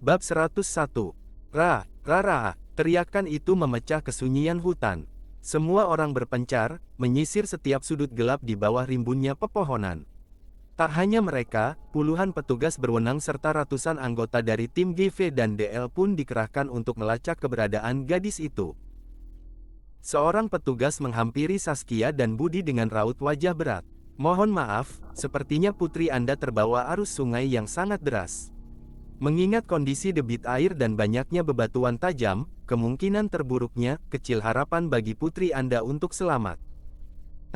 Bab 101. Rara, teriakan itu memecah kesunyian hutan. Semua orang berpencar, menyisir setiap sudut gelap di bawah rimbunnya pepohonan. Tak hanya mereka, puluhan petugas berwenang serta ratusan anggota dari tim GV dan DL pun dikerahkan untuk melacak keberadaan gadis itu. Seorang petugas menghampiri Saskia dan Budi dengan raut wajah berat. "Mohon maaf, sepertinya putri Anda terbawa arus sungai yang sangat deras. Mengingat kondisi debit air dan banyaknya bebatuan tajam, kemungkinan terburuknya, kecil harapan bagi putri Anda untuk selamat."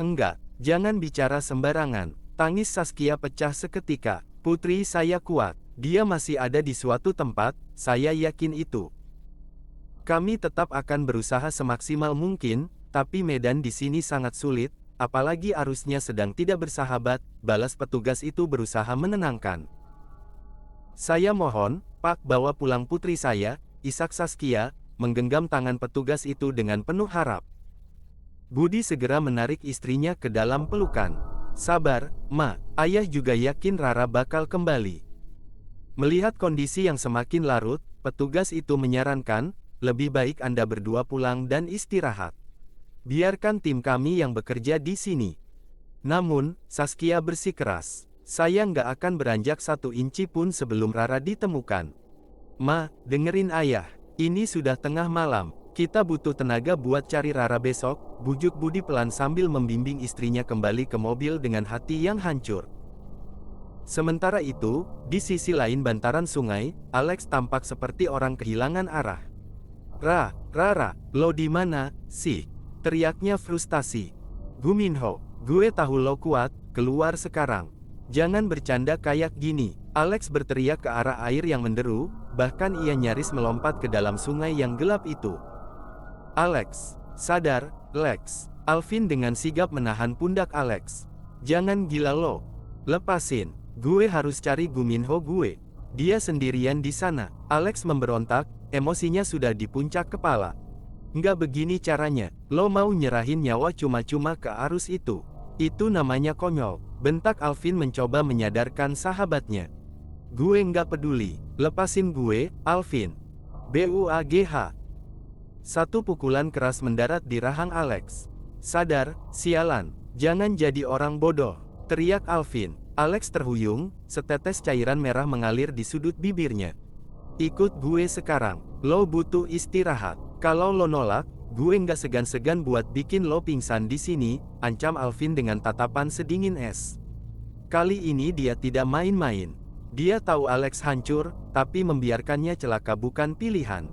"Enggak, jangan bicara sembarangan." Tangis Saskia pecah seketika. "Putri saya kuat. Dia masih ada di suatu tempat, saya yakin itu. Kami tetap akan berusaha semaksimal mungkin, tapi medan di sini sangat sulit, apalagi arusnya sedang tidak bersahabat," balas petugas itu berusaha menenangkan. "Saya mohon, Pak, bawa pulang putri saya," isak Saskia, menggenggam tangan petugas itu dengan penuh harap. Budi segera menarik istrinya ke dalam pelukan. "Sabar, Ma, ayah juga yakin Rara bakal kembali." Melihat kondisi yang semakin larut, petugas itu menyarankan, "Lebih baik Anda berdua pulang dan istirahat. Biarkan tim kami yang bekerja di sini." Namun, Saskia bersikeras, "Saya nggak akan beranjak 1 inci pun sebelum Rara ditemukan." "Ma, dengerin ayah. Ini sudah tengah malam. Kita butuh tenaga buat cari Rara besok," bujuk Budi pelan sambil membimbing istrinya kembali ke mobil dengan hati yang hancur. Sementara itu, di sisi lain bantaran sungai, Alex tampak seperti orang kehilangan arah. Rara, lo di mana sih?" teriaknya frustasi. "Guminho, gue tahu lo kuat, keluar sekarang. Jangan bercanda kayak gini." Alex berteriak ke arah air yang menderu, bahkan ia nyaris melompat ke dalam sungai yang gelap itu. "Alex, sadar, Lex." Alvin dengan sigap menahan pundak Alex. "Jangan gila lo. Lepasin. Gue harus cari Guminho gue. Dia sendirian di sana." Alex memberontak, emosinya sudah di puncak kepala. "Nggak begini caranya, lo mau nyerahin nyawa cuma-cuma ke arus itu? Itu namanya konyol," bentak Alvin mencoba menyadarkan sahabatnya. "Gue nggak peduli, lepasin gue, Alvin." BUAGH. Satu pukulan keras mendarat di rahang Alex. "Sadar, sialan, jangan jadi orang bodoh," teriak Alvin. Alex terhuyung, setetes cairan merah mengalir di sudut bibirnya. "Ikut gue sekarang, lo butuh istirahat. Kalau lo nolak, gue nggak segan-segan buat bikin lo pingsan di sini," ancam Alvin dengan tatapan sedingin es. Kali ini dia tidak main-main. Dia tahu Alex hancur, tapi membiarkannya celaka bukan pilihan.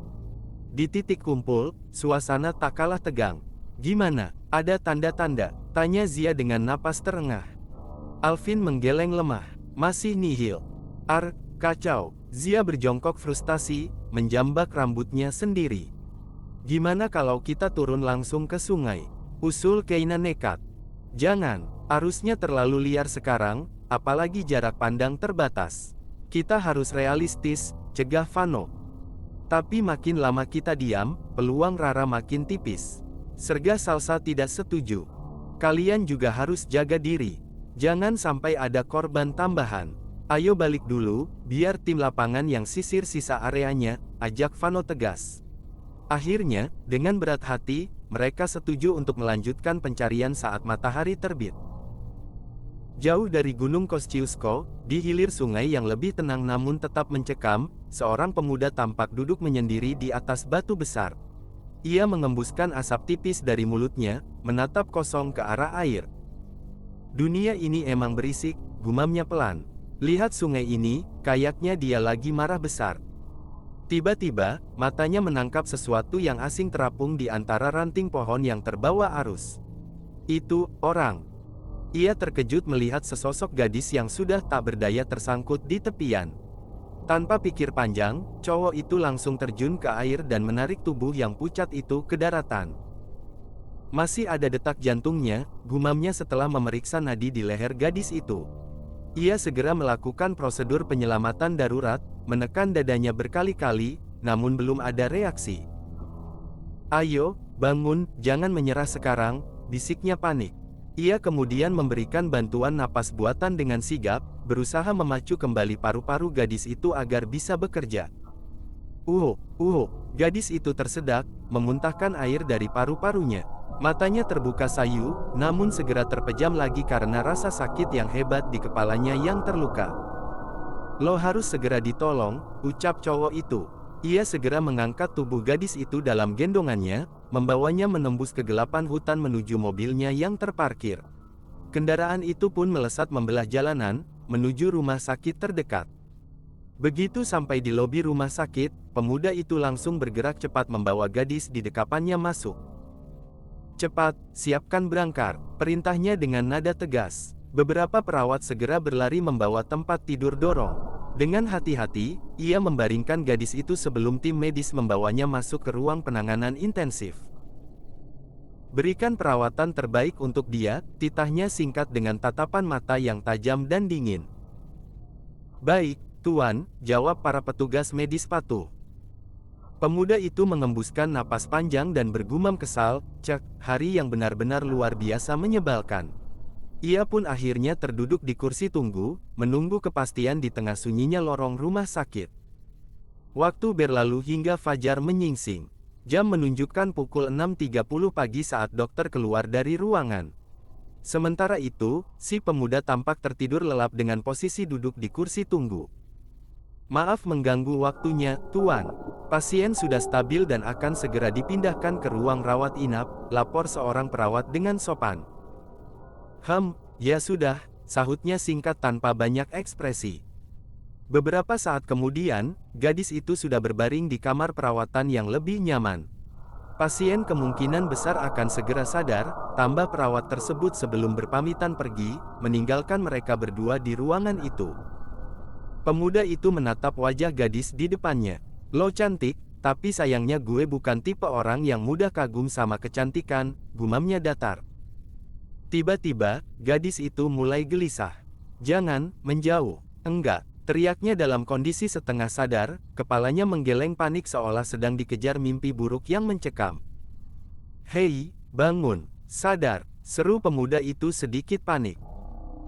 Di titik kumpul, suasana tak kalah tegang. "Gimana, ada tanda-tanda?" tanya Zia dengan napas terengah. Alvin menggeleng lemah. "Masih nihil. Kacau." Zia berjongkok frustasi, menjambak rambutnya sendiri. "Gimana kalau kita turun langsung ke sungai?" usul Keina nekat. "Jangan, arusnya terlalu liar sekarang, apalagi jarak pandang terbatas. Kita harus realistis," cegah Vano. "Tapi makin lama kita diam, peluang Rara makin tipis." Serga Salsa tidak setuju. "Kalian juga harus jaga diri. Jangan sampai ada korban tambahan. Ayo balik dulu, biar tim lapangan yang sisir sisa areanya," ajak Vano tegas. Akhirnya, dengan berat hati, mereka setuju untuk melanjutkan pencarian saat matahari terbit. Jauh dari Gunung Kosciuszko, di hilir sungai yang lebih tenang namun tetap mencekam, seorang pemuda tampak duduk menyendiri di atas batu besar. Ia mengembuskan asap tipis dari mulutnya, menatap kosong ke arah air. "Dunia ini emang berisik," gumamnya pelan. "Lihat sungai ini, kayaknya dia lagi marah besar." Tiba-tiba, matanya menangkap sesuatu yang asing terapung di antara ranting pohon yang terbawa arus. Itu orang. Ia terkejut melihat sesosok gadis yang sudah tak berdaya tersangkut di tepian. Tanpa pikir panjang, cowok itu langsung terjun ke air dan menarik tubuh yang pucat itu ke daratan. "Masih ada detak jantungnya," gumamnya setelah memeriksa nadi di leher gadis itu. Ia segera melakukan prosedur penyelamatan darurat, menekan dadanya berkali-kali, namun belum ada reaksi. "Ayo, bangun, jangan menyerah sekarang," bisiknya panik. Ia kemudian memberikan bantuan napas buatan dengan sigap, berusaha memacu kembali paru-paru gadis itu agar bisa bekerja. Gadis itu tersedak, memuntahkan air dari paru-parunya. Matanya terbuka sayu, namun segera terpejam lagi karena rasa sakit yang hebat di kepalanya yang terluka. Lo harus segera ditolong, ucap cowok itu. Ia segera mengangkat tubuh gadis itu dalam gendongannya, membawanya menembus kegelapan hutan menuju mobilnya yang terparkir. Kendaraan itu pun melesat membelah jalanan, menuju rumah sakit terdekat. Begitu sampai di lobi rumah sakit, pemuda itu langsung bergerak cepat membawa gadis di dekapannya masuk. "Cepat, siapkan berangkar," perintahnya dengan nada tegas. Beberapa perawat segera berlari membawa tempat tidur dorong. Dengan hati-hati, ia membaringkan gadis itu sebelum tim medis membawanya masuk ke ruang penanganan intensif. "Berikan perawatan terbaik untuk dia," titahnya singkat dengan tatapan mata yang tajam dan dingin. "Baik, Tuan," jawab para petugas medis patuh. Pemuda itu mengembuskan napas panjang dan bergumam kesal, "Cek, hari yang benar-benar luar biasa menyebalkan." Ia pun akhirnya terduduk di kursi tunggu, menunggu kepastian di tengah sunyinya lorong rumah sakit. Waktu berlalu hingga fajar menyingsing. Jam menunjukkan pukul 6.30 pagi saat dokter keluar dari ruangan. Sementara itu, si pemuda tampak tertidur lelap dengan posisi duduk di kursi tunggu. "Maaf mengganggu waktunya, Tuan. Pasien sudah stabil dan akan segera dipindahkan ke ruang rawat inap," lapor seorang perawat dengan sopan. Ya sudah," sahutnya singkat tanpa banyak ekspresi. Beberapa saat kemudian, gadis itu sudah berbaring di kamar perawatan yang lebih nyaman. Pasien kemungkinan besar akan segera sadar, tambah perawat tersebut sebelum berpamitan pergi, meninggalkan mereka berdua di ruangan itu. Pemuda itu menatap wajah gadis di depannya. "Lo cantik, tapi sayangnya gue bukan tipe orang yang mudah kagum sama kecantikan," gumamnya datar. Tiba-tiba, gadis itu mulai gelisah. "Jangan menjauh." "Enggak," teriaknya dalam kondisi setengah sadar, kepalanya menggeleng panik seolah sedang dikejar mimpi buruk yang mencekam. "Hei, bangun, sadar," seru pemuda itu sedikit panik.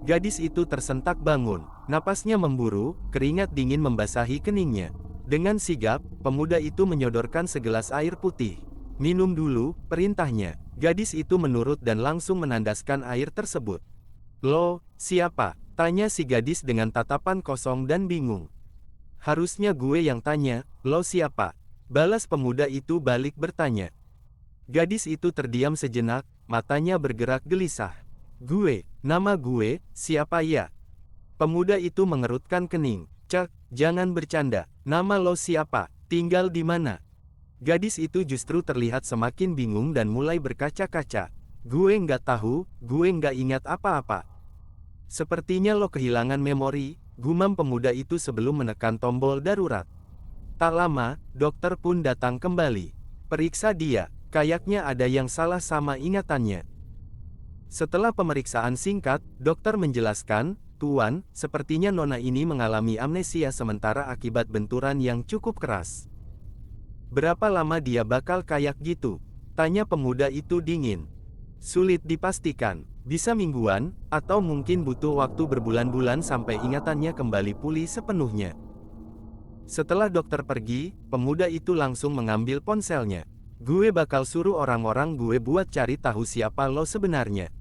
Gadis itu tersentak bangun, napasnya memburu, keringat dingin membasahi keningnya. Dengan sigap, pemuda itu menyodorkan segelas air putih. "Minum dulu," perintahnya. Gadis itu menurut dan langsung menandaskan air tersebut. "Lo, siapa?" tanya si gadis dengan tatapan kosong dan bingung. "Harusnya gue yang tanya, lo siapa?" balas pemuda itu balik bertanya. Gadis itu terdiam sejenak, matanya bergerak gelisah. Nama gue, siapa ya?" Pemuda itu mengerutkan kening. "Cek, jangan bercanda. Nama lo siapa? Tinggal di mana?" Gadis itu justru terlihat semakin bingung dan mulai berkaca-kaca. "Gue nggak tahu, gue nggak ingat apa-apa." "Sepertinya lo kehilangan memori," gumam pemuda itu sebelum menekan tombol darurat. Tak lama, dokter pun datang kembali. "Periksa dia, kayaknya ada yang salah sama ingatannya." Setelah pemeriksaan singkat, dokter menjelaskan, "Tuan, sepertinya nona ini mengalami amnesia sementara akibat benturan yang cukup keras." "Berapa lama dia bakal kayak gitu?" tanya pemuda itu dingin. "Sulit dipastikan, bisa mingguan, atau mungkin butuh waktu berbulan-bulan sampai ingatannya kembali pulih sepenuhnya." Setelah dokter pergi, pemuda itu langsung mengambil ponselnya. "Gue bakal suruh orang-orang gue buat cari tahu siapa lo sebenarnya.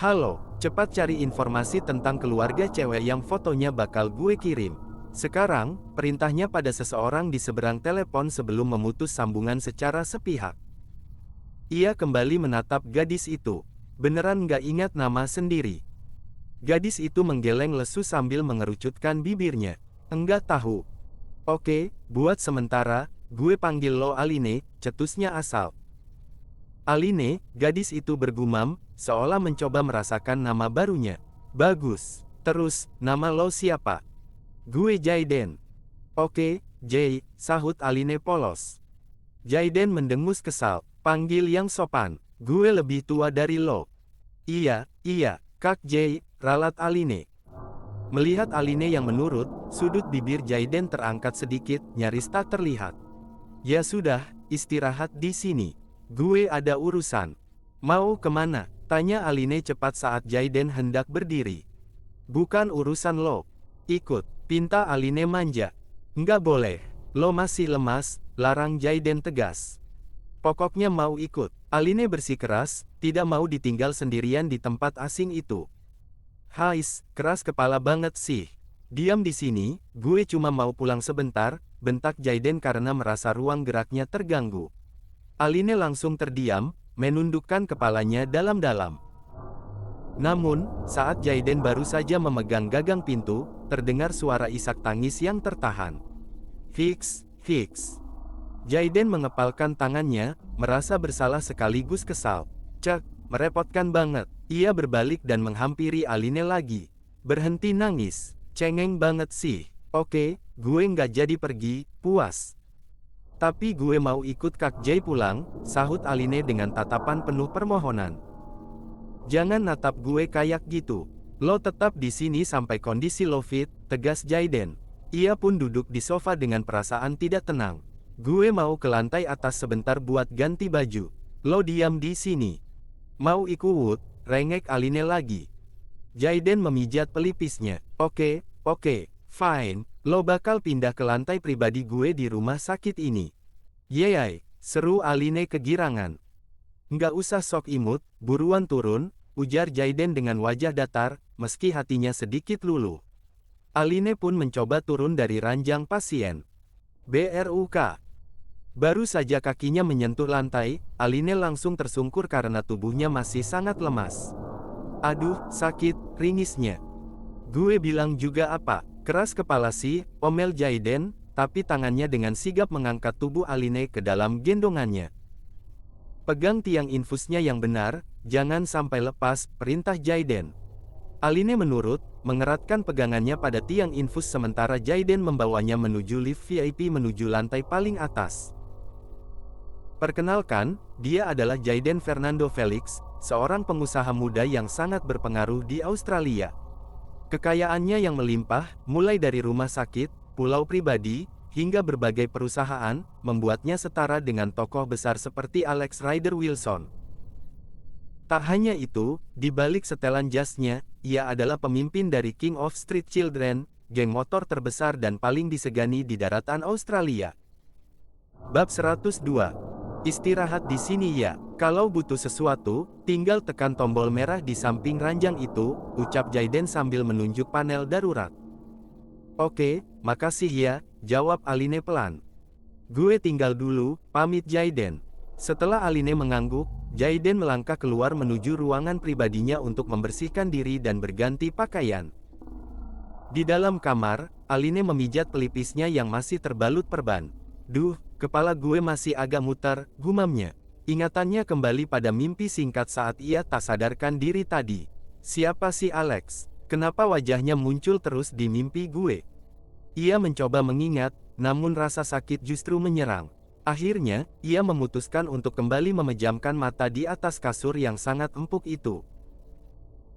Halo, cepat cari informasi tentang keluarga cewek yang fotonya bakal gue kirim." Sekarang, perintahnya pada seseorang di seberang telepon sebelum memutus sambungan secara sepihak. Ia kembali menatap gadis itu. Beneran nggak ingat nama sendiri? Gadis itu menggeleng lesu sambil mengerucutkan bibirnya. "Enggak tahu." "Oke, buat sementara, gue panggil lo Aline," cetusnya asal. "Aline," gadis itu bergumam, seolah mencoba merasakan nama barunya. "Bagus. Terus, nama lo siapa?" "Gue Jaiden." "Oke, Jay," sahut Aline polos. Jaiden mendengus kesal. "Panggil yang sopan. Gue lebih tua dari lo." Iya, Kak Jay," ralat Aline. Melihat Aline yang menurut, sudut bibir Jaiden terangkat sedikit, nyaris tak terlihat. "Ya sudah, istirahat di sini. Gue ada urusan." "Mau kemana?" tanya Aline cepat saat Jaiden hendak berdiri. "Bukan urusan lo. Ikut," pinta Aline manja. "Nggak boleh. Lo masih lemas, larang Jaiden tegas. Pokoknya mau ikut. Aline bersikeras, tidak mau ditinggal sendirian di tempat asing itu. Hais, keras kepala banget sih. Diam di sini, gue cuma mau pulang sebentar, bentak Jaiden karena merasa ruang geraknya terganggu. Aline langsung terdiam, menundukkan kepalanya dalam-dalam. Namun, saat Jaiden baru saja memegang gagang pintu, terdengar suara isak tangis yang tertahan. Fix, fix. Jaiden mengepalkan tangannya, merasa bersalah sekaligus kesal. Cek, merepotkan banget. Ia berbalik dan menghampiri Aline lagi. Berhenti nangis, cengeng banget sih. Oke, gue nggak jadi pergi, puas. Tapi gue mau ikut Kak Jay pulang, sahut Aline dengan tatapan penuh permohonan. Jangan natap gue kayak gitu. Lo tetap di sini sampai kondisi lo fit, tegas Jaiden. Ia pun duduk di sofa dengan perasaan tidak tenang. Gue mau ke lantai atas sebentar buat ganti baju. Lo diam di sini. Mau ikut, rengek Aline lagi. Jaiden memijat pelipisnya. Oke, fine. Lo bakal pindah ke lantai pribadi gue di rumah sakit ini. Yeay, seru Aline kegirangan. Nggak usah sok imut, buruan turun, ujar Jaiden dengan wajah datar, meski hatinya sedikit luluh. Aline pun mencoba turun dari ranjang pasien. BRUK. Baru saja kakinya menyentuh lantai, Aline langsung tersungkur karena tubuhnya masih sangat lemas. Aduh, sakit, ringisnya. Gue bilang juga apa, keras kepala sih, omel Jaiden, tapi tangannya dengan sigap mengangkat tubuh Aline ke dalam gendongannya. Pegang tiang infusnya yang benar, jangan sampai lepas, perintah Jaiden. Aline menurut, mengeratkan pegangannya pada tiang infus sementara Jaiden membawanya menuju lift VIP menuju lantai paling atas. Perkenalkan, dia adalah Jaiden Fernando Felix, seorang pengusaha muda yang sangat berpengaruh di Australia. Kekayaannya yang melimpah, mulai dari rumah sakit, pulau pribadi, hingga berbagai perusahaan, membuatnya setara dengan tokoh besar seperti Alex Rider Wilson. Tak hanya itu, di balik setelan jasnya, ia adalah pemimpin dari King of Street Children, geng motor terbesar dan paling disegani di daratan Australia. Bab 102. Istirahat di sini ya. Kalau butuh sesuatu, tinggal tekan tombol merah di samping ranjang itu, ucap Jaiden sambil menunjuk panel darurat. Oke, makasih ya, jawab Aline pelan. Gue tinggal dulu, pamit Jaiden. Setelah Aline mengangguk, Jaiden melangkah keluar menuju ruangan pribadinya untuk membersihkan diri dan berganti pakaian. Di dalam kamar, Aline memijat pelipisnya yang masih terbalut perban. Duh, kepala gue masih agak muter, gumamnya. Ingatannya kembali pada mimpi singkat saat ia tak sadarkan diri tadi. Siapa si Alex? Kenapa wajahnya muncul terus di mimpi gue? Ia mencoba mengingat, namun rasa sakit justru menyerang. Akhirnya, ia memutuskan untuk kembali memejamkan mata di atas kasur yang sangat empuk itu.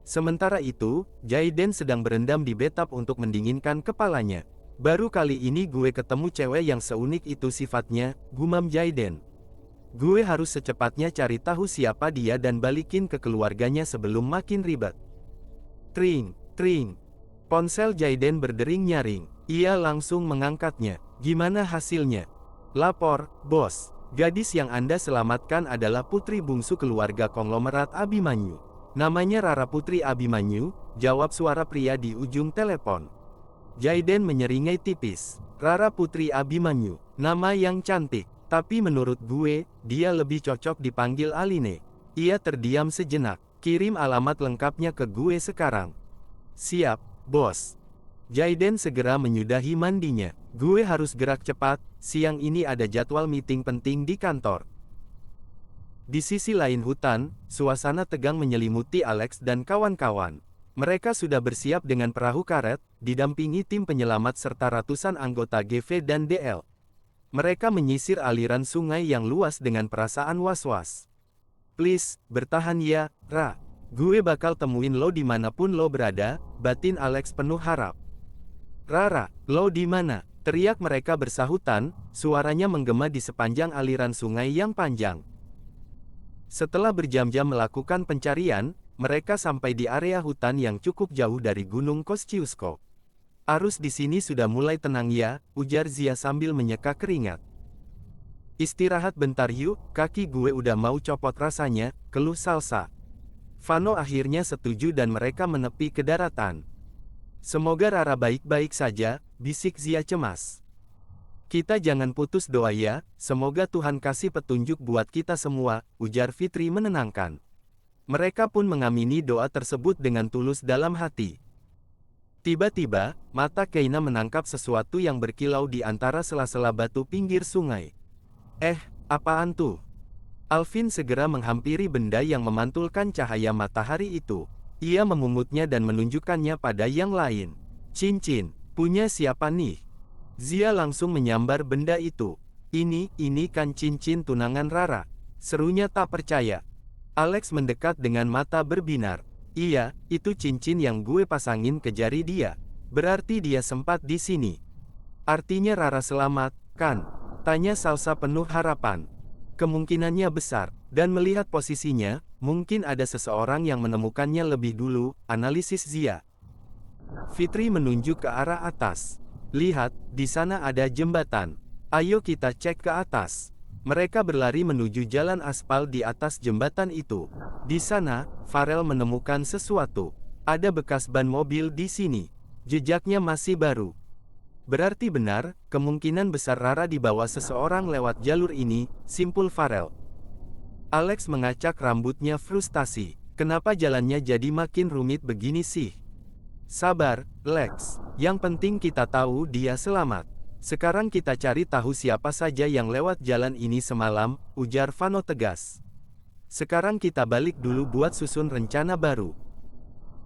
Sementara itu, Jaiden sedang berendam di bathtub untuk mendinginkan kepalanya. Baru kali ini gue ketemu cewek yang seunik itu sifatnya, gumam Jaiden. Gue harus secepatnya cari tahu siapa dia dan balikin ke keluarganya sebelum makin ribet. Tring, tring. Ponsel Jaiden berdering nyaring. Ia langsung mengangkatnya. Gimana hasilnya? Lapor, bos. Gadis yang Anda selamatkan adalah putri bungsu keluarga konglomerat Abimanyu. Namanya Rara Putri Abimanyu, jawab suara pria di ujung telepon. Jaiden menyeringai tipis. Rara Putri Abimanyu, nama yang cantik. Tapi menurut gue, dia lebih cocok dipanggil Aline. Ia terdiam sejenak. Kirim alamat lengkapnya ke gue sekarang. Siap, bos. Jaiden segera menyudahi mandinya. Gue harus gerak cepat, siang ini ada jadwal meeting penting di kantor. Di sisi lain hutan, suasana tegang menyelimuti Alex dan kawan-kawan. Mereka sudah bersiap dengan perahu karet, didampingi tim penyelamat serta ratusan anggota GV dan DL. Mereka menyisir aliran sungai yang luas dengan perasaan was-was. Please, bertahan ya, Ra. Gue bakal temuin lo dimanapun lo berada, batin Alex penuh harap. Rara, lo di mana? Teriak mereka bersahutan, suaranya menggema di sepanjang aliran sungai yang panjang. Setelah berjam-jam melakukan pencarian, mereka sampai di area hutan yang cukup jauh dari Gunung Kosciuszko. Arus di sini sudah mulai tenang ya, ujar Zia sambil menyeka keringat. Istirahat bentar yuk, kaki gue udah mau copot rasanya, keluh Salsa. Vano akhirnya setuju dan mereka menepi ke daratan. Semoga Rara baik-baik saja, bisik Zia cemas. Kita jangan putus doa ya, semoga Tuhan kasih petunjuk buat kita semua, ujar Fitri menenangkan. Mereka pun mengamini doa tersebut dengan tulus dalam hati. Tiba-tiba, mata Keina menangkap sesuatu yang berkilau di antara sela-sela batu pinggir sungai. Apaan tuh? Alvin segera menghampiri benda yang memantulkan cahaya matahari itu. Ia memungutnya dan menunjukkannya pada yang lain. Cincin, punya siapa nih? Zia langsung menyambar benda itu. Ini kan cincin tunangan Rara. Serunya tak percaya. Alex mendekat dengan mata berbinar. Iya, itu cincin yang gue pasangin ke jari dia. Berarti dia sempat di sini. Artinya Rara selamat, kan? Tanya Salsa penuh harapan. Kemungkinannya besar, dan melihat posisinya, mungkin ada seseorang yang menemukannya lebih dulu, analisis Zia. Fitri menunjuk ke arah atas. Lihat, di sana ada jembatan. Ayo kita cek ke atas. Mereka berlari menuju jalan aspal di atas jembatan itu. Di sana, Farel menemukan sesuatu. Ada bekas ban mobil di sini. Jejaknya masih baru. Berarti benar, kemungkinan besar Rara dibawa seseorang lewat jalur ini, simpul Farel. Alex mengacak rambutnya frustasi. Kenapa jalannya jadi makin rumit begini sih? Sabar, Lex. Yang penting kita tahu dia selamat. Sekarang kita cari tahu siapa saja yang lewat jalan ini semalam, ujar Vano tegas. Sekarang kita balik dulu buat susun rencana baru.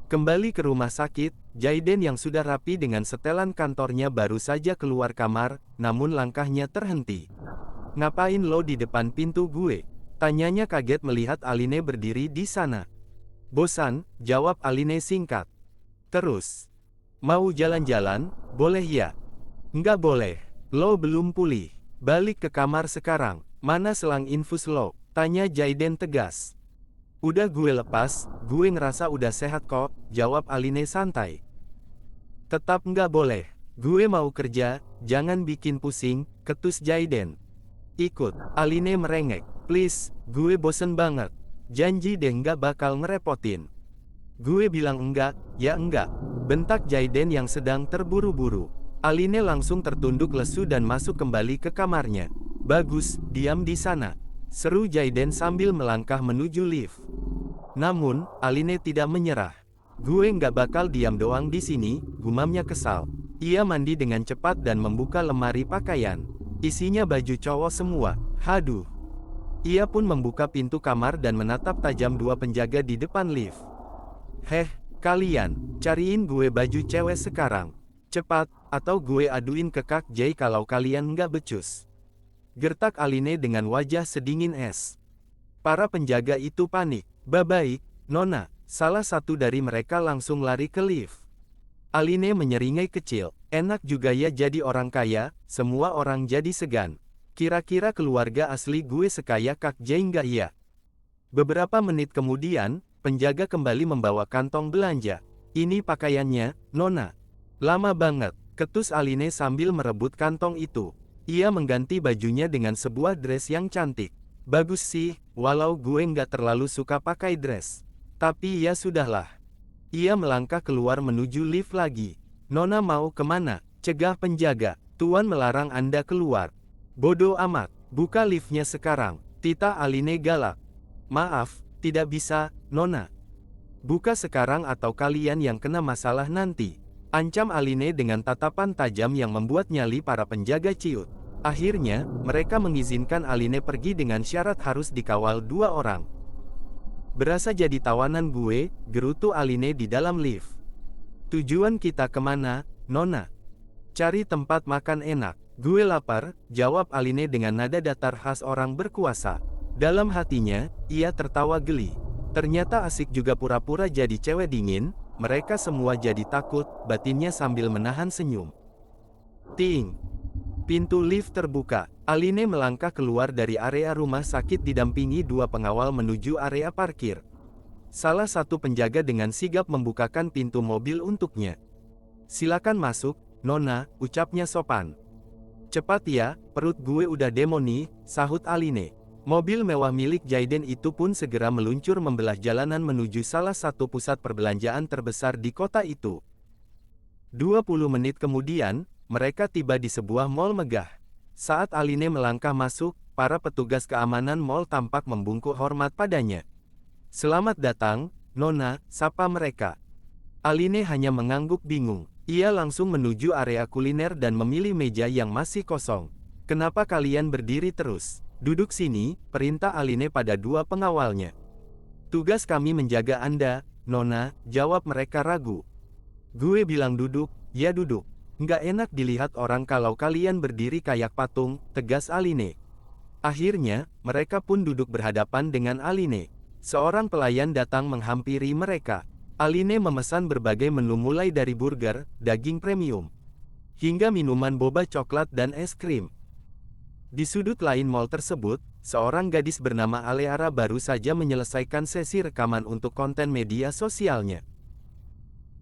Kembali ke rumah sakit, Jaiden yang sudah rapi dengan setelan kantornya baru saja keluar kamar, namun langkahnya terhenti. Ngapain lo di depan pintu gue? Tanyanya kaget melihat Aline berdiri di sana. Bosan, jawab Aline singkat. Terus, mau jalan-jalan, boleh ya? Nggak boleh, lo belum pulih. Balik ke kamar sekarang, mana selang infus lo? Tanya Jaiden tegas. Udah gue lepas, gue ngerasa udah sehat kok, jawab Aline santai. Tetap nggak boleh, gue mau kerja, jangan bikin pusing, ketus Jaiden. Ikut, Aline merengek, please, gue bosen banget. Janji deh nggak bakal ngerepotin. Gue bilang enggak, ya enggak, bentak Jaiden yang sedang terburu-buru. Aline langsung tertunduk lesu dan masuk kembali ke kamarnya. Bagus, diam di sana. Seru Jaiden sambil melangkah menuju lift. Namun, Aline tidak menyerah. Gue nggak bakal diam doang di sini, gumamnya kesal. Ia mandi dengan cepat dan membuka lemari pakaian. Isinya baju cowok semua. Haduh. Ia pun membuka pintu kamar dan menatap tajam dua penjaga di depan lift. Kalian, cariin gue baju cewek sekarang. Cepat, atau gue aduin ke Kak Jay kalau kalian nggak becus. Gertak Aline dengan wajah sedingin es. Para penjaga itu panik. Baik, Nona. Salah satu dari mereka langsung lari ke lift. Aline menyeringai kecil. Enak juga ya jadi orang kaya, semua orang jadi segan. Kira-kira keluarga asli gue sekaya Kak Jay nggak ya? Beberapa menit kemudian, penjaga kembali membawa kantong belanja. Ini pakaiannya, Nona. Lama banget, ketus Aline sambil merebut kantong itu. Ia mengganti bajunya dengan sebuah dress yang cantik. Bagus sih, walau gue nggak terlalu suka pakai dress. Tapi ya sudahlah. Ia melangkah keluar menuju lift lagi. Nona mau kemana? Cegah penjaga. Tuan melarang Anda keluar. Bodoh amat, buka liftnya sekarang. Tita Aline galak. Maaf, tidak bisa, Nona. Buka sekarang atau kalian yang kena masalah nanti. Ancam Aline dengan tatapan tajam yang membuat nyali para penjaga ciut. Akhirnya, mereka mengizinkan Aline pergi dengan syarat harus dikawal 2 orang. Berasa jadi tawanan gue, gerutu Aline di dalam lift. Tujuan kita kemana, Nona? Cari tempat makan enak. Gue lapar, jawab Aline dengan nada datar khas orang berkuasa. Dalam hatinya, ia tertawa geli. Ternyata asik juga pura-pura jadi cewek dingin. Mereka semua jadi takut, batinnya sambil menahan senyum. Ting! Pintu lift terbuka. Aline melangkah keluar dari area rumah sakit didampingi 2 pengawal menuju area parkir. Salah satu penjaga dengan sigap membukakan pintu mobil untuknya. Silakan masuk, Nona, ucapnya sopan. Cepat ya, perut gue udah demo nih, sahut Aline. Mobil mewah milik Jaiden itu pun segera meluncur membelah jalanan menuju salah satu pusat perbelanjaan terbesar di kota itu. 20 menit kemudian, mereka tiba di sebuah mall megah. Saat Aline melangkah masuk, para petugas keamanan mall tampak membungkuk hormat padanya. Selamat datang, Nona, sapa mereka. Aline hanya mengangguk bingung. Ia langsung menuju area kuliner dan memilih meja yang masih kosong. Kenapa kalian berdiri terus? Duduk sini, perintah Aline pada dua pengawalnya. Tugas kami menjaga Anda, Nona, jawab mereka ragu. Gue bilang duduk, ya duduk. Nggak enak dilihat orang kalau kalian berdiri kayak patung, tegas Aline. Akhirnya, mereka pun duduk berhadapan dengan Aline. Seorang pelayan datang menghampiri mereka. Aline memesan berbagai menu mulai dari burger, daging premium, hingga minuman boba coklat dan es krim. Di sudut lain mall tersebut, seorang gadis bernama Aleara baru saja menyelesaikan sesi rekaman untuk konten media sosialnya.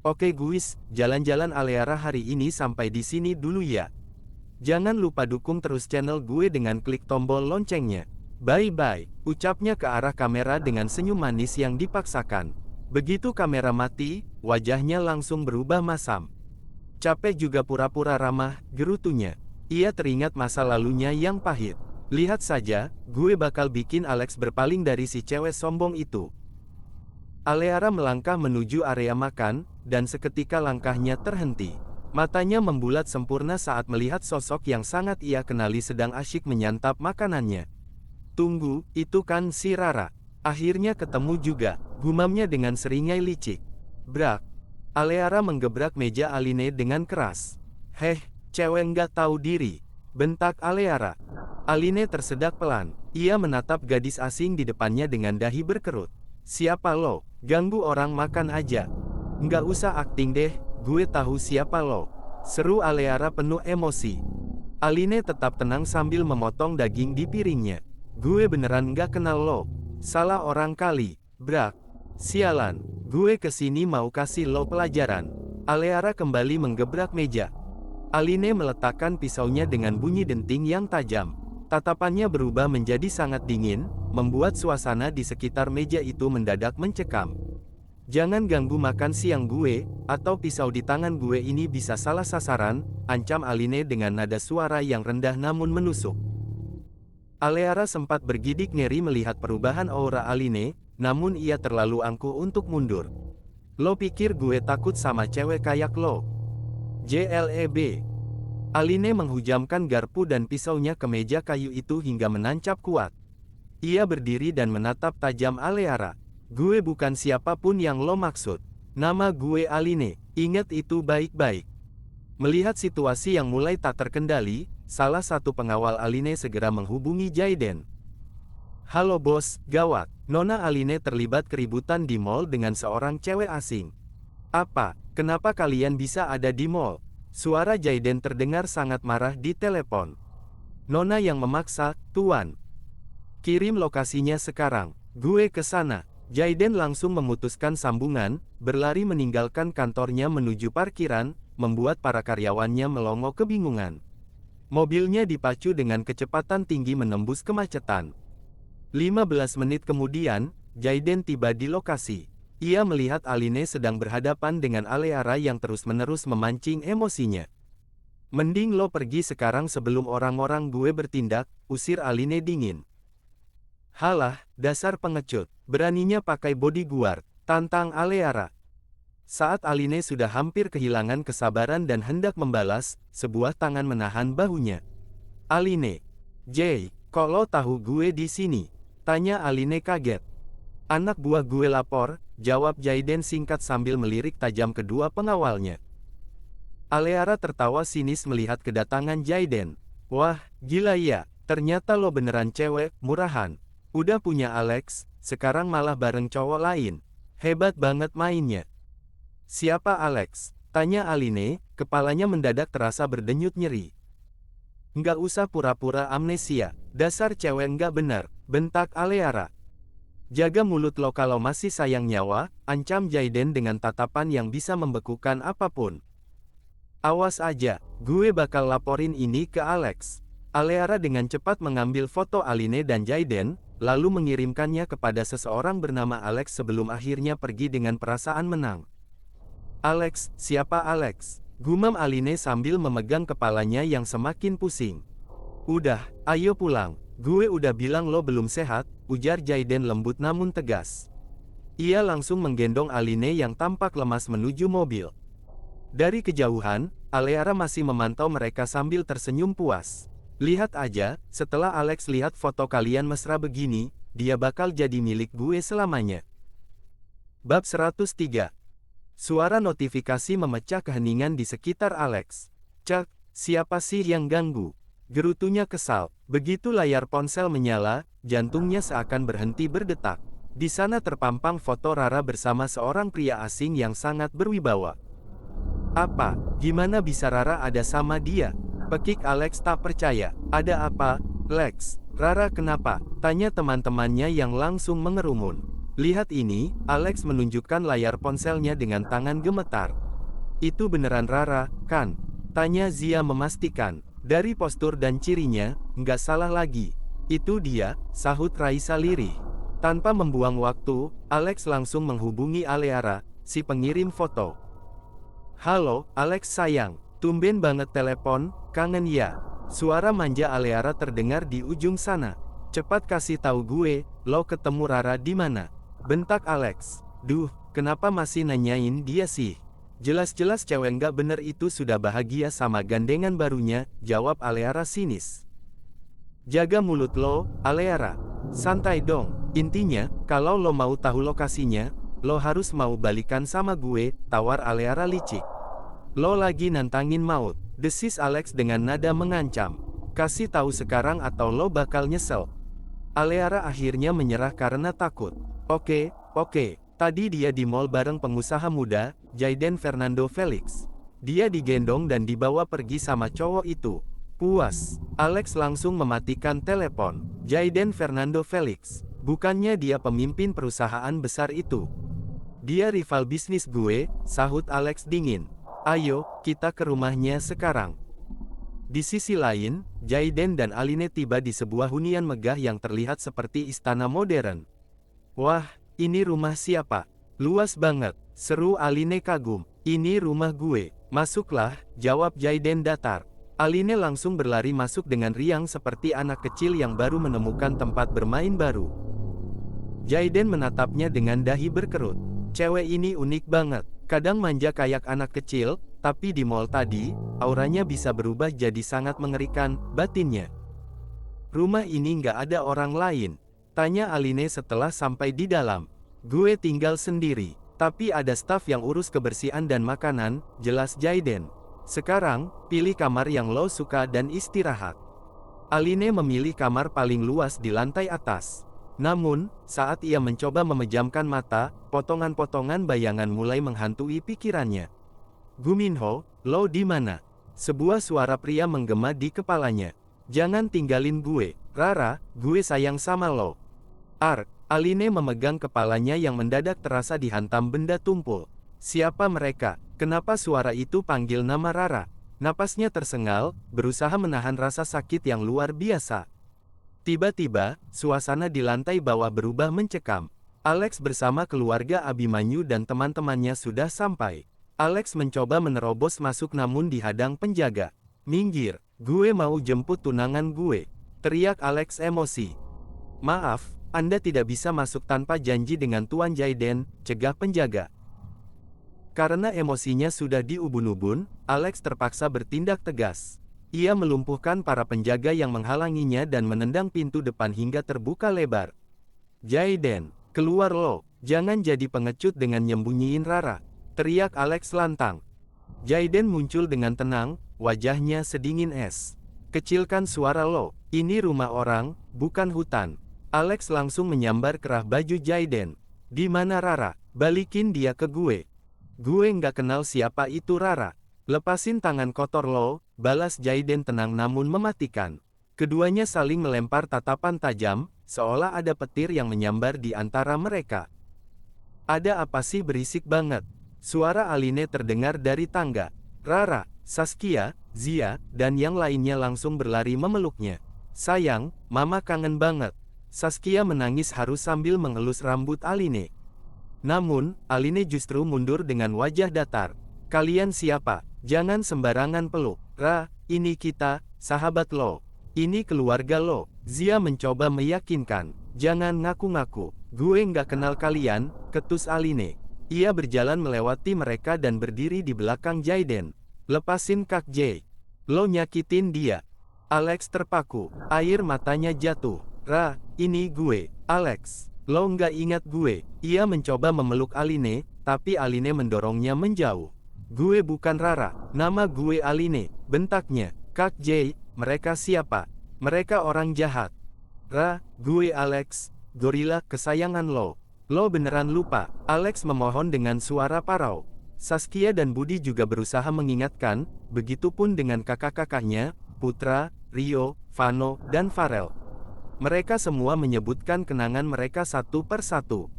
Oke guys, jalan-jalan Aleara hari ini sampai di sini dulu ya. Jangan lupa dukung terus channel gue dengan klik tombol loncengnya. Bye-bye, ucapnya ke arah kamera dengan senyum manis yang dipaksakan. Begitu kamera mati, wajahnya langsung berubah masam. Capek juga pura-pura ramah, gerutunya. Ia teringat masa lalunya yang pahit. Lihat saja, gue bakal bikin Alex berpaling dari si cewek sombong itu. Aleara melangkah menuju area makan, dan seketika langkahnya terhenti. Matanya membulat sempurna saat melihat sosok yang sangat ia kenali sedang asyik menyantap makanannya. Tunggu, itu kan si Rara. Akhirnya ketemu juga, gumamnya dengan seringai licik. Brak. Aleara menggebrak meja Aline dengan keras. Heh, cewek nggak tahu diri, bentak Aleara. Aline tersedak pelan. Ia menatap gadis asing di depannya dengan dahi berkerut. Siapa lo? Ganggu orang makan aja. Nggak usah akting deh, gue tahu siapa lo. Seru Aleara penuh emosi. Aline tetap tenang sambil memotong daging di piringnya. Gue beneran nggak kenal lo. Salah orang kali, Brak. Sialan, gue kesini mau kasih lo pelajaran. Aleara kembali menggebrak meja. Aline meletakkan pisaunya dengan bunyi denting yang tajam. Tatapannya berubah menjadi sangat dingin, membuat suasana di sekitar meja itu mendadak mencekam. Jangan ganggu makan siang gue, atau pisau di tangan gue ini bisa salah sasaran, ancam Aline dengan nada suara yang rendah namun menusuk. Aleara sempat bergidik ngeri melihat perubahan aura Aline, namun ia terlalu angkuh untuk mundur. Lo pikir gue takut sama cewek kayak lo? JLEB. Aline menghujamkan garpu dan pisaunya ke meja kayu itu hingga menancap kuat. Ia berdiri dan menatap tajam Aleara. Gue bukan siapapun yang lo maksud. Nama gue Aline, ingat itu baik-baik. Melihat situasi yang mulai tak terkendali, salah satu pengawal Aline segera menghubungi Jaiden. Halo bos, gawat. Nona Aline terlibat keributan di mall dengan seorang cewek asing. Apa? Kenapa kalian bisa ada di mall? Suara Jaiden terdengar sangat marah di telepon. Nona yang memaksa, Tuan. Kirim lokasinya sekarang. Gue ke sana. Jaiden langsung memutuskan sambungan, berlari meninggalkan kantornya menuju parkiran, membuat para karyawannya melongo kebingungan. Mobilnya dipacu dengan kecepatan tinggi menembus kemacetan. 15 menit kemudian, Jaiden tiba di lokasi. Ia melihat Aline sedang berhadapan dengan Aleara yang terus-menerus memancing emosinya. Mending lo pergi sekarang sebelum orang-orang gue bertindak, usir Aline dingin. Halah, dasar pengecut, beraninya pakai bodyguard, tantang Aleara. Saat Aline sudah hampir kehilangan kesabaran dan hendak membalas, sebuah tangan menahan bahunya. Aline. Jay, kok lo tahu gue di sini? Tanya Aline kaget. Anak buah gue lapor, jawab Jaiden singkat sambil melirik tajam kedua pengawalnya. Aleara tertawa sinis melihat kedatangan Jaiden. Wah, gila ya, ternyata lo beneran cewek, murahan. Udah punya Alex, sekarang malah bareng cowok lain. Hebat banget mainnya. Siapa Alex? Tanya Aline, kepalanya mendadak terasa berdenyut nyeri. Nggak usah pura-pura amnesia, dasar cewek nggak benar, bentak Aleara. Jaga mulut lo kalau masih sayang nyawa, ancam Jaiden dengan tatapan yang bisa membekukan apapun. Awas aja, gue bakal laporin ini ke Alex. Aleara dengan cepat mengambil foto Aline dan Jayden, lalu mengirimkannya kepada seseorang bernama Alex sebelum akhirnya pergi dengan perasaan menang. Alex, siapa Alex? Gumam Aline sambil memegang kepalanya yang semakin pusing. Udah, ayo pulang. Gue udah bilang lo belum sehat, ujar Jayden lembut namun tegas. Ia langsung menggendong Aline yang tampak lemas menuju mobil. Dari kejauhan, Aleara masih memantau mereka sambil tersenyum puas. Lihat aja, setelah Alex lihat foto kalian mesra begini, dia bakal jadi milik gue selamanya. Bab 103. Suara notifikasi memecah keheningan di sekitar Alex. Cak, siapa sih yang ganggu? Gerutunya kesal. Begitu layar ponsel menyala, jantungnya seakan berhenti berdetak. Di sana terpampang foto Rara bersama seorang pria asing yang sangat berwibawa. Apa? Gimana bisa Rara ada sama dia? Pekik Alex tak percaya. Ada apa, Lex? Rara kenapa? Tanya teman-temannya yang langsung mengerumun. Lihat ini, Alex menunjukkan layar ponselnya dengan tangan gemetar. Itu beneran Rara, kan? Tanya Zia memastikan. Dari postur dan cirinya, nggak salah lagi. Itu dia, sahut Raisa lirih. Tanpa membuang waktu, Alex langsung menghubungi Aleara, si pengirim foto. Halo, Alex sayang. Tumben banget telepon, kangen ya. Suara manja Aleara terdengar di ujung sana. Cepat kasih tahu gue, lo ketemu Rara di mana? Bentak Alex. Duh, kenapa masih nanyain dia sih? Jelas-jelas cewek nggak bener itu sudah bahagia sama gandengan barunya, jawab Aleara sinis. Jaga mulut lo, Aleara. Santai dong. Intinya, kalau lo mau tahu lokasinya, lo harus mau balikan sama gue, tawar Aleara licik. Lo lagi nantangin maut, desis Alex dengan nada mengancam. Kasih tahu sekarang atau lo bakal nyesel. Aleara akhirnya menyerah karena takut. Oke. Tadi dia di mall bareng pengusaha muda, Jayden Fernando Felix. Dia digendong dan dibawa pergi sama cowok itu. Puas, Alex langsung mematikan telepon. Jayden Fernando Felix. Bukannya dia pemimpin perusahaan besar itu. Dia rival bisnis gue, sahut Alex dingin. Ayo, kita ke rumahnya sekarang. Di sisi lain, Jayden dan Aline tiba di sebuah hunian megah yang terlihat seperti istana modern. Wah, ini rumah siapa? Luas banget, seru Aline kagum. Ini rumah gue. Masuklah, jawab Jayden datar. Aline langsung berlari masuk dengan riang seperti anak kecil yang baru menemukan tempat bermain baru. Jayden menatapnya dengan dahi berkerut. Cewek ini unik banget. Kadang manja kayak anak kecil, tapi di mall tadi, auranya bisa berubah jadi sangat mengerikan, batinnya. Rumah ini nggak ada orang lain. Tanya Aline setelah sampai di dalam. Gue tinggal sendiri, tapi ada staf yang urus kebersihan dan makanan, jelas Jayden. Sekarang, pilih kamar yang lo suka dan istirahat. Aline memilih kamar paling luas di lantai atas. Namun, saat ia mencoba memejamkan mata, potongan-potongan bayangan mulai menghantui pikirannya. Guminho, lo di mana? Sebuah suara pria menggema di kepalanya. Jangan tinggalin gue, Rara, gue sayang sama lo. Aline memegang kepalanya yang mendadak terasa dihantam benda tumpul. Siapa mereka? Kenapa suara itu panggil nama Rara? Napasnya tersengal, berusaha menahan rasa sakit yang luar biasa. Tiba-tiba, suasana di lantai bawah berubah mencekam. Alex bersama keluarga Abimanyu dan teman-temannya sudah sampai. Alex mencoba menerobos masuk namun dihadang penjaga. Minggir, gue mau jemput tunangan gue, teriak Alex emosi. Maaf, Anda tidak bisa masuk tanpa janji dengan Tuan Jayden, cegah penjaga. Karena emosinya sudah diubun-ubun, Alex terpaksa bertindak tegas. Ia melumpuhkan para penjaga yang menghalanginya dan menendang pintu depan hingga terbuka lebar. Jayden, keluar lo, jangan jadi pengecut dengan nyembunyiin Rara, teriak Alex lantang. Jayden muncul dengan tenang, wajahnya sedingin es. Kecilkan suara lo, ini rumah orang, bukan hutan. Alex langsung menyambar kerah baju Jayden. Di mana Rara? Balikin dia ke gue. Gue nggak kenal siapa itu Rara. Lepasin tangan kotor lo, balas Jayden tenang namun mematikan. Keduanya saling melempar tatapan tajam, seolah ada petir yang menyambar di antara mereka. Ada apa sih berisik banget? Suara Aline terdengar dari tangga. Rara, Saskia, Zia, dan yang lainnya langsung berlari memeluknya. Sayang, Mama kangen banget. Saskia menangis haru sambil mengelus rambut Aline. Namun, Aline justru mundur dengan wajah datar. Kalian siapa? Jangan sembarangan peluk. Ra, ini kita, sahabat lo. Ini keluarga lo. Zia mencoba meyakinkan. Jangan ngaku-ngaku. Gue nggak kenal kalian, ketus Aline. Ia berjalan melewati mereka dan berdiri di belakang Jaiden. Lepasin Kak J. Lo nyakitin dia. Alex terpaku. Air matanya jatuh. Ra, ini gue, Alex. Lo nggak ingat gue. Ia mencoba memeluk Aline, tapi Aline mendorongnya menjauh. Gue bukan Rara, nama gue Aline, bentaknya. Kak J, mereka siapa? Mereka orang jahat. Ra, gue Alex, gorila kesayangan lo. Lo beneran lupa? Alex memohon dengan suara parau. Saskia dan Budi juga berusaha mengingatkan, begitupun dengan kakak-kakaknya, Putra, Rio, Vano, dan Farel. Mereka semua menyebutkan kenangan mereka satu per satu.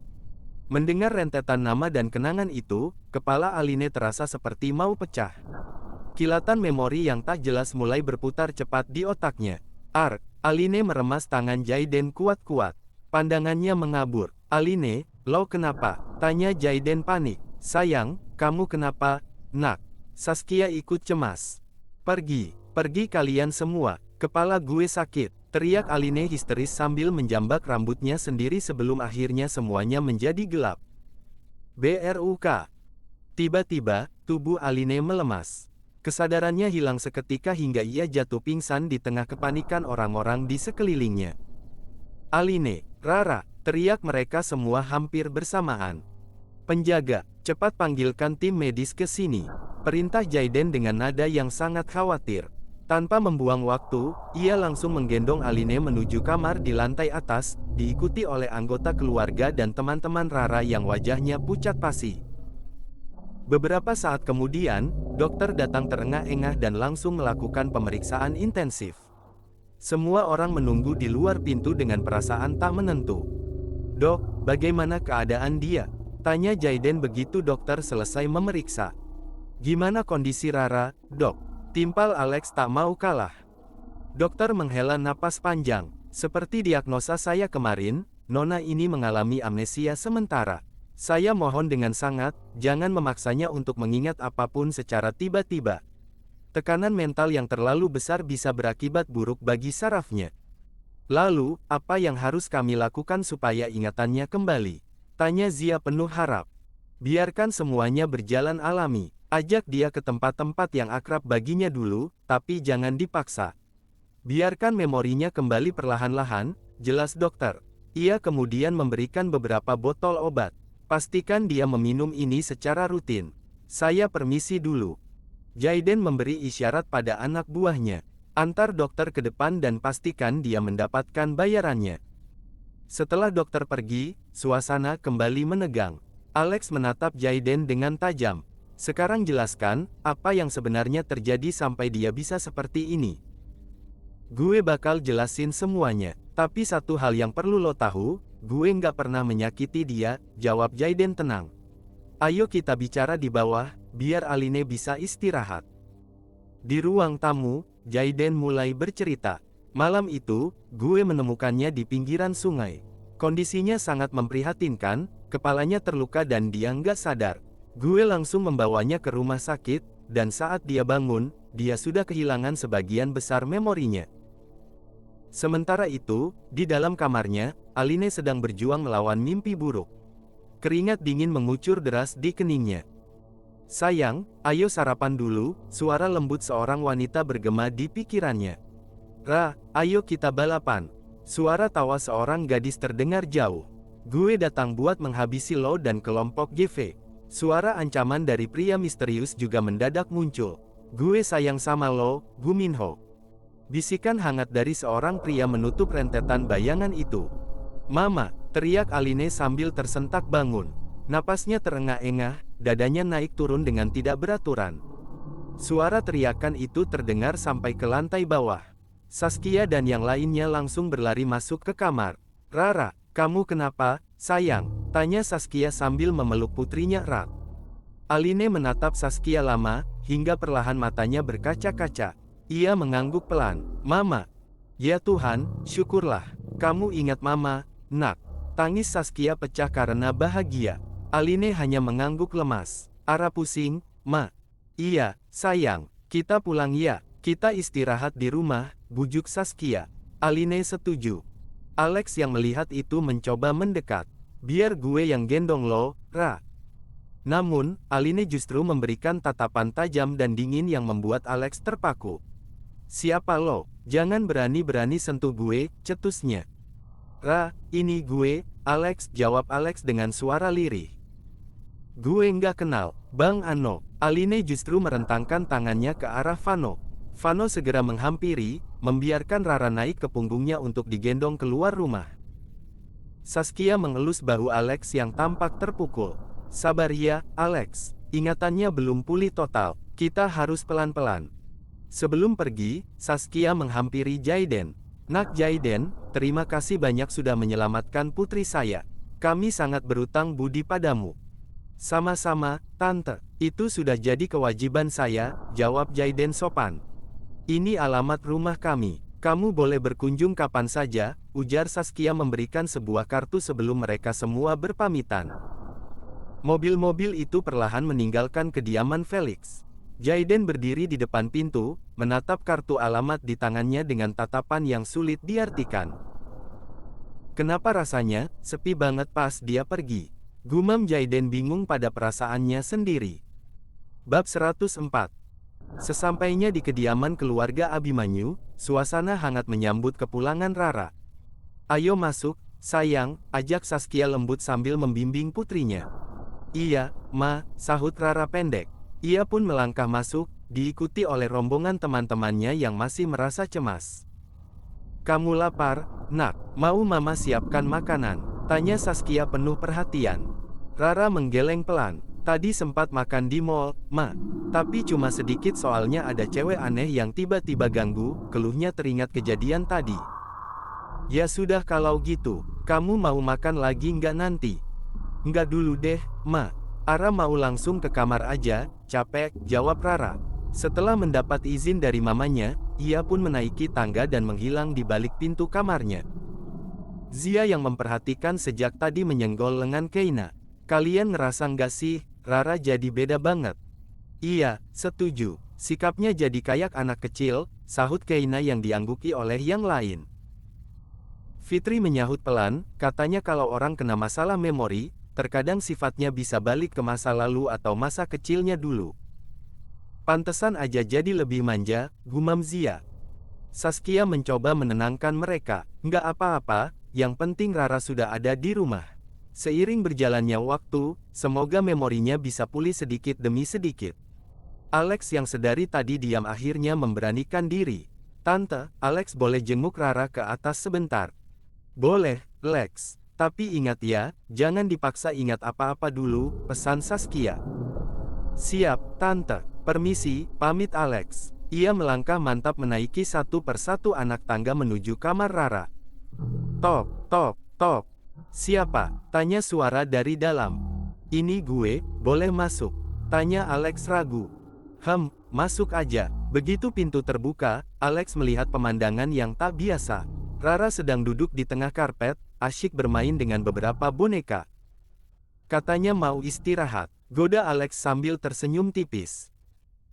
Mendengar rentetan nama dan kenangan itu, kepala Aline terasa seperti mau pecah. Kilatan memori yang tak jelas mulai berputar cepat di otaknya. Aline meremas tangan Jaiden kuat-kuat. Pandangannya mengabur. Aline, lo kenapa? Tanya Jaiden panik. Sayang, kamu kenapa, nak? Saskia ikut cemas. Pergi kalian semua, kepala gue sakit. Teriak Aline histeris sambil menjambak rambutnya sendiri sebelum akhirnya semuanya menjadi gelap. BRUK. Tiba-tiba, tubuh Aline melemas. Kesadarannya hilang seketika hingga ia jatuh pingsan di tengah kepanikan orang-orang di sekelilingnya. Aline, Rara, teriak mereka semua hampir bersamaan. Penjaga, cepat panggilkan tim medis ke sini. Perintah Jaiden dengan nada yang sangat khawatir. Tanpa membuang waktu, ia langsung menggendong Aline menuju kamar di lantai atas, diikuti oleh anggota keluarga dan teman-teman Rara yang wajahnya pucat pasi. Beberapa saat kemudian, dokter datang terengah-engah dan langsung melakukan pemeriksaan intensif. Semua orang menunggu di luar pintu dengan perasaan tak menentu. Dok, bagaimana keadaan dia? Tanya Jaiden begitu dokter selesai memeriksa. Gimana kondisi Rara, dok? Timpal Alex tak mau kalah. Dokter menghela napas panjang. Seperti diagnosa saya kemarin, Nona ini mengalami amnesia sementara. Saya mohon dengan sangat, jangan memaksanya untuk mengingat apapun secara tiba-tiba. Tekanan mental yang terlalu besar bisa berakibat buruk bagi sarafnya. Lalu, apa yang harus kami lakukan supaya ingatannya kembali? Tanya Zia penuh harap. Biarkan semuanya berjalan alami. Ajak dia ke tempat-tempat yang akrab baginya dulu, tapi jangan dipaksa. Biarkan memorinya kembali perlahan-lahan, jelas dokter. Ia kemudian memberikan beberapa botol obat. Pastikan dia meminum ini secara rutin. Saya permisi dulu. Jaiden memberi isyarat pada anak buahnya. Antar dokter ke depan dan pastikan dia mendapatkan bayarannya. Setelah dokter pergi, suasana kembali menegang. Alex menatap Jaiden dengan tajam. Sekarang jelaskan, apa yang sebenarnya terjadi sampai dia bisa seperti ini. Gue bakal jelasin semuanya, tapi satu hal yang perlu lo tahu, gue nggak pernah menyakiti dia, jawab Jaiden tenang. Ayo kita bicara di bawah, biar Aline bisa istirahat. Di ruang tamu, Jaiden mulai bercerita. Malam itu, gue menemukannya di pinggiran sungai. Kondisinya sangat memprihatinkan, kepalanya terluka dan dia nggak sadar. Gue langsung membawanya ke rumah sakit, dan saat dia bangun, dia sudah kehilangan sebagian besar memorinya. Sementara itu, di dalam kamarnya, Aline sedang berjuang melawan mimpi buruk. Keringat dingin mengucur deras di keningnya. Sayang, ayo sarapan dulu, suara lembut seorang wanita bergema di pikirannya. Ra, ayo kita balapan. Suara tawa seorang gadis terdengar jauh. Gue datang buat menghabisi lo dan kelompok GV. Suara ancaman dari pria misterius juga mendadak muncul. Gue sayang sama lo, Guminho. Bisikan hangat dari seorang pria menutup rentetan bayangan itu. Mama, teriak Aline sambil tersentak bangun. Napasnya terengah-engah, dadanya naik turun dengan tidak beraturan. Suara teriakan itu terdengar sampai ke lantai bawah. Saskia dan yang lainnya langsung berlari masuk ke kamar. Rara, kamu kenapa, sayang? Tanya Saskia sambil memeluk putrinya erat. Aline menatap Saskia lama, hingga perlahan matanya berkaca-kaca. Ia mengangguk pelan. Mama. Ya Tuhan, syukurlah. Kamu ingat Mama, nak. Tangis Saskia pecah karena bahagia. Aline hanya mengangguk lemas. Ara pusing, Ma. Iya, sayang. Kita pulang ya. Kita istirahat di rumah, bujuk Saskia. Aline setuju. Alex yang melihat itu mencoba mendekat. Biar gue yang gendong lo, Ra. Namun, Aline justru memberikan tatapan tajam dan dingin yang membuat Alex terpaku. Siapa lo? Jangan berani-berani sentuh gue, cetusnya. Ra, ini gue, Alex, jawab Alex dengan suara lirih. Gue nggak kenal, Bang Ano. Aline justru merentangkan tangannya ke arah Vano. Vano segera menghampiri, membiarkan Rara naik ke punggungnya untuk digendong keluar rumah. Saskia mengelus bahu Alex yang tampak terpukul. Sabar ya, Alex. Ingatannya belum pulih total. Kita harus pelan-pelan. Sebelum pergi, Saskia menghampiri Jaiden. Nak Jaiden, terima kasih banyak sudah menyelamatkan putri saya. Kami sangat berutang budi padamu. Sama-sama, Tante. Itu sudah jadi kewajiban saya, jawab Jaiden sopan. Ini alamat rumah kami. Kamu boleh berkunjung kapan saja, ujar Saskia memberikan sebuah kartu sebelum mereka semua berpamitan. Mobil-mobil itu perlahan meninggalkan kediaman Felix. Jaiden berdiri di depan pintu, menatap kartu alamat di tangannya dengan tatapan yang sulit diartikan. Kenapa rasanya sepi banget pas dia pergi? Gumam Jaiden bingung pada perasaannya sendiri. Bab 104. Sesampainya di kediaman keluarga Abimanyu, suasana hangat menyambut kepulangan Rara. Ayo masuk, sayang, ajak Saskia lembut sambil membimbing putrinya. Iya, Ma, sahut Rara pendek. Ia pun melangkah masuk, diikuti oleh rombongan teman-temannya yang masih merasa cemas. Kamu lapar, nak? Mau Mama siapkan makanan? Tanya Saskia penuh perhatian. Rara menggeleng pelan. Tadi sempat makan di mall, Ma. Tapi cuma sedikit soalnya ada cewek aneh yang tiba-tiba ganggu, keluhnya teringat kejadian tadi. Ya sudah kalau gitu, kamu mau makan lagi nggak nanti? Nggak dulu deh, Ma. Ara mau langsung ke kamar aja, capek, jawab Rara. Setelah mendapat izin dari mamanya, ia pun menaiki tangga dan menghilang di balik pintu kamarnya. Zia yang memperhatikan sejak tadi menyenggol lengan Keina. Kalian ngerasa nggak sih, Rara jadi beda banget? Iya, setuju. Sikapnya jadi kayak anak kecil, sahut Keina yang diangguki oleh yang lain. Fitri menyahut pelan, katanya kalau orang kena masalah memori, terkadang sifatnya bisa balik ke masa lalu atau masa kecilnya dulu. Pantesan aja jadi lebih manja, gumam Zia. Saskia mencoba menenangkan mereka. Nggak apa-apa, yang penting Rara sudah ada di rumah. Seiring berjalannya waktu, semoga memorinya bisa pulih sedikit demi sedikit. Alex yang sedari tadi diam akhirnya memberanikan diri. Tante, Alex boleh jenguk Rara ke atas sebentar? Boleh, Lex. Tapi ingat ya, jangan dipaksa ingat apa-apa dulu, pesan Saskia. Siap, Tante. Permisi, pamit Alex. Ia melangkah mantap menaiki satu persatu anak tangga menuju kamar Rara. Tok, tok, tok. Siapa? Tanya suara dari dalam. Ini gue, boleh masuk? Tanya Alex ragu. Masuk aja. Begitu pintu terbuka, Alex melihat pemandangan yang tak biasa. Rara sedang duduk di tengah karpet, asyik bermain dengan beberapa boneka. Katanya mau istirahat, goda Alex sambil tersenyum tipis.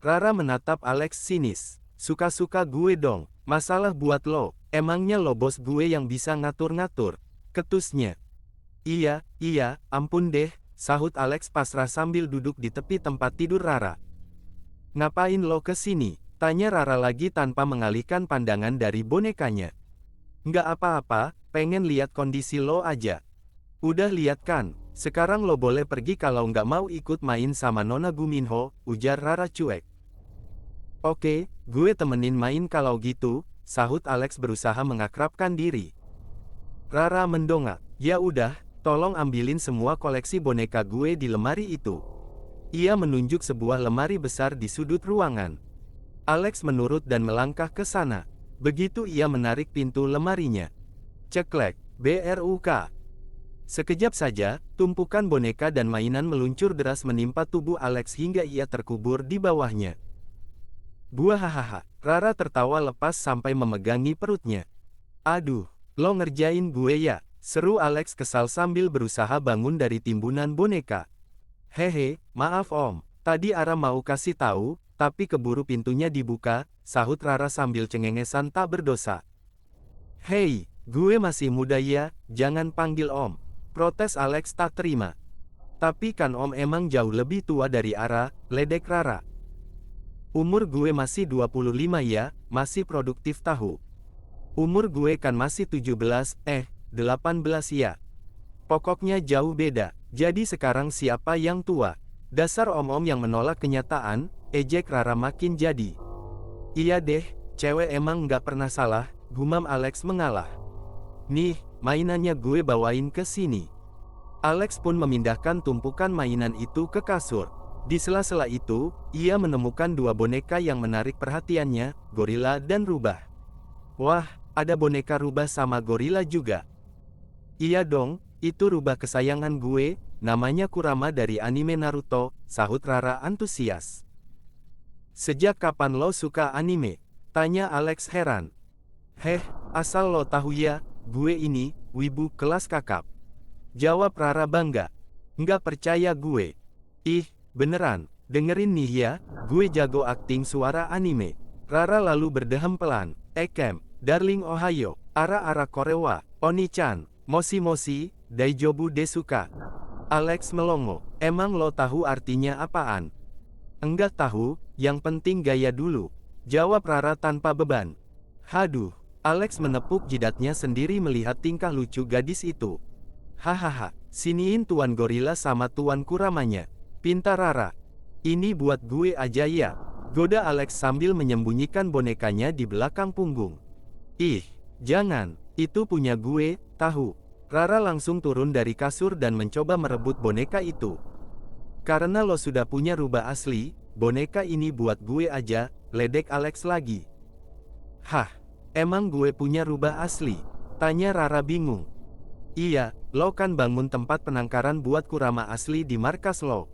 Rara menatap Alex sinis. Suka-suka gue dong, masalah buat lo, emangnya lo bos gue yang bisa ngatur-ngatur? Ketusnya. Iya, ampun deh, sahut Alex pasrah sambil duduk di tepi tempat tidur Rara. Ngapain lo kesini? Tanya Rara lagi tanpa mengalihkan pandangan dari bonekanya. Nggak apa-apa, pengen lihat kondisi lo aja. Udah lihat kan, sekarang lo boleh pergi kalau nggak mau ikut main sama Nona Guminho, ujar Rara cuek. Oke, gue temenin main kalau gitu, sahut Alex berusaha mengakrabkan diri. Rara mendongak, ya udah, tolong ambilin semua koleksi boneka gue di lemari itu. Ia menunjuk sebuah lemari besar di sudut ruangan. Alex menurut dan melangkah ke sana. Begitu ia menarik pintu lemarinya. Ceklek, BRUK. Sekejap saja, tumpukan boneka dan mainan meluncur deras menimpa tubuh Alex hingga ia terkubur di bawahnya. Buahahaha, Rara tertawa lepas sampai memegangi perutnya. Aduh, lo ngerjain gue ya, seru Alex kesal sambil berusaha bangun dari timbunan boneka. Hehe, maaf om, tadi Ara mau kasih tahu, tapi keburu pintunya dibuka, sahut Rara sambil cengengesan tak berdosa. Hei, gue masih muda ya, jangan panggil om, protes Alex tak terima. Tapi kan om emang jauh lebih tua dari Ara, ledek Rara. Umur gue masih 25 ya, masih produktif tahu. Umur gue kan masih 18 ya. Pokoknya jauh beda, jadi sekarang siapa yang tua? Dasar om-om yang menolak kenyataan, ejek Rara makin jadi. Iya deh, cewek emang nggak pernah salah, gumam Alex mengalah. Nih, mainannya gue bawain ke sini. Alex pun memindahkan tumpukan mainan itu ke kasur. Di sela-sela itu, ia menemukan dua boneka yang menarik perhatiannya, gorila dan rubah. Wah, ada boneka rubah sama gorila juga. Iya dong, itu rubah kesayangan gue, namanya Kurama dari anime Naruto, sahut Rara antusias. Sejak kapan lo suka anime? Tanya Alex heran. Heh, asal lo tahu ya, gue ini, wibu kelas kakap. Jawab Rara bangga. Nggak percaya gue. Ih, beneran, dengerin nih ya, gue jago akting suara anime. Rara lalu berdehem pelan. Ekem, darling Ohayo, ara-ara korewa, Oni-chan, moshi-moshi, daijobu desuka. Alex melongo, emang lo tahu artinya apaan? Enggak tahu, yang penting gaya dulu. Jawab Rara tanpa beban. Haduh, Alex menepuk jidatnya sendiri melihat tingkah lucu gadis itu. Hahaha, siniin tuan gorila sama tuan Kuramanya. Pintar Rara. Ini buat gue aja ya. Goda Alex sambil menyembunyikan bonekanya di belakang punggung. Ih, jangan, itu punya gue, tahu. Rara langsung turun dari kasur dan mencoba merebut boneka itu. Karena lo sudah punya rubah asli, boneka ini buat gue aja, ledek Alex lagi. Hah, emang gue punya rubah asli? Tanya Rara bingung. Iya, lo kan bangun tempat penangkaran buat Kurama asli di markas lo.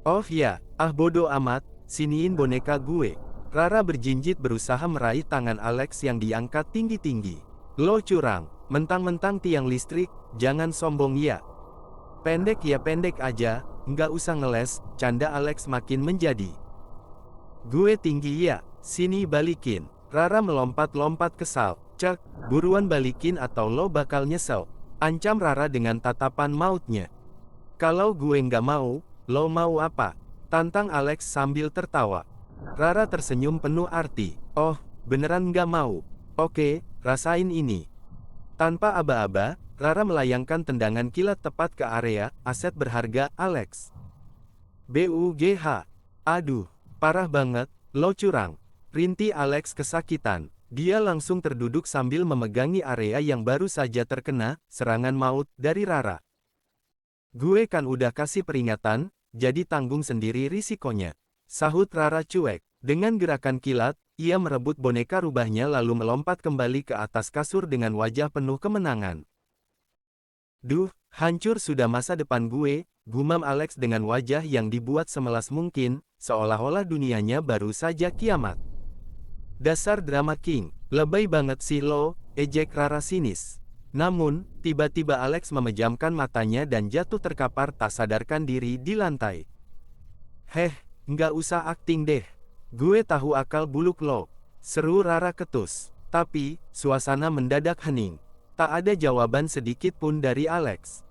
Oh ya, bodo amat. Siniin boneka gue. Rara berjinjit berusaha meraih tangan Alex yang diangkat tinggi-tinggi. Lo curang, mentang-mentang tiang listrik, jangan sombong ya. Pendek ya pendek aja, nggak usah ngeles, canda Alex makin menjadi. Gue tinggi ya, sini balikin. Rara melompat-lompat kesal. Cek, buruan balikin atau lo bakal nyesel. Ancam Rara dengan tatapan mautnya. Kalau gue nggak mau, lo mau apa? Tantang Alex sambil tertawa. Rara tersenyum penuh arti. Oh, beneran nggak mau? Oke, rasain ini. Tanpa aba-aba, Rara melayangkan tendangan kilat tepat ke area aset berharga Alex. BUGH. Aduh, parah banget, lo curang. Rinti Alex kesakitan. Dia langsung terduduk sambil memegangi area yang baru saja terkena serangan maut dari Rara. Gue kan udah kasih peringatan, jadi tanggung sendiri risikonya. Sahut Rara cuek. Dengan gerakan kilat, ia merebut boneka rubahnya lalu melompat kembali ke atas kasur dengan wajah penuh kemenangan. Duh, hancur sudah masa depan gue, gumam Alex dengan wajah yang dibuat semelas mungkin, seolah-olah dunianya baru saja kiamat. Dasar drama king, lebay banget sih lo, ejek Rara sinis. Namun, tiba-tiba Alex memejamkan matanya dan jatuh terkapar tak sadarkan diri di lantai. Heh, nggak usah akting deh. Gue tahu akal buluk lo. Seru Rara ketus. Tapi, suasana mendadak hening. Tak ada jawaban sedikit pun dari Alex.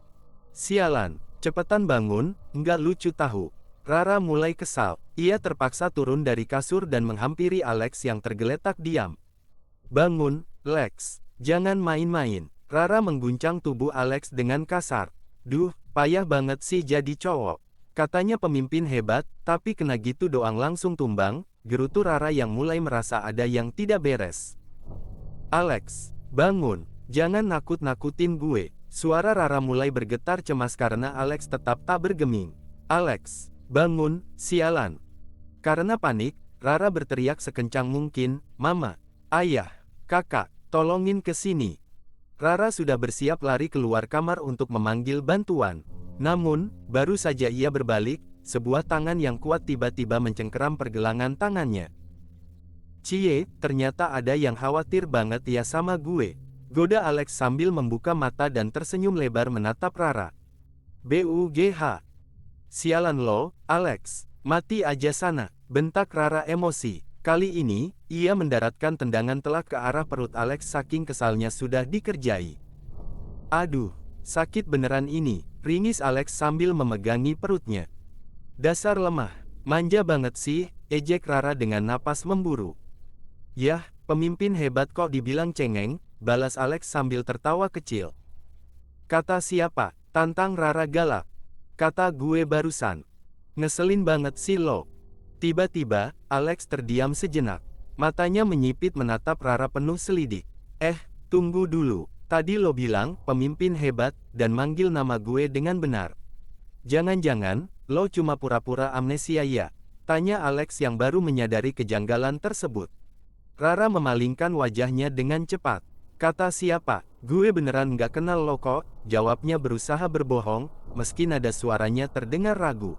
Sialan, cepetan bangun, nggak lucu tahu. Rara mulai kesal. Ia terpaksa turun dari kasur dan menghampiri Alex yang tergeletak diam. Bangun, Lex. Jangan main-main. Rara mengguncang tubuh Alex dengan kasar. Duh, payah banget sih jadi cowok. Katanya pemimpin hebat, tapi kena gitu doang langsung tumbang, gerutu Rara yang mulai merasa ada yang tidak beres. Alex, bangun, jangan nakut-nakutin gue. Suara Rara mulai bergetar cemas karena Alex tetap tak bergeming. Alex, bangun, sialan. Karena panik, Rara berteriak sekencang mungkin, Mama, Ayah, Kakak, tolongin ke sini. Rara sudah bersiap lari keluar kamar untuk memanggil bantuan. Namun, baru saja ia berbalik, sebuah tangan yang kuat tiba-tiba mencengkeram pergelangan tangannya. "Cie, ternyata ada yang khawatir banget ya sama gue," goda Alex sambil membuka mata dan tersenyum lebar menatap Rara. "BUGH. Sialan lo, Alex. Mati aja sana," bentak Rara emosi. Kali ini, ia mendaratkan tendangan telak ke arah perut Alex saking kesalnya sudah dikerjai. "Aduh, sakit beneran ini," ringis Alex sambil memegangi perutnya. "Dasar lemah, manja banget sih," ejek Rara dengan napas memburu. "Yah, pemimpin hebat kok dibilang cengeng," balas Alex sambil tertawa kecil. "Kata siapa?" tantang Rara galak. "Kata gue barusan. Ngeselin banget sih lo." Tiba-tiba, Alex terdiam sejenak. Matanya menyipit menatap Rara penuh selidik. Tunggu dulu. Tadi lo bilang, pemimpin hebat, dan manggil nama gue dengan benar. Jangan-jangan, lo cuma pura-pura amnesia ya? Tanya Alex yang baru menyadari kejanggalan tersebut. Rara memalingkan wajahnya dengan cepat. "Kata siapa? Gue beneran nggak kenal lo kok," jawabnya berusaha berbohong, meski nada suaranya terdengar ragu.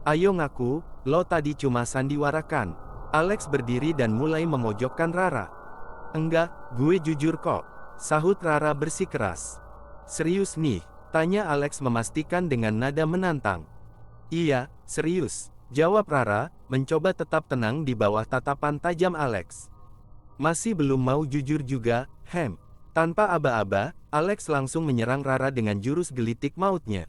"Ayo ngaku, lo tadi cuma sandiwarakan." Alex berdiri dan mulai memojokkan Rara. "Enggak, gue jujur kok," sahut Rara bersikeras. "Serius nih?" tanya Alex memastikan dengan nada menantang. "Iya, serius," jawab Rara, mencoba tetap tenang di bawah tatapan tajam Alex. "Masih belum mau jujur juga, hem." Tanpa aba-aba, Alex langsung menyerang Rara dengan jurus gelitik mautnya.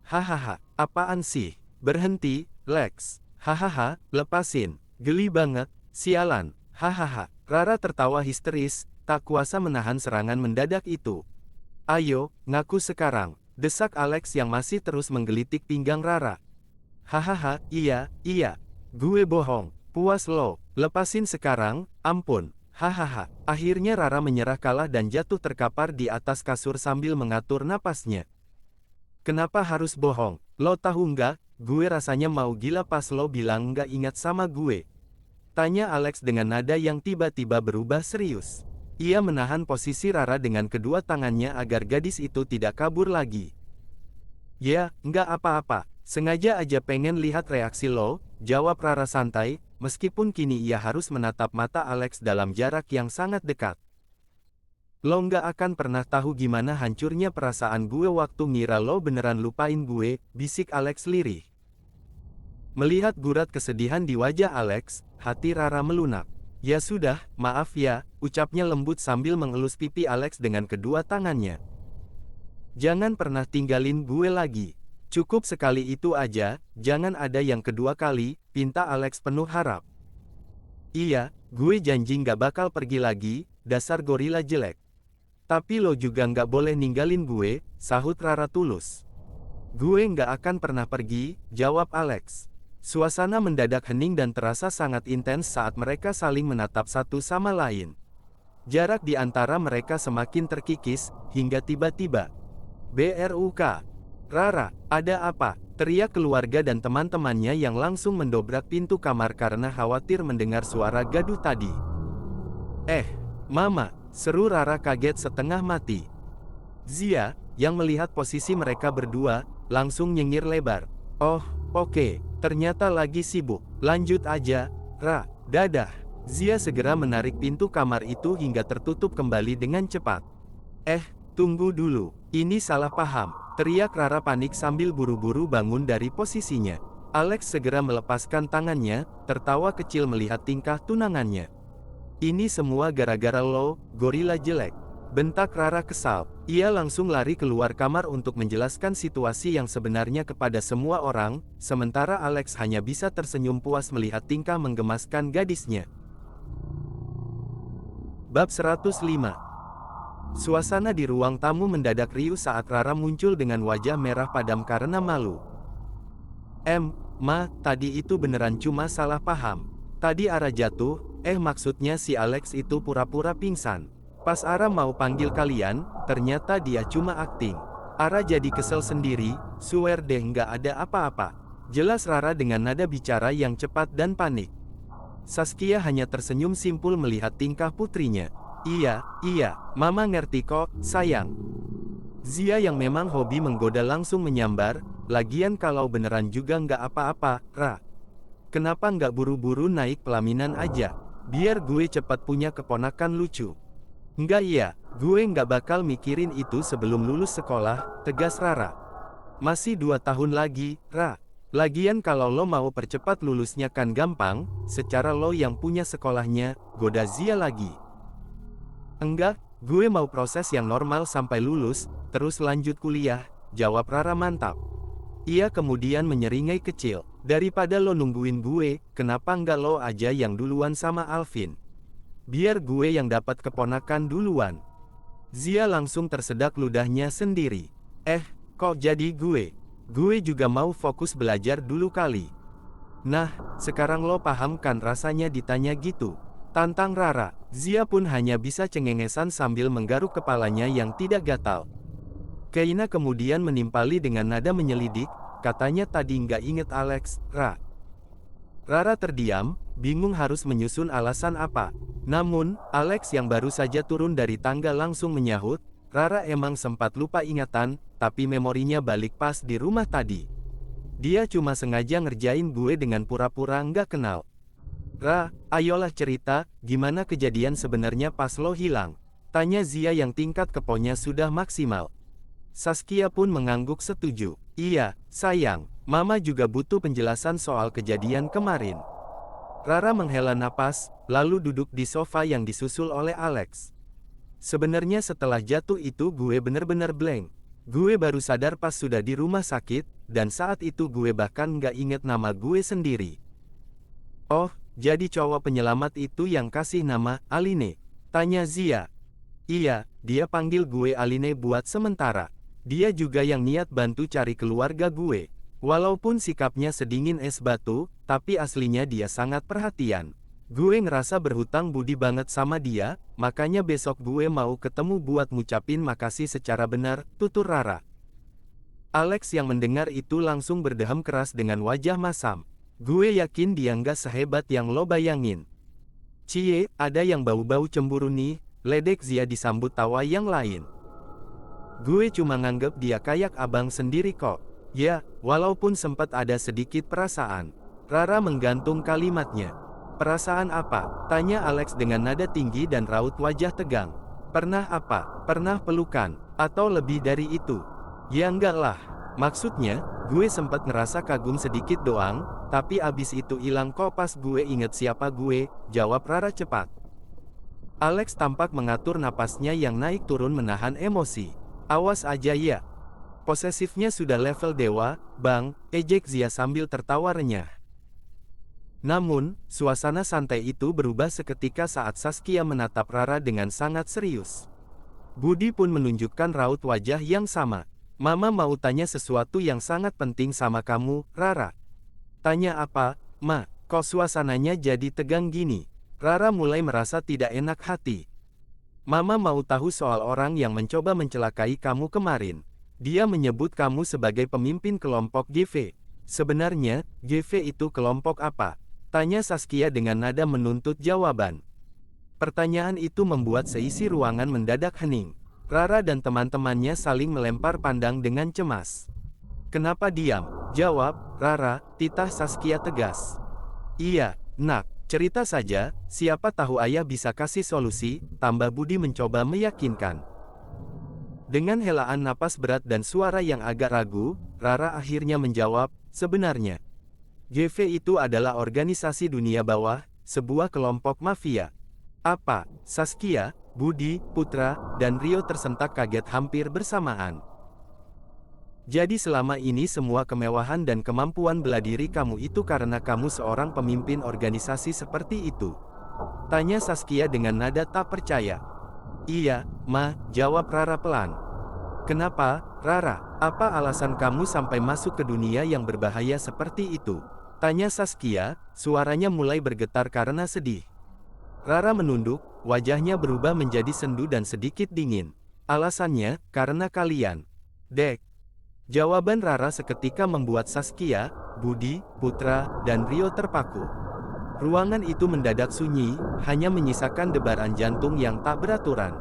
"Hahaha, apaan sih? Berhenti, Lex. Hahaha, lepasin. Geli banget, sialan. Hahaha." Rara tertawa histeris, tak kuasa menahan serangan mendadak itu. "Ayo, ngaku sekarang," desak Alex yang masih terus menggelitik pinggang Rara. "Hahaha, iya, gue bohong. Puas lo, lepasin sekarang, ampun. Hahaha." Akhirnya Rara menyerah kalah dan jatuh terkapar di atas kasur sambil mengatur napasnya. "Kenapa harus bohong? Lo tahu nggak, gue rasanya mau gila pas lo bilang nggak ingat sama gue," tanya Alex dengan nada yang tiba-tiba berubah serius. Ia menahan posisi Rara dengan kedua tangannya agar gadis itu tidak kabur lagi. "Ya, nggak apa-apa, sengaja aja pengen lihat reaksi lo," jawab Rara santai, meskipun kini ia harus menatap mata Alex dalam jarak yang sangat dekat. "Lo nggak akan pernah tahu gimana hancurnya perasaan gue waktu ngira lo beneran lupain gue," bisik Alex lirih. Melihat gurat kesedihan di wajah Alex, hati Rara melunak. "Ya sudah, maaf ya," ucapnya lembut sambil mengelus pipi Alex dengan kedua tangannya. "Jangan pernah tinggalin gue lagi. Cukup sekali itu aja, jangan ada yang kedua kali," pinta Alex penuh harap. "Iya, gue janji nggak bakal pergi lagi, dasar gorila jelek. Tapi lo juga nggak boleh ninggalin gue," sahut Rara tulus. "Gue nggak akan pernah pergi," jawab Alex. Suasana mendadak hening dan terasa sangat intens saat mereka saling menatap satu sama lain. Jarak di antara mereka semakin terkikis, hingga tiba-tiba, "BRUK. Rara, ada apa?" teriak keluarga dan teman-temannya yang langsung mendobrak pintu kamar karena khawatir mendengar suara gaduh tadi. Mama," seru Rara kaget setengah mati. Zia, yang melihat posisi mereka berdua, langsung nyengir lebar. "Oh, oke, ternyata lagi sibuk. Lanjut aja, Ra, dadah." Zia segera menarik pintu kamar itu hingga tertutup kembali dengan cepat. Tunggu dulu, ini salah paham," teriak Rara panik sambil buru-buru bangun dari posisinya. Alex segera melepaskan tangannya, tertawa kecil melihat tingkah tunangannya. "Ini semua gara-gara lo, gorila jelek," bentak Rara kesal. Ia langsung lari keluar kamar untuk menjelaskan situasi yang sebenarnya kepada semua orang, sementara Alex hanya bisa tersenyum puas melihat tingkah menggemaskan gadisnya. Bab 105. Suasana di ruang tamu mendadak riuh saat Rara muncul dengan wajah merah padam karena malu. Ma, tadi itu beneran cuma salah paham. Tadi Ara jatuh, maksudnya si Alex itu pura-pura pingsan. Pas Ara mau panggil kalian, ternyata dia cuma akting. Ara jadi kesel sendiri, swear deh nggak ada apa-apa," jelas Rara dengan nada bicara yang cepat dan panik. Saskia hanya tersenyum simpul melihat tingkah putrinya. Iya, Mama ngerti kok, sayang. Zia yang memang hobi menggoda langsung menyambar, lagian kalau beneran juga nggak apa-apa, Ra. Kenapa nggak buru-buru naik pelaminan aja? Biar gue cepat punya keponakan lucu. Nggak iya, gue nggak bakal mikirin itu sebelum lulus sekolah, tegas Rara. Masih 2 tahun lagi, Ra. Lagian kalau lo mau percepat lulusnya kan gampang, secara lo yang punya sekolahnya, goda Zia lagi. Enggak, gue mau proses yang normal sampai lulus, terus lanjut kuliah, jawab Rara mantap. Ia kemudian menyeringai kecil, daripada lo nungguin gue, kenapa enggak lo aja yang duluan sama Alvin? Biar gue yang dapat keponakan duluan. Zia langsung tersedak ludahnya sendiri. Kok jadi gue? Gue juga mau fokus belajar dulu kali. Nah, sekarang lo paham kan rasanya ditanya gitu? Tantang Rara. Zia pun hanya bisa cengengesan sambil menggaruk kepalanya yang tidak gatal. Keina kemudian menimpali dengan nada menyelidik, katanya tadi nggak inget Alex, Ra. Rara terdiam, bingung harus menyusun alasan apa. Namun, Alex yang baru saja turun dari tangga langsung menyahut, Rara emang sempat lupa ingatan, tapi memorinya balik pas di rumah tadi. Dia cuma sengaja ngerjain gue dengan pura-pura nggak kenal. Ra, ayolah cerita, gimana kejadian sebenarnya pas lo hilang? Tanya Zia yang tingkat keponya sudah maksimal. Saskia pun mengangguk setuju. Iya, sayang, Mama juga butuh penjelasan soal kejadian kemarin. Rara menghela napas, lalu duduk di sofa yang disusul oleh Alex. Sebenarnya setelah jatuh itu gue bener-bener blank. Gue baru sadar pas sudah di rumah sakit, dan saat itu gue bahkan nggak inget nama gue sendiri. Oh, jadi cowok penyelamat itu yang kasih nama Aline? Tanya Zia. Iya, dia panggil gue Aline buat sementara. Dia juga yang niat bantu cari keluarga gue. Walaupun sikapnya sedingin es batu, tapi aslinya dia sangat perhatian. Gue ngerasa berhutang budi banget sama dia, makanya besok gue mau ketemu buat ngucapin makasih secara benar, tutur Rara. Alex yang mendengar itu langsung berdehem keras dengan wajah masam. Gue yakin dia nggak sehebat yang lo bayangin. Cie, ada yang bau-bau cemburu nih, ledek Zia disambut tawa yang lain. Gue cuma nganggep dia kayak abang sendiri kok. Ya, walaupun sempat ada sedikit perasaan. Rara menggantung kalimatnya. Perasaan apa? Tanya Alex dengan nada tinggi dan raut wajah tegang. Pernah apa? Pernah pelukan? Atau lebih dari itu? Ya enggak lah. Maksudnya, gue sempat ngerasa kagum sedikit doang, tapi abis itu hilang kok pas gue inget siapa gue, jawab Rara cepat. Alex tampak mengatur napasnya yang naik turun menahan emosi. Awas aja ya. Posesifnya sudah level dewa, bang, ejek Zia sambil tertawa renyah. Namun, suasana santai itu berubah seketika saat Saskia menatap Rara dengan sangat serius. Budi pun menunjukkan raut wajah yang sama. Mama mau tanya sesuatu yang sangat penting sama kamu, Rara. Tanya apa, Ma? Kok suasananya jadi tegang gini? Rara mulai merasa tidak enak hati. Mama mau tahu soal orang yang mencoba mencelakai kamu kemarin. Dia menyebut kamu sebagai pemimpin kelompok GV. Sebenarnya, GV itu kelompok apa? Tanya Saskia dengan nada menuntut jawaban. Pertanyaan itu membuat seisi ruangan mendadak hening. Rara dan teman-temannya saling melempar pandang dengan cemas. Kenapa diam? Jawab, Rara, titah Saskia tegas. Iya, nak, cerita saja, siapa tahu ayah bisa kasih solusi, tambah Budi mencoba meyakinkan. Dengan helaan napas berat dan suara yang agak ragu, Rara akhirnya menjawab, sebenarnya, GV itu adalah organisasi dunia bawah, sebuah kelompok mafia. Apa? Saskia, Budi, Putra, dan Rio tersentak kaget hampir bersamaan. Jadi selama ini semua kemewahan dan kemampuan bela diri kamu itu karena kamu seorang pemimpin organisasi seperti itu? Tanya Saskia dengan nada tak percaya. Iya, Ma, jawab Rara pelan. Kenapa, Rara? Apa alasan kamu sampai masuk ke dunia yang berbahaya seperti itu? Tanya Saskia, suaranya mulai bergetar karena sedih. Rara menunduk, wajahnya berubah menjadi sendu dan sedikit dingin. Alasannya, karena kalian. Dek. Jawaban Rara seketika membuat Saskia, Budi, Putra, dan Rio terpaku. Ruangan itu mendadak sunyi, hanya menyisakan debaran jantung yang tak beraturan.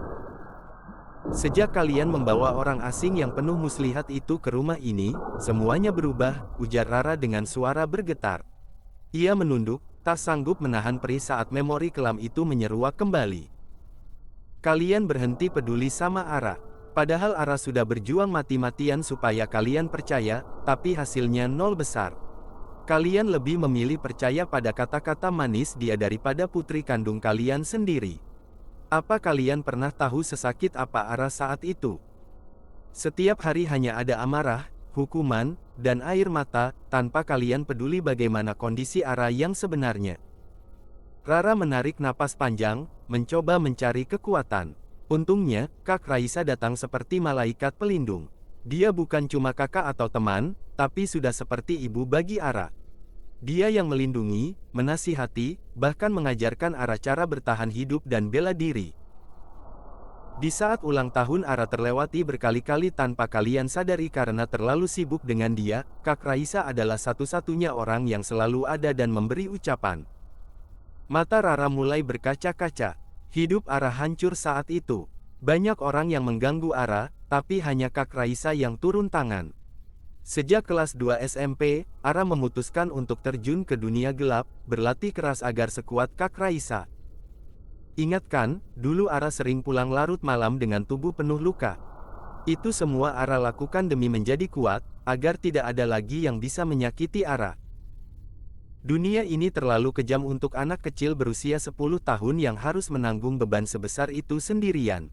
Sejak kalian membawa orang asing yang penuh muslihat itu ke rumah ini, semuanya berubah, ujar Rara dengan suara bergetar. Ia menunduk, tak sanggup menahan perih saat memori kelam itu menyeruak kembali. Kalian berhenti peduli sama Ara. Padahal Ara sudah berjuang mati-matian supaya kalian percaya, tapi hasilnya nol besar. Kalian lebih memilih percaya pada kata-kata manis dia daripada putri kandung kalian sendiri. Apa kalian pernah tahu sesakit apa Ara saat itu? Setiap hari hanya ada amarah, hukuman, dan air mata, tanpa kalian peduli bagaimana kondisi Ara yang sebenarnya. Rara menarik napas panjang, mencoba mencari kekuatan. Untungnya, Kak Raisa datang seperti malaikat pelindung. Dia bukan cuma kakak atau teman, tapi sudah seperti ibu bagi Ara. Dia yang melindungi, menasihati, bahkan mengajarkan Ara cara bertahan hidup dan bela diri. Di saat ulang tahun Ara terlewati berkali-kali tanpa kalian sadari karena terlalu sibuk dengan dia, Kak Raisa adalah satu-satunya orang yang selalu ada dan memberi ucapan. Mata Rara mulai berkaca-kaca. Hidup Ara hancur saat itu. Banyak orang yang mengganggu Ara, tapi hanya Kak Raisa yang turun tangan. Sejak kelas 2 SMP, Ara memutuskan untuk terjun ke dunia gelap, berlatih keras agar sekuat Kak Raisa. Ingat kan, dulu Ara sering pulang larut malam dengan tubuh penuh luka. Itu semua Ara lakukan demi menjadi kuat, agar tidak ada lagi yang bisa menyakiti Ara. Dunia ini terlalu kejam untuk anak kecil berusia 10 tahun yang harus menanggung beban sebesar itu sendirian.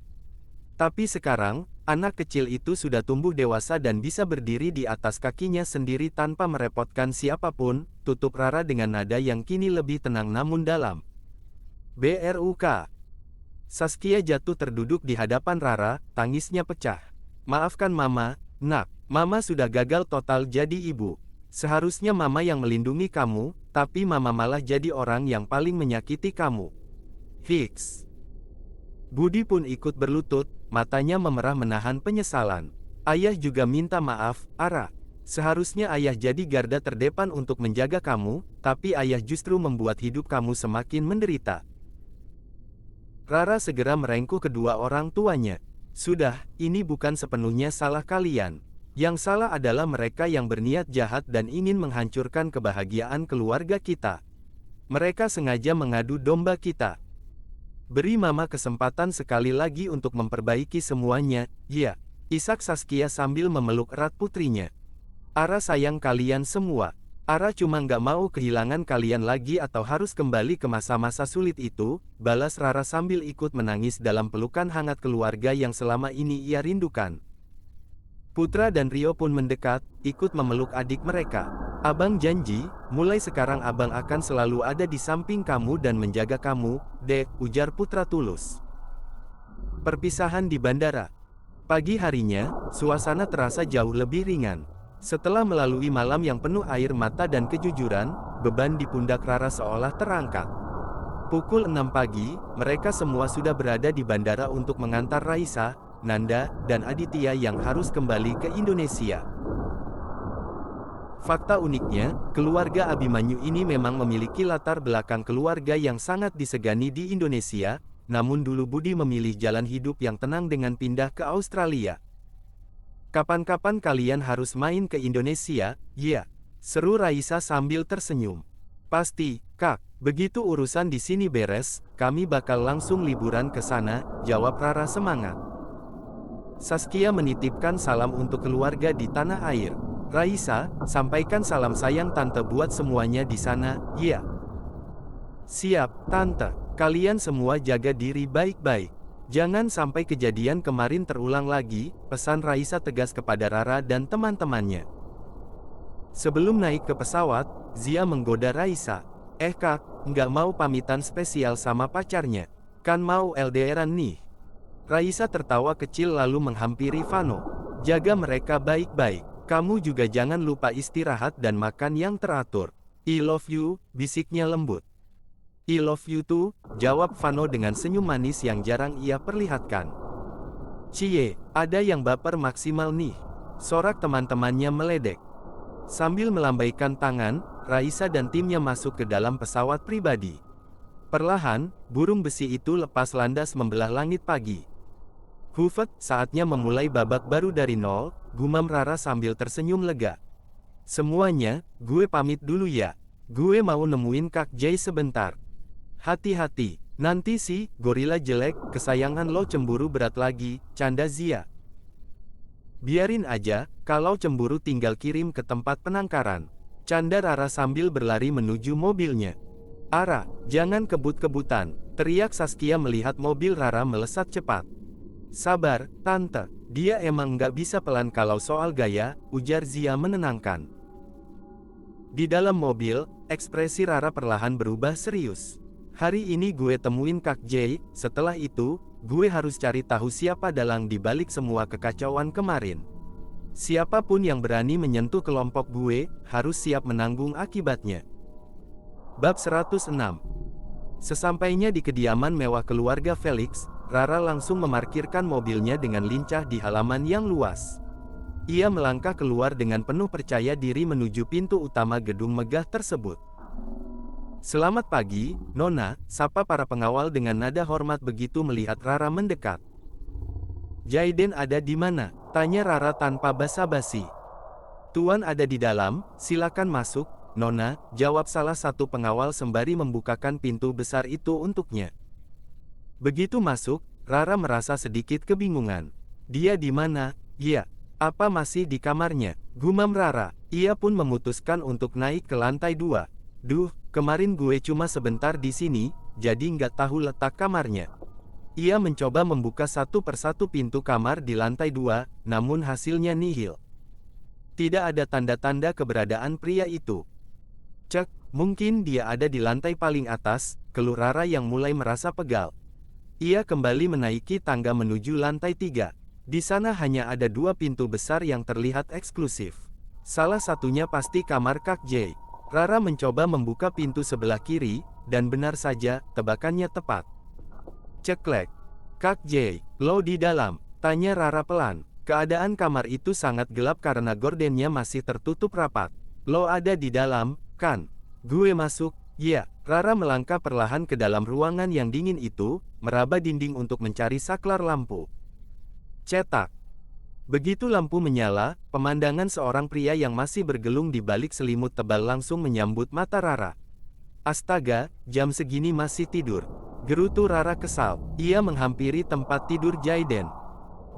Tapi sekarang, anak kecil itu sudah tumbuh dewasa dan bisa berdiri di atas kakinya sendiri tanpa merepotkan siapapun, tutup Rara dengan nada yang kini lebih tenang namun dalam. BRUK. Saskia jatuh terduduk di hadapan Rara, tangisnya pecah. Maafkan Mama, Nak. Mama sudah gagal total jadi ibu. Seharusnya Mama yang melindungi kamu, tapi Mama malah jadi orang yang paling menyakiti kamu. Fix. Budi pun ikut berlutut, matanya memerah menahan penyesalan. Ayah juga minta maaf, Ara. Seharusnya ayah jadi garda terdepan untuk menjaga kamu, tapi ayah justru membuat hidup kamu semakin menderita. Rara segera merengkuh kedua orang tuanya. Sudah, ini bukan sepenuhnya salah kalian. Yang salah adalah mereka yang berniat jahat dan ingin menghancurkan kebahagiaan keluarga kita. Mereka sengaja mengadu domba kita. Beri Mama kesempatan sekali lagi untuk memperbaiki semuanya, ya. Isak Saskia sambil memeluk erat putrinya. Ara sayang kalian semua. Ara cuma nggak mau kehilangan kalian lagi atau harus kembali ke masa-masa sulit itu, balas Rara sambil ikut menangis dalam pelukan hangat keluarga yang selama ini ia rindukan. Putra dan Rio pun mendekat, ikut memeluk adik mereka. Abang janji, mulai sekarang abang akan selalu ada di samping kamu dan menjaga kamu, Dek, ujar Putra tulus. Perpisahan di bandara. Pagi harinya, suasana terasa jauh lebih ringan. Setelah melalui malam yang penuh air mata dan kejujuran, beban di pundak Rara seolah terangkat. Pukul 6 pagi, mereka semua sudah berada di bandara untuk mengantar Raisa, Nanda, dan Aditya yang harus kembali ke Indonesia. Fakta uniknya, keluarga Abimanyu ini memang memiliki latar belakang keluarga yang sangat disegani di Indonesia, namun dulu Budi memilih jalan hidup yang tenang dengan pindah ke Australia. Kapan-kapan kalian harus main ke Indonesia, ya? Seru Raisa sambil tersenyum. Pasti, Kak, begitu urusan di sini beres, kami bakal langsung liburan ke sana, jawab Rara semangat. Saskia menitipkan salam untuk keluarga di tanah air. Raisa, sampaikan salam sayang Tante buat semuanya di sana, ya. Siap, Tante. Kalian semua jaga diri baik-baik. Jangan sampai kejadian kemarin terulang lagi, pesan Raisa tegas kepada Rara dan teman-temannya. Sebelum naik ke pesawat, Zia menggoda Raisa. Kak, nggak mau pamitan spesial sama pacarnya? Kan mau LDRan nih. Raisa tertawa kecil lalu menghampiri Vano. Jaga mereka baik-baik. Kamu juga jangan lupa istirahat dan makan yang teratur. I love you, bisiknya lembut. I love you too, jawab Vano dengan senyum manis yang jarang ia perlihatkan. Cie, ada yang baper maksimal nih. Sorak teman-temannya meledek. Sambil melambaikan tangan, Raisa dan timnya masuk ke dalam pesawat pribadi. Perlahan, burung besi itu lepas landas membelah langit pagi. Hufet, saatnya memulai babak baru dari nol, gumam Rara sambil tersenyum lega. Semuanya, gue pamit dulu ya. Gue mau nemuin Kak Jay sebentar. Hati-hati, nanti si gorila jelek kesayangan lo cemburu berat lagi, canda Zia. Biarin aja, kalau cemburu tinggal kirim ke tempat penangkaran. Canda Rara sambil berlari menuju mobilnya. Ara, jangan kebut-kebutan, teriak Saskia melihat mobil Rara melesat cepat. Sabar, Tante, dia emang nggak bisa pelan kalau soal gaya, ujar Zia menenangkan. Di dalam mobil, ekspresi Rara perlahan berubah serius. Hari ini gue temuin Kak Jay, setelah itu, gue harus cari tahu siapa dalang di balik semua kekacauan kemarin. Siapapun yang berani menyentuh kelompok gue, harus siap menanggung akibatnya. Bab 106. Sesampainya di kediaman mewah keluarga Felix, Rara langsung memarkirkan mobilnya dengan lincah di halaman yang luas. Ia melangkah keluar dengan penuh percaya diri menuju pintu utama gedung megah tersebut. Selamat pagi, Nona, sapa para pengawal dengan nada hormat begitu melihat Rara mendekat. Jayden ada di mana? Tanya Rara tanpa basa-basi. Tuan ada di dalam, silakan masuk, Nona, jawab salah satu pengawal sembari membukakan pintu besar itu untuknya. Begitu masuk, Rara merasa sedikit kebingungan. Dia di mana? Ya, apa masih di kamarnya? Gumam Rara. Ia pun memutuskan untuk naik ke lantai 2. Duh, kemarin gue cuma sebentar di sini, jadi nggak tahu letak kamarnya. Ia mencoba membuka satu persatu pintu kamar di lantai 2, namun hasilnya nihil. Tidak ada tanda-tanda keberadaan pria itu. Cek, mungkin dia ada di lantai paling atas, keluh Rara yang mulai merasa pegal. Ia kembali menaiki tangga menuju lantai 3. Di sana hanya ada 2 pintu besar yang terlihat eksklusif. Salah satunya pasti kamar Kak Jay. Rara mencoba membuka pintu sebelah kiri, dan benar saja, tebakannya tepat. Ceklek. Kak Jay, lo di dalam? Tanya Rara pelan. Keadaan kamar itu sangat gelap karena gordennya masih tertutup rapat. Lo ada di dalam, kan? Gue masuk, ya. Rara melangkah perlahan ke dalam ruangan yang dingin itu, meraba dinding untuk mencari saklar lampu. Cetak. Begitu lampu menyala, pemandangan seorang pria yang masih bergelung di balik selimut tebal langsung menyambut mata Rara. Astaga, jam segini masih tidur. Gerutu Rara kesal. Ia menghampiri tempat tidur Jayden.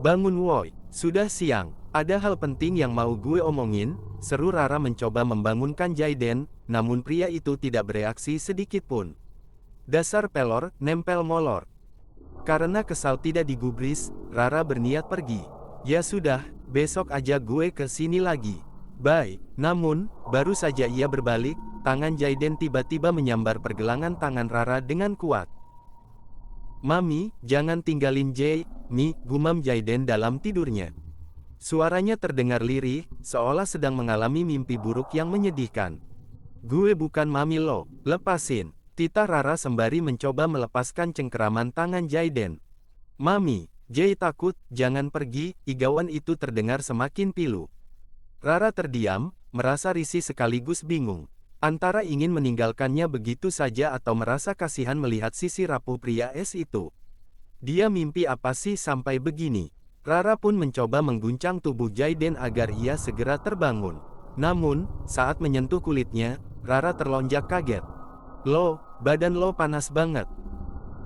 Bangun woi, sudah siang. Ada hal penting yang mau gue omongin, seru Rara mencoba membangunkan Jayden, namun pria itu tidak bereaksi sedikit pun. Dasar pelor, nempel molor. Karena kesal tidak digubris, Rara berniat pergi. Ya sudah, besok aja gue ke sini lagi. Bye. Namun, baru saja ia berbalik, tangan Jayden tiba-tiba menyambar pergelangan tangan Rara dengan kuat. Mami, jangan tinggalin Jay, Mi, gumam Jayden dalam tidurnya. Suaranya terdengar lirih, seolah sedang mengalami mimpi buruk yang menyedihkan. Gue bukan mami lo, lepasin. Tita Rara sembari mencoba melepaskan cengkeraman tangan Jayden. Mami, Jay takut, jangan pergi, igawan itu terdengar semakin pilu. Rara terdiam, merasa risih sekaligus bingung. Antara ingin meninggalkannya begitu saja atau merasa kasihan melihat sisi rapuh pria es itu. Dia mimpi apa sih sampai begini? Rara pun mencoba mengguncang tubuh Jayden agar ia segera terbangun. Namun, saat menyentuh kulitnya, Rara terlonjak kaget. Lo, badan lo panas banget.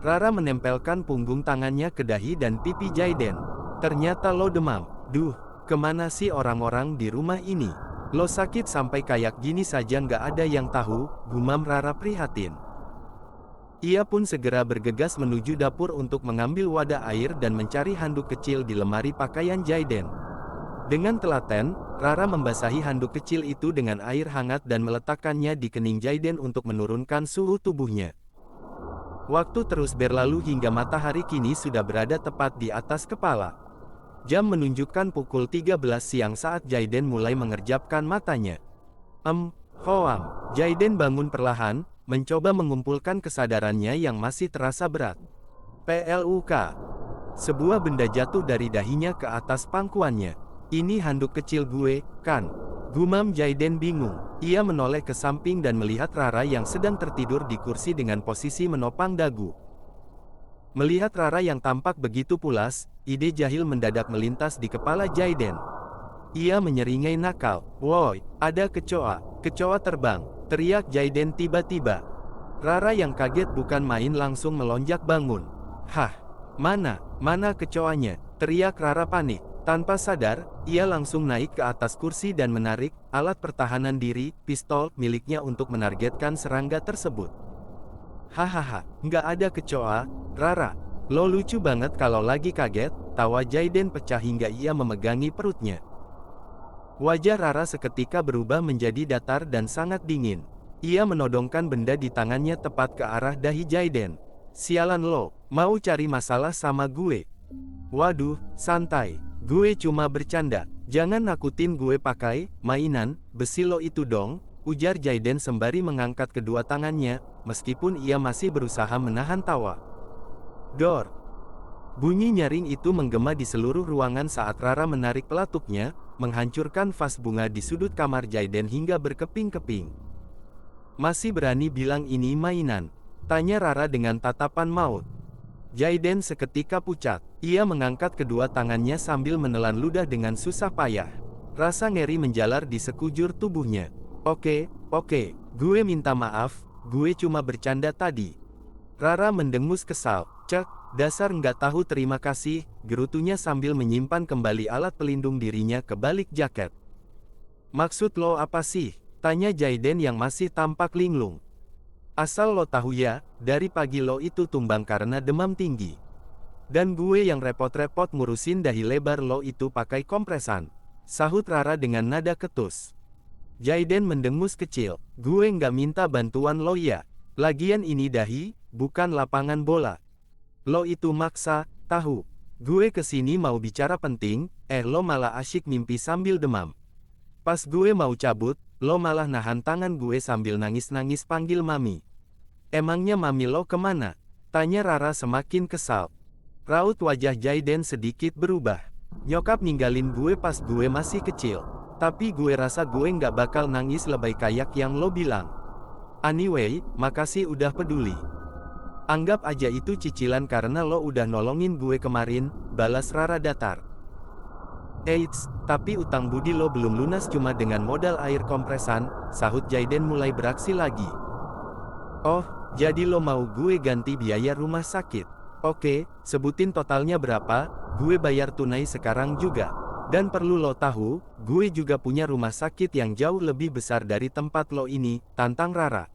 Rara menempelkan punggung tangannya ke dahi dan pipi Jayden. Ternyata lo demam. Duh, kemana sih orang-orang di rumah ini? Lo sakit sampai kayak gini saja nggak ada yang tahu, gumam Rara prihatin. Ia pun segera bergegas menuju dapur untuk mengambil wadah air dan mencari handuk kecil di lemari pakaian Jayden. Dengan telaten, Rara membasahi handuk kecil itu dengan air hangat dan meletakkannya di kening Jayden untuk menurunkan suhu tubuhnya. Waktu terus berlalu hingga matahari kini sudah berada tepat di atas kepala. Jam menunjukkan pukul 13 siang saat Jayden mulai mengerjapkan matanya. Hoam. Jayden bangun perlahan, mencoba mengumpulkan kesadarannya yang masih terasa berat. PLUK. Sebuah benda jatuh dari dahinya ke atas pangkuannya. Ini handuk kecil gue, kan? Gumam Jaiden bingung. Ia menoleh ke samping dan melihat Rara yang sedang tertidur di kursi dengan posisi menopang dagu. Melihat Rara yang tampak begitu pulas, ide jahil mendadak melintas di kepala Jaiden. Ia menyeringai nakal. "Woi, ada kecoa, kecoa terbang!" teriak Jaiden tiba-tiba. Rara yang kaget bukan main langsung melonjak bangun. "Hah? Mana kecoanya?" teriak Rara panik. Tanpa sadar, ia langsung naik ke atas kursi dan menarik alat pertahanan diri, pistol, miliknya untuk menargetkan serangga tersebut. "Hahaha, nggak ada kecoa, Rara. Lo lucu banget kalau lagi kaget," tawa Jaiden pecah hingga ia memegangi perutnya. Wajah Rara seketika berubah menjadi datar dan sangat dingin. Ia menodongkan benda di tangannya tepat ke arah dahi Jaiden. "Sialan lo, mau cari masalah sama gue? Waduh, santai. Gue cuma bercanda. Jangan nakutin gue pakai mainan besi lo itu dong," ujar Jaiden sembari mengangkat kedua tangannya, meskipun ia masih berusaha menahan tawa. Dor. Bunyi nyaring itu menggema di seluruh ruangan saat Rara menarik pelatuknya, menghancurkan vas bunga di sudut kamar Jaiden hingga berkeping-keping. "Masih berani bilang ini mainan?" tanya Rara dengan tatapan maut. Jaiden seketika pucat. Ia mengangkat kedua tangannya sambil menelan ludah dengan susah payah. Rasa ngeri menjalar di sekujur tubuhnya. Oke, gue minta maaf, gue cuma bercanda tadi." Rara mendengus kesal. "Cek, dasar nggak tahu terima kasih," gerutunya sambil menyimpan kembali alat pelindung dirinya ke balik jaket. "Maksud lo apa sih?" tanya Jaiden yang masih tampak linglung. "Asal lo tahu ya, dari pagi lo itu tumbang karena demam tinggi. Dan gue yang repot-repot ngurusin dahi lebar lo itu pakai kompresan," sahut Rara dengan nada ketus. Jaiden mendengus kecil. "Gue nggak minta bantuan lo ya. Lagian ini dahi, bukan lapangan bola. Lo itu maksa, tahu. Gue kesini mau bicara penting, lo malah asyik mimpi sambil demam. Pas gue mau cabut, lo malah nahan tangan gue sambil nangis-nangis panggil mami. Emangnya mami lo kemana?" tanya Rara semakin kesal. Raut wajah Jaiden sedikit berubah. "Nyokap ninggalin gue pas gue masih kecil. Tapi gue rasa gue nggak bakal nangis lebay kayak yang lo bilang. Anyway, makasih udah peduli. Anggap aja itu cicilan karena lo udah nolongin gue kemarin," balas Rara datar. "Eits, tapi utang budi lo belum lunas cuma dengan modal air kompresan," sahut Jaiden mulai beraksi lagi. "Oh, jadi lo mau gue ganti biaya rumah sakit? Oke, sebutin totalnya berapa, gue bayar tunai sekarang juga. Dan perlu lo tahu, gue juga punya rumah sakit yang jauh lebih besar dari tempat lo ini," tantang Rara.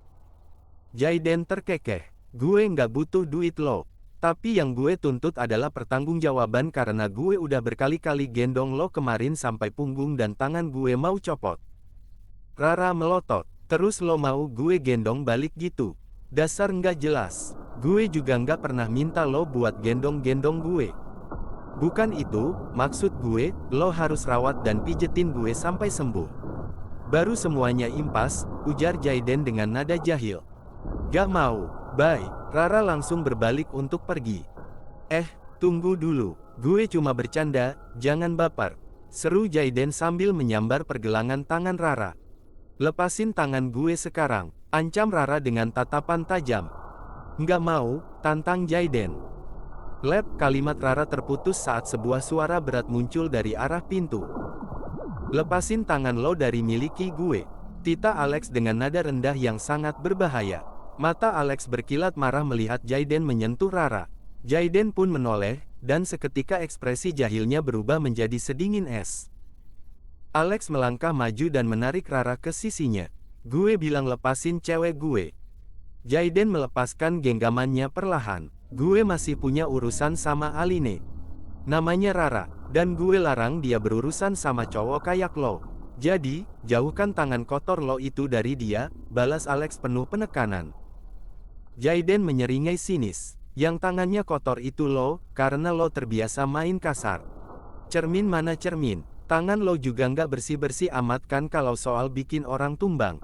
Jaiden terkekeh. "Gue nggak butuh duit lo. Tapi yang gue tuntut adalah pertanggungjawaban karena gue udah berkali-kali gendong lo kemarin sampai punggung dan tangan gue mau copot." Rara melotot. "Terus lo mau gue gendong balik gitu? Dasar nggak jelas. Gue juga nggak pernah minta lo buat gendong-gendong gue. Bukan itu, maksud gue, lo harus rawat dan pijetin gue sampai sembuh." "Baru semuanya impas," ujar Jaiden dengan nada jahil. "Gak mau, bye." Rara langsung berbalik untuk pergi. Tunggu dulu. Gue cuma bercanda, jangan baper," seru Jaiden sambil menyambar pergelangan tangan Rara. "Lepasin tangan gue sekarang," ancam Rara dengan tatapan tajam. "Nggak mau," tantang Jaiden. Lep, kalimat Rara terputus saat sebuah suara berat muncul dari arah pintu. "Lepasin tangan lo dari miliki gue," tita Alex dengan nada rendah yang sangat berbahaya. Mata Alex berkilat marah melihat Jaiden menyentuh Rara. Jaiden pun menoleh, dan seketika ekspresi jahilnya berubah menjadi sedingin es. Alex melangkah maju dan menarik Rara ke sisinya. "Gue bilang lepasin cewek gue." Jaiden melepaskan genggamannya perlahan. "Gue masih punya urusan sama Aline. Namanya Rara, dan gue larang dia berurusan sama cowok kayak lo. Jadi, jauhkan tangan kotor lo itu dari dia," balas Alex penuh penekanan. Jaiden menyeringai sinis. "Yang tangannya kotor itu lo, karena lo terbiasa main kasar. Cermin mana cermin? Tangan lo juga nggak bersih-bersih amat kan kalau soal bikin orang tumbang,"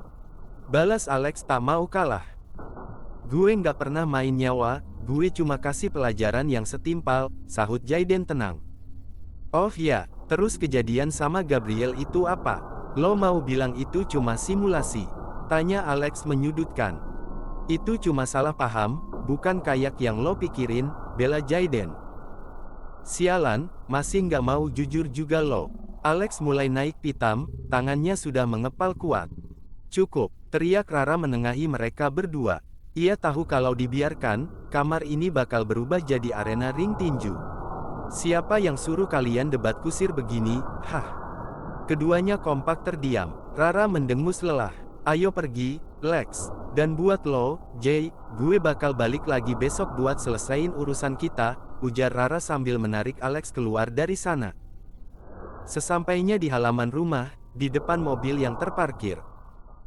balas Alex tak mau kalah. "Gue nggak pernah main nyawa, gue cuma kasih pelajaran yang setimpal," sahut Jaiden tenang. "Oh ya, terus kejadian sama Gabriel itu apa? Lo mau bilang itu cuma simulasi? Tanya Alex menyudutkan. Itu cuma salah paham, bukan kayak yang lo pikirin, bela Jaden. Sialan, masih nggak mau jujur juga lo. Alex mulai naik pitam, tangannya sudah mengepal kuat. Cukup, teriak Rara menengahi mereka berdua. Ia tahu kalau dibiarkan, kamar ini bakal berubah jadi arena ring tinju. Siapa yang suruh kalian debat kusir begini? Hah? Keduanya kompak terdiam. Rara mendengus lelah. Ayo pergi, Lex. Dan buat lo, Jay, gue bakal balik lagi besok buat selesain urusan kita, ujar Rara sambil menarik Alex keluar dari sana. Sesampainya di halaman rumah, di depan mobil yang terparkir.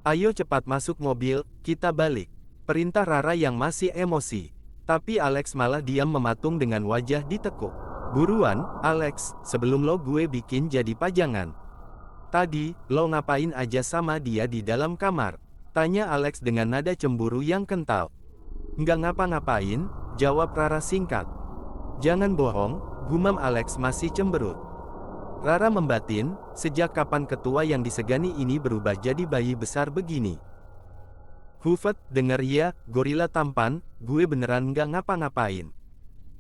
Ayo cepat masuk mobil, kita balik. Perintah Rara yang masih emosi. Tapi Alex malah diam mematung dengan wajah ditekuk. Buruan, Alex, sebelum lo gue bikin jadi pajangan. Tadi, lo ngapain aja sama dia di dalam kamar? Tanya Alex dengan nada cemburu yang kental. Nggak ngapa-ngapain, jawab Rara singkat. Jangan bohong, gumam Alex masih cemberut. Rara membatin, sejak kapan ketua yang disegani ini berubah jadi bayi besar begini? Hufet, denger ya, gorila tampan, gue beneran nggak ngapa-ngapain.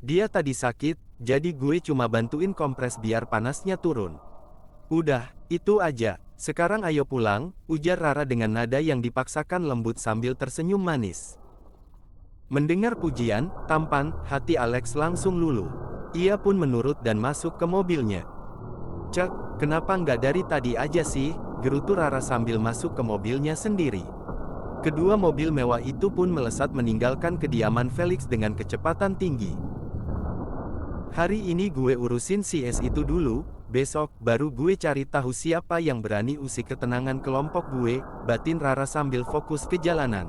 Dia tadi sakit, jadi gue cuma bantuin kompres biar panasnya turun. Udah, itu aja. Sekarang ayo pulang, ujar Rara dengan nada yang dipaksakan lembut sambil tersenyum manis. Mendengar pujian, tampan, hati Alex langsung luluh. Ia pun menurut dan masuk ke mobilnya. Cek, kenapa nggak dari tadi aja sih? Gerutu Rara sambil masuk ke mobilnya sendiri. Kedua mobil mewah itu pun melesat meninggalkan kediaman Felix dengan kecepatan tinggi. Hari ini gue urusin CS itu dulu, besok baru gue cari tahu siapa yang berani usik ketenangan kelompok gue, batin Rara sambil fokus ke jalanan.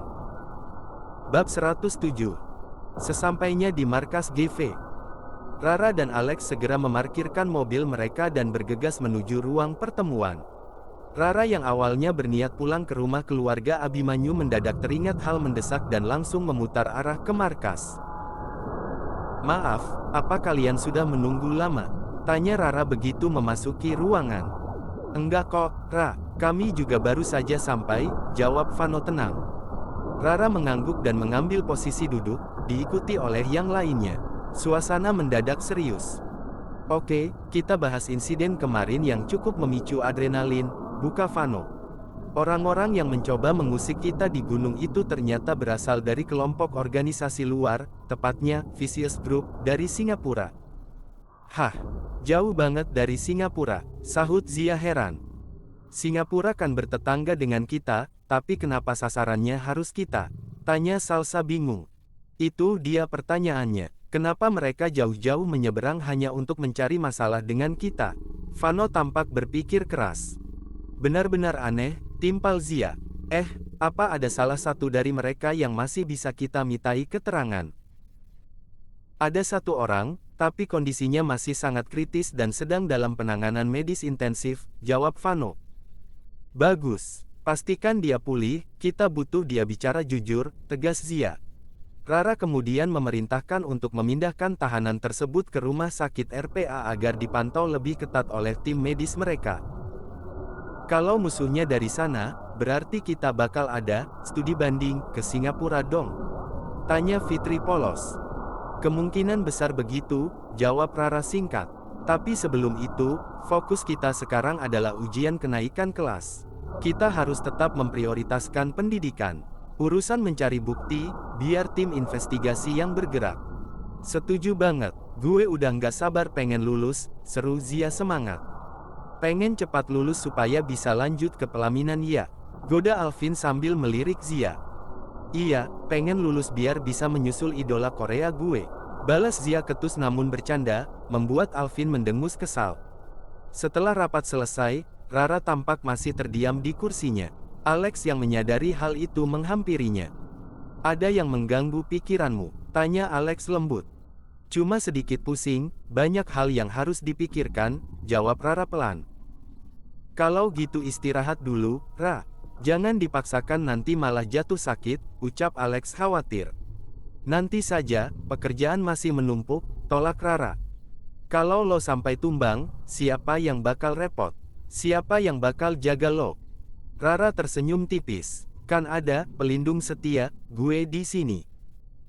Bab 107. Sesampainya di markas GV, Rara dan Alex segera memarkirkan mobil mereka dan bergegas menuju ruang pertemuan. Rara yang awalnya berniat pulang ke rumah keluarga Abimanyu mendadak teringat hal mendesak dan langsung memutar arah ke markas. Maaf, apa kalian sudah menunggu lama? Tanya Rara begitu memasuki ruangan. Enggak kok, Ra, kami juga baru saja sampai, jawab Vano tenang. Rara mengangguk dan mengambil posisi duduk, diikuti oleh yang lainnya. Suasana mendadak serius. Oke, kita bahas insiden kemarin yang cukup memicu adrenalin, buka Vano. Orang-orang yang mencoba mengusik kita di gunung itu ternyata berasal dari kelompok organisasi luar, tepatnya, Vicious Group, dari Singapura. Hah, jauh banget dari Singapura, sahut Zia heran. Singapura kan bertetangga dengan kita, tapi kenapa sasarannya harus kita? Tanya Salsa bingung. Itu dia pertanyaannya, kenapa mereka jauh-jauh menyeberang hanya untuk mencari masalah dengan kita? Vano tampak berpikir keras. Benar-benar aneh, timpal Zia. Apa ada salah satu dari mereka yang masih bisa kita mintai keterangan? Ada satu orang, tapi kondisinya masih sangat kritis dan sedang dalam penanganan medis intensif, jawab Vano. Bagus, pastikan dia pulih, kita butuh dia bicara jujur, tegas Zia. Rara kemudian memerintahkan untuk memindahkan tahanan tersebut ke rumah sakit RPA agar dipantau lebih ketat oleh tim medis mereka. Kalau musuhnya dari sana, berarti kita bakal ada studi banding ke Singapura dong? Tanya Fitri polos. Kemungkinan besar begitu, jawab Rara singkat. Tapi sebelum itu, fokus kita sekarang adalah ujian kenaikan kelas. Kita harus tetap memprioritaskan pendidikan. Urusan mencari bukti, biar tim investigasi yang bergerak. Setuju banget, gue udah nggak sabar pengen lulus, seru Zia semangat. Pengen cepat lulus supaya bisa lanjut ke pelaminan ya, goda Alvin sambil melirik Zia. Iya, pengen lulus biar bisa menyusul idola Korea gue, balas Zia ketus namun bercanda, membuat Alvin mendengus kesal. Setelah rapat selesai, Rara tampak masih terdiam di kursinya. Alex yang menyadari hal itu menghampirinya. Ada yang mengganggu pikiranmu? Tanya Alex lembut. Cuma sedikit pusing, banyak hal yang harus dipikirkan, jawab Rara pelan. Kalau gitu istirahat dulu, Ra. Jangan dipaksakan nanti malah jatuh sakit, ucap Alex khawatir. Nanti saja, pekerjaan masih menumpuk, tolak Rara. Kalau lo sampai tumbang, siapa yang bakal repot? Siapa yang bakal jaga lo? Rara tersenyum tipis. Kan ada pelindung setia, gue di sini.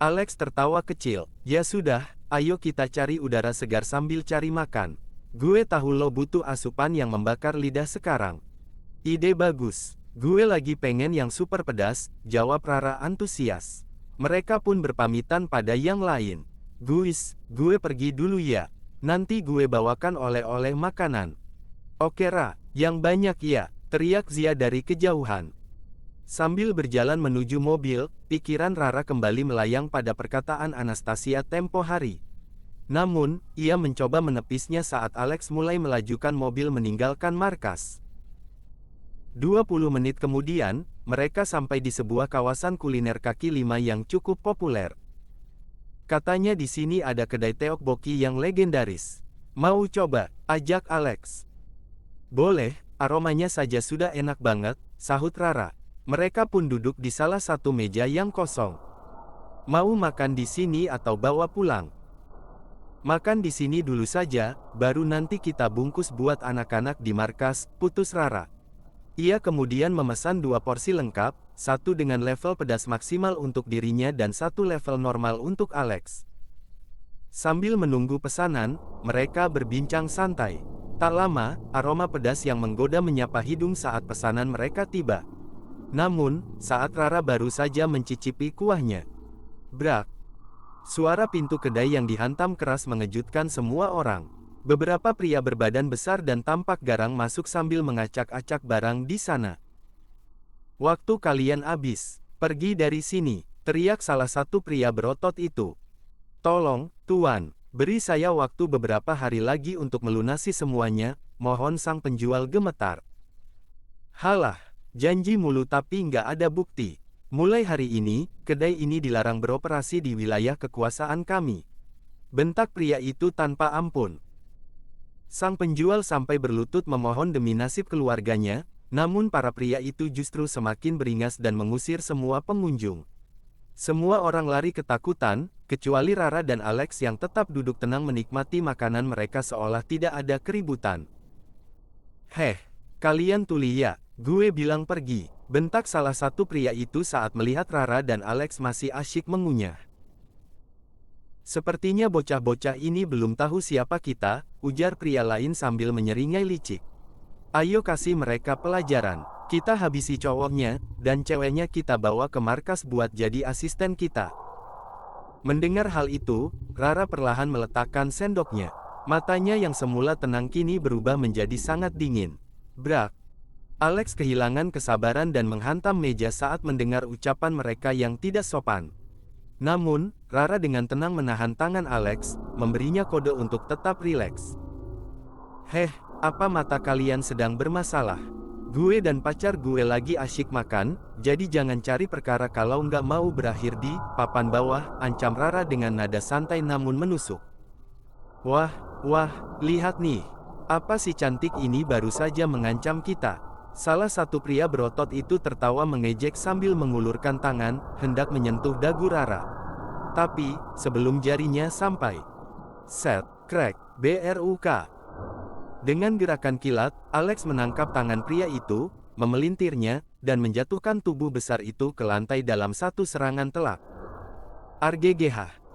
Alex tertawa kecil. Ya sudah, ayo kita cari udara segar sambil cari makan. Gue tahu lo butuh asupan yang membakar lidah sekarang. Ide bagus. Gue lagi pengen yang super pedas, jawab Rara antusias. Mereka pun berpamitan pada yang lain. Guys, gue pergi dulu ya. Nanti gue bawakan oleh-oleh makanan. Oke Ra, yang banyak ya, teriak Zia dari kejauhan. Sambil berjalan menuju mobil, pikiran Rara kembali melayang pada perkataan Anastasia tempo hari. Namun, ia mencoba menepisnya saat Alex mulai melajukan mobil meninggalkan markas. 20 menit kemudian, mereka sampai di sebuah kawasan kuliner kaki lima yang cukup populer. Katanya di sini ada kedai tteokbokki yang legendaris. Mau coba? Ajak Alex. Boleh, aromanya saja sudah enak banget, sahut Rara. Mereka pun duduk di salah satu meja yang kosong. Mau makan di sini atau bawa pulang? Makan di sini dulu saja, baru nanti kita bungkus buat anak-anak di markas, putus Rara. Ia kemudian memesan 2 porsi lengkap, satu dengan level pedas maksimal untuk dirinya dan satu level normal untuk Alex. Sambil menunggu pesanan, mereka berbincang santai. Tak lama, aroma pedas yang menggoda menyapa hidung saat pesanan mereka tiba. Namun, saat Rara baru saja mencicipi kuahnya, brak! Suara pintu kedai yang dihantam keras mengejutkan semua orang. Beberapa pria berbadan besar dan tampak garang masuk sambil mengacak-acak barang di sana. Waktu kalian habis, pergi dari sini, teriak salah satu pria berotot itu. Tolong, Tuan, beri saya waktu beberapa hari lagi untuk melunasi semuanya, mohon sang penjual gemetar. Halah, janji mulu tapi nggak ada bukti. Mulai hari ini, kedai ini dilarang beroperasi di wilayah kekuasaan kami. Bentak pria itu tanpa ampun. Sang penjual sampai berlutut memohon demi nasib keluarganya, namun para pria itu justru semakin beringas dan mengusir semua pengunjung. Semua orang lari ketakutan, kecuali Rara dan Alex yang tetap duduk tenang menikmati makanan mereka seolah tidak ada keributan. Heh, kalian tuli ya, gue bilang pergi, bentak salah satu pria itu saat melihat Rara dan Alex masih asyik mengunyah. Sepertinya bocah-bocah ini belum tahu siapa kita, ujar pria lain sambil menyeringai licik. Ayo kasih mereka pelajaran, kita habisi cowoknya, dan ceweknya kita bawa ke markas buat jadi asisten kita. Mendengar hal itu, Rara perlahan meletakkan sendoknya. Matanya yang semula tenang kini berubah menjadi sangat dingin. Brak! Alex kehilangan kesabaran dan menghantam meja saat mendengar ucapan mereka yang tidak sopan. Namun, Rara dengan tenang menahan tangan Alex, memberinya kode untuk tetap rileks. Heh, apa mata kalian sedang bermasalah? Gue dan pacar gue lagi asyik makan, jadi jangan cari perkara kalau nggak mau berakhir di papan bawah, ancam Rara dengan nada santai namun menusuk. Wah, lihat nih. Apa si cantik ini baru saja mengancam kita? Salah satu pria berotot itu tertawa mengejek sambil mengulurkan tangan, hendak menyentuh dagu Rara. Tapi, sebelum jarinya sampai. Set, crack, BRUK. Dengan gerakan kilat, Alex menangkap tangan pria itu, memelintirnya, dan menjatuhkan tubuh besar itu ke lantai dalam satu serangan telak. Arggh,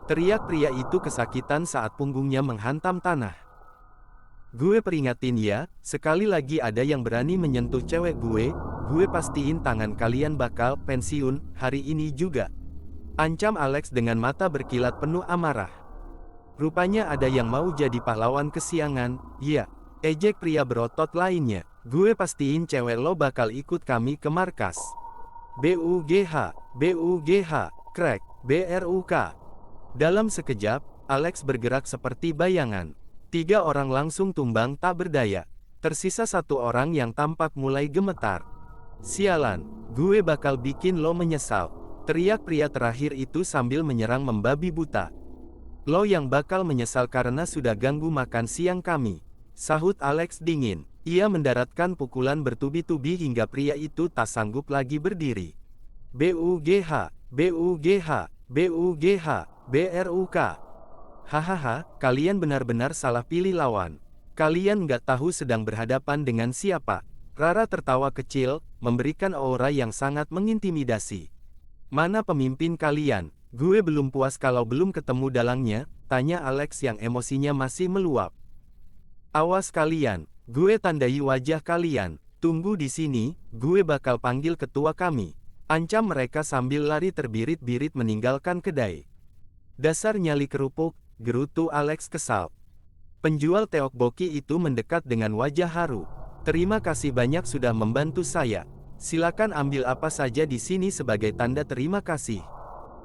teriak pria itu kesakitan saat punggungnya menghantam tanah. Gue peringatin ya, sekali lagi ada yang berani menyentuh cewek gue pastiin tangan kalian bakal pensiun hari ini juga. Ancam Alex dengan mata berkilat penuh amarah. Rupanya ada yang mau jadi pahlawan kesiangan, ya, ejek pria berotot lainnya. Gue pastiin cewek lo bakal ikut kami ke markas. BUGH, crack, BRUK. Dalam sekejap, Alex bergerak seperti bayangan. 3 orang langsung tumbang tak berdaya. Tersisa 1 orang yang tampak mulai gemetar. Sialan, gue bakal bikin lo menyesal, teriak pria terakhir itu sambil menyerang membabi buta. Lo yang bakal menyesal karena sudah ganggu makan siang kami, sahut Alex dingin. Ia mendaratkan pukulan bertubi-tubi hingga pria itu tak sanggup lagi berdiri. BUGH, BRUK. Hahaha, kalian benar-benar salah pilih lawan. Kalian nggak tahu sedang berhadapan dengan siapa. Rara tertawa kecil, memberikan aura yang sangat mengintimidasi. Mana pemimpin kalian? Gue belum puas kalau belum ketemu dalangnya, tanya Alex yang emosinya masih meluap. Awas kalian, gue tandai wajah kalian. Tunggu di sini, gue bakal panggil ketua kami. Ancam mereka sambil lari terbirit-birit meninggalkan kedai. Dasar nyali kerupuk, gerutu Alex kesal. Penjual tteokbokki itu mendekat dengan wajah haru. Terima kasih banyak sudah membantu saya. Silakan ambil apa saja di sini sebagai tanda terima kasih.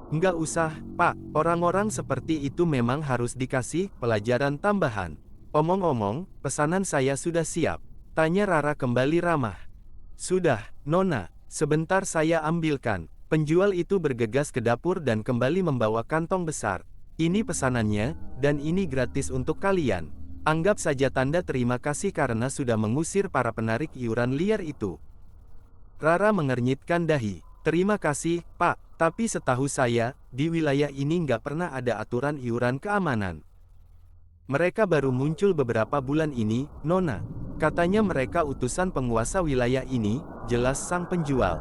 Nggak usah, Pak. Orang-orang seperti itu memang harus dikasih pelajaran tambahan. Omong-omong, pesanan saya sudah siap. Tanya Rara kembali ramah. Sudah, Nona. Sebentar saya ambilkan. Penjual itu bergegas ke dapur dan kembali membawa kantong besar. Ini pesanannya, dan ini gratis untuk kalian. Anggap saja tanda terima kasih karena sudah mengusir para penarik iuran liar itu. Rara mengernyitkan dahi. Terima kasih, Pak. Tapi setahu saya, di wilayah ini nggak pernah ada aturan iuran keamanan. Mereka baru muncul beberapa bulan ini, Nona. Katanya mereka utusan penguasa wilayah ini, jelas sang penjual.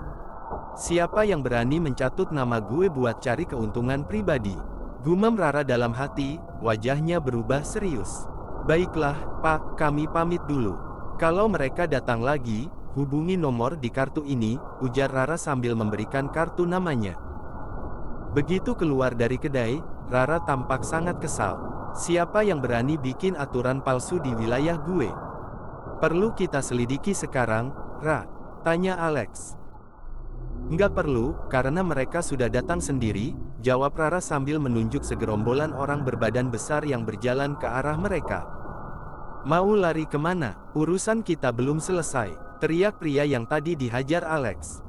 Siapa yang berani mencatut nama gue buat cari keuntungan pribadi? Gumam Rara dalam hati, wajahnya berubah serius. Baiklah, Pak, kami pamit dulu. Kalau mereka datang lagi, hubungi nomor di kartu ini, ujar Rara sambil memberikan kartu namanya. Begitu keluar dari kedai, Rara tampak sangat kesal. Siapa yang berani bikin aturan palsu di wilayah gue? Perlu kita selidiki sekarang, Ra? Tanya Alex. Nggak perlu, karena mereka sudah datang sendiri, jawab Rara sambil menunjuk segerombolan orang berbadan besar yang berjalan ke arah mereka. Mau lari kemana? Urusan kita belum selesai, teriak pria yang tadi dihajar Alex.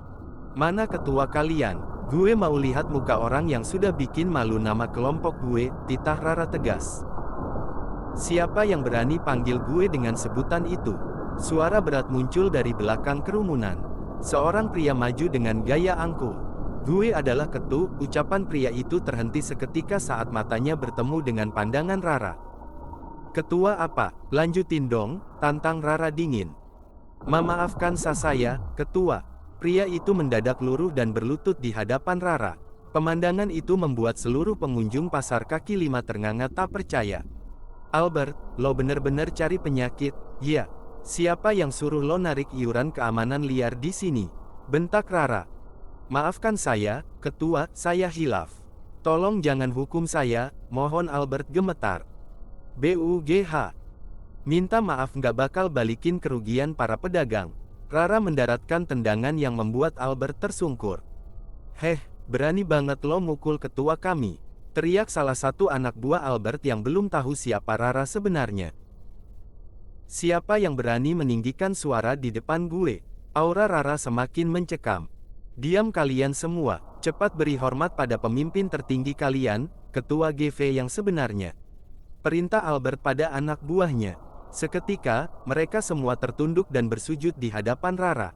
Mana ketua kalian? Gue mau lihat muka orang yang sudah bikin malu nama kelompok gue, titah Rara tegas. Siapa yang berani panggil gue dengan sebutan itu? Suara berat muncul dari belakang kerumunan. Seorang pria maju dengan gaya angkuh. Gue adalah ketu, ucapan pria itu terhenti seketika saat matanya bertemu dengan pandangan Rara. Ketua apa? Lanjutin dong, tantang Rara dingin. Memaafkan saya, ketua. Pria itu mendadak luruh dan berlutut di hadapan Rara. Pemandangan itu membuat seluruh pengunjung pasar kaki lima ternganga tak percaya. Albert, lo bener-bener cari penyakit, ya. Siapa yang suruh lo narik iuran keamanan liar di sini? Bentak Rara. Maafkan saya, ketua, saya hilaf. Tolong jangan hukum saya, mohon Albert gemetar. BUGH. Minta maaf nggak bakal balikin kerugian para pedagang. Rara mendaratkan tendangan yang membuat Albert tersungkur. Heh, berani banget lo mukul ketua kami. Teriak salah satu anak buah Albert yang belum tahu siapa Rara sebenarnya. Siapa yang berani meninggikan suara di depan gue? Aura Rara semakin mencekam. Diam kalian semua, cepat beri hormat pada pemimpin tertinggi kalian, ketua GV yang sebenarnya. Perintah Albert pada anak buahnya. Seketika, mereka semua tertunduk dan bersujud di hadapan Rara.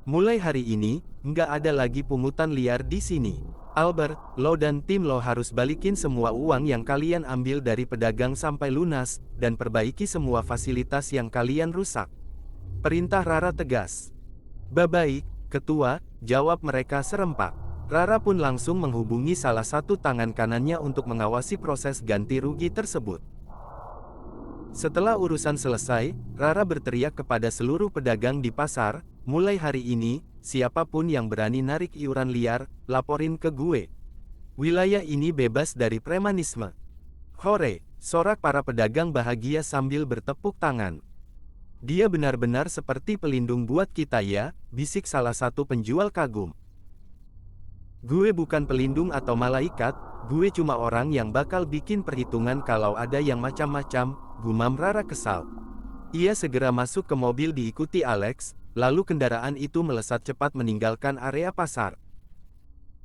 Mulai hari ini, nggak ada lagi pungutan liar di sini. Albert, lo dan tim lo harus balikin semua uang yang kalian ambil dari pedagang sampai lunas, dan perbaiki semua fasilitas yang kalian rusak. Perintah Rara tegas. Baik, ketua, jawab mereka serempak. Rara pun langsung menghubungi salah satu tangan kanannya untuk mengawasi proses ganti rugi tersebut. Setelah urusan selesai, Rara berteriak kepada seluruh pedagang di pasar, mulai hari ini, siapapun yang berani narik iuran liar, laporin ke gue. Wilayah ini bebas dari premanisme. Hore, sorak para pedagang bahagia sambil bertepuk tangan. Dia benar-benar seperti pelindung buat kita ya, bisik salah satu penjual kagum. Gue bukan pelindung atau malaikat, gue cuma orang yang bakal bikin perhitungan kalau ada yang macam-macam, gumam Rara kesal. Ia segera masuk ke mobil diikuti Alex, lalu kendaraan itu melesat cepat meninggalkan area pasar.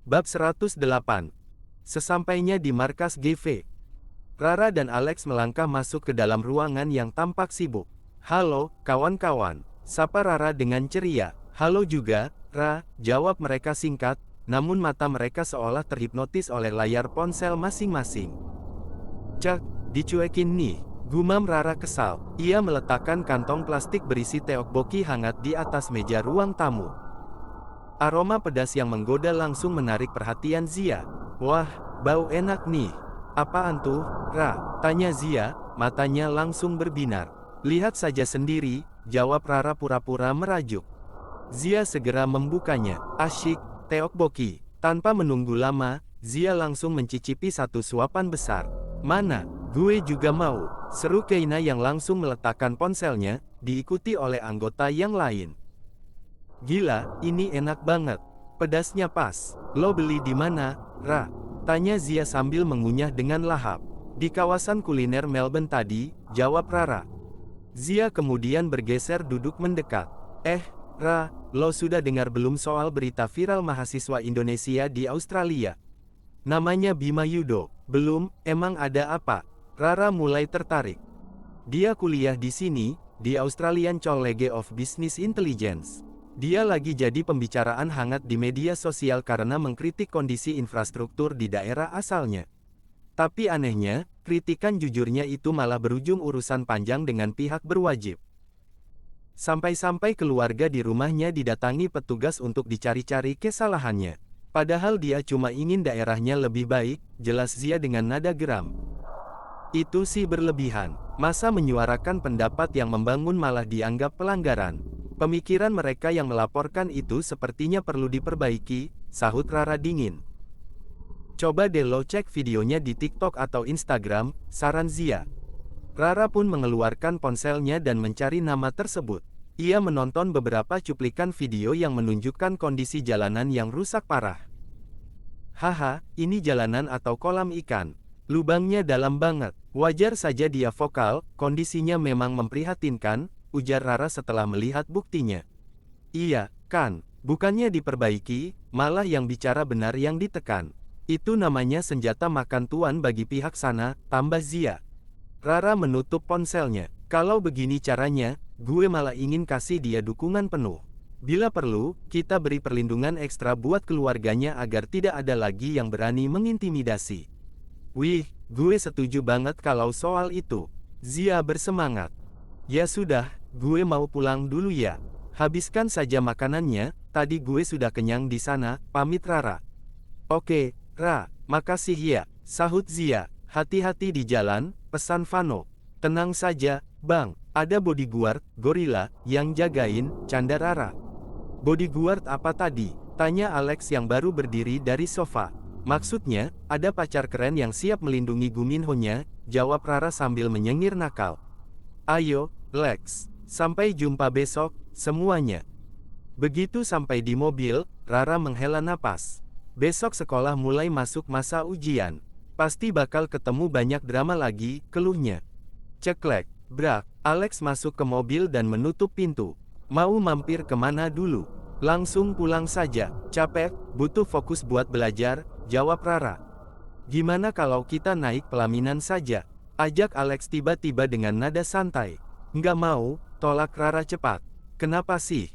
Bab 108. Sesampainya di markas GV, Rara dan Alex melangkah masuk ke dalam ruangan yang tampak sibuk. Halo, kawan-kawan, sapa Rara dengan ceria. Halo juga, Ra, jawab mereka singkat. Namun mata mereka seolah terhipnotis oleh layar ponsel masing-masing. Cak, dicuekin nih, Gumam Rara kesal. Ia meletakkan kantong plastik berisi tteokbokki hangat di atas meja ruang tamu. Aroma pedas yang menggoda langsung menarik perhatian Zia. Wah, bau enak nih. Apaan tuh, Ra? Tanya Zia, matanya langsung berbinar. Lihat saja sendiri, jawab Rara pura-pura merajuk. Zia segera membukanya. Asyik, tteokbokki. Tanpa menunggu lama, Zia langsung mencicipi satu suapan besar. Mana? Gue juga mau, seru Keina yang langsung meletakkan ponselnya, diikuti oleh anggota yang lain. Gila, ini enak banget. Pedasnya pas. Lo beli di mana, Ra? Tanya Zia sambil mengunyah dengan lahap. Di kawasan kuliner Melbourne tadi, jawab Rara. Zia kemudian bergeser duduk mendekat. Ra, lo sudah dengar belum soal berita viral mahasiswa Indonesia di Australia? Namanya Bima Yudo. Belum, emang ada apa? Rara mulai tertarik. Dia kuliah di sini, di Australian College of Business Intelligence. Dia lagi jadi pembicaraan hangat di media sosial karena mengkritik kondisi infrastruktur di daerah asalnya. Tapi anehnya, kritikan jujurnya itu malah berujung urusan panjang dengan pihak berwajib. Sampai-sampai keluarga di rumahnya didatangi petugas untuk dicari-cari kesalahannya. Padahal dia cuma ingin daerahnya lebih baik, jelas Zia dengan nada geram. Itu sih berlebihan. Masa menyuarakan pendapat yang membangun malah dianggap pelanggaran. Pemikiran mereka yang melaporkan itu sepertinya perlu diperbaiki, sahut Rara dingin. Coba deh lo cek videonya di TikTok atau Instagram, saran Zia. Rara pun mengeluarkan ponselnya dan mencari nama tersebut. Ia menonton beberapa cuplikan video yang menunjukkan kondisi jalanan yang rusak parah. Haha, ini jalanan atau kolam ikan. Lubangnya dalam banget. Wajar saja dia vokal, kondisinya memang memprihatinkan, ujar Rara setelah melihat buktinya. Iya, kan, bukannya diperbaiki, malah yang bicara benar yang ditekan. Itu namanya senjata makan tuan bagi pihak sana, tambah Zia. Rara menutup ponselnya. Kalau begini caranya, gue malah ingin kasih dia dukungan penuh. Bila perlu, kita beri perlindungan ekstra buat keluarganya agar tidak ada lagi yang berani mengintimidasi. Wih, gue setuju banget kalau soal itu. Zia bersemangat. Ya sudah, gue mau pulang dulu ya. Habiskan saja makanannya, tadi gue sudah kenyang di sana, pamit Rara. Oke, Ra, makasih ya, sahut Zia. Hati-hati di jalan, pesan Vano. Tenang saja, Bang, ada bodyguard, gorila, yang jagain, canda Rara. Bodyguard apa tadi? Tanya Alex yang baru berdiri dari sofa. Maksudnya, ada pacar keren yang siap melindungi Guminho-nya, jawab Rara sambil menyengir nakal. Ayo, Lex. Sampai jumpa besok, semuanya. Begitu sampai di mobil, Rara menghela napas. Besok sekolah mulai masuk masa ujian. Pasti bakal ketemu banyak drama lagi, keluhnya. Ceklek, brak. Alex masuk ke mobil dan menutup pintu. Mau mampir kemana dulu? Langsung pulang saja. Capek, butuh fokus buat belajar, jawab Rara. Gimana kalau kita naik pelaminan saja? Ajak Alex tiba-tiba dengan nada santai. Nggak mau, tolak Rara cepat. Kenapa sih?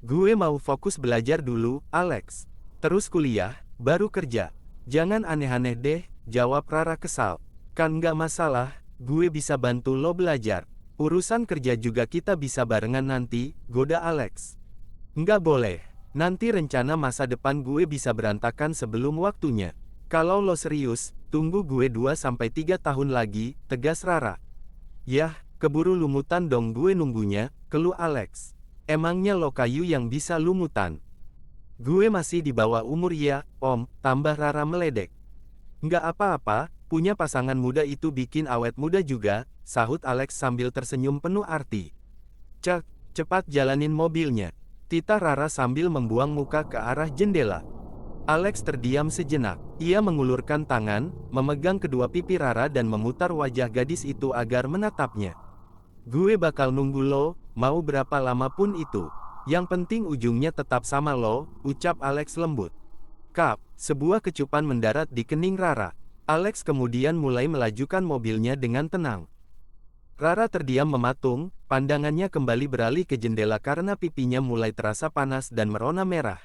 Gue mau fokus belajar dulu, Alex. Terus kuliah, baru kerja. Jangan aneh-aneh deh, jawab Rara kesal. Kan nggak masalah, gue bisa bantu lo belajar. Urusan kerja juga kita bisa barengan nanti, goda Alex. Nggak boleh. Nanti rencana masa depan gue bisa berantakan sebelum waktunya. Kalau lo serius, tunggu gue 2-3 tahun lagi, tegas Rara. Yah, keburu lumutan dong gue nunggunya, keluh Alex. Emangnya lo kayu yang bisa lumutan? Gue masih di bawah umur ya, Om, tambah Rara meledek. Nggak apa-apa, punya pasangan muda itu bikin awet muda juga, sahut Alex sambil tersenyum penuh arti. Cek, cepat jalanin mobilnya. Tita Rara sambil membuang muka ke arah jendela. Alex terdiam sejenak. Ia mengulurkan tangan, memegang kedua pipi Rara dan memutar wajah gadis itu agar menatapnya. Gue bakal nunggu lo, mau berapa lama pun itu. Yang penting ujungnya tetap sama lo, ucap Alex lembut. Kap, sebuah kecupan mendarat di kening Rara. Alex kemudian mulai melajukan mobilnya dengan tenang. Rara terdiam mematung, pandangannya kembali beralih ke jendela karena pipinya mulai terasa panas dan merona merah.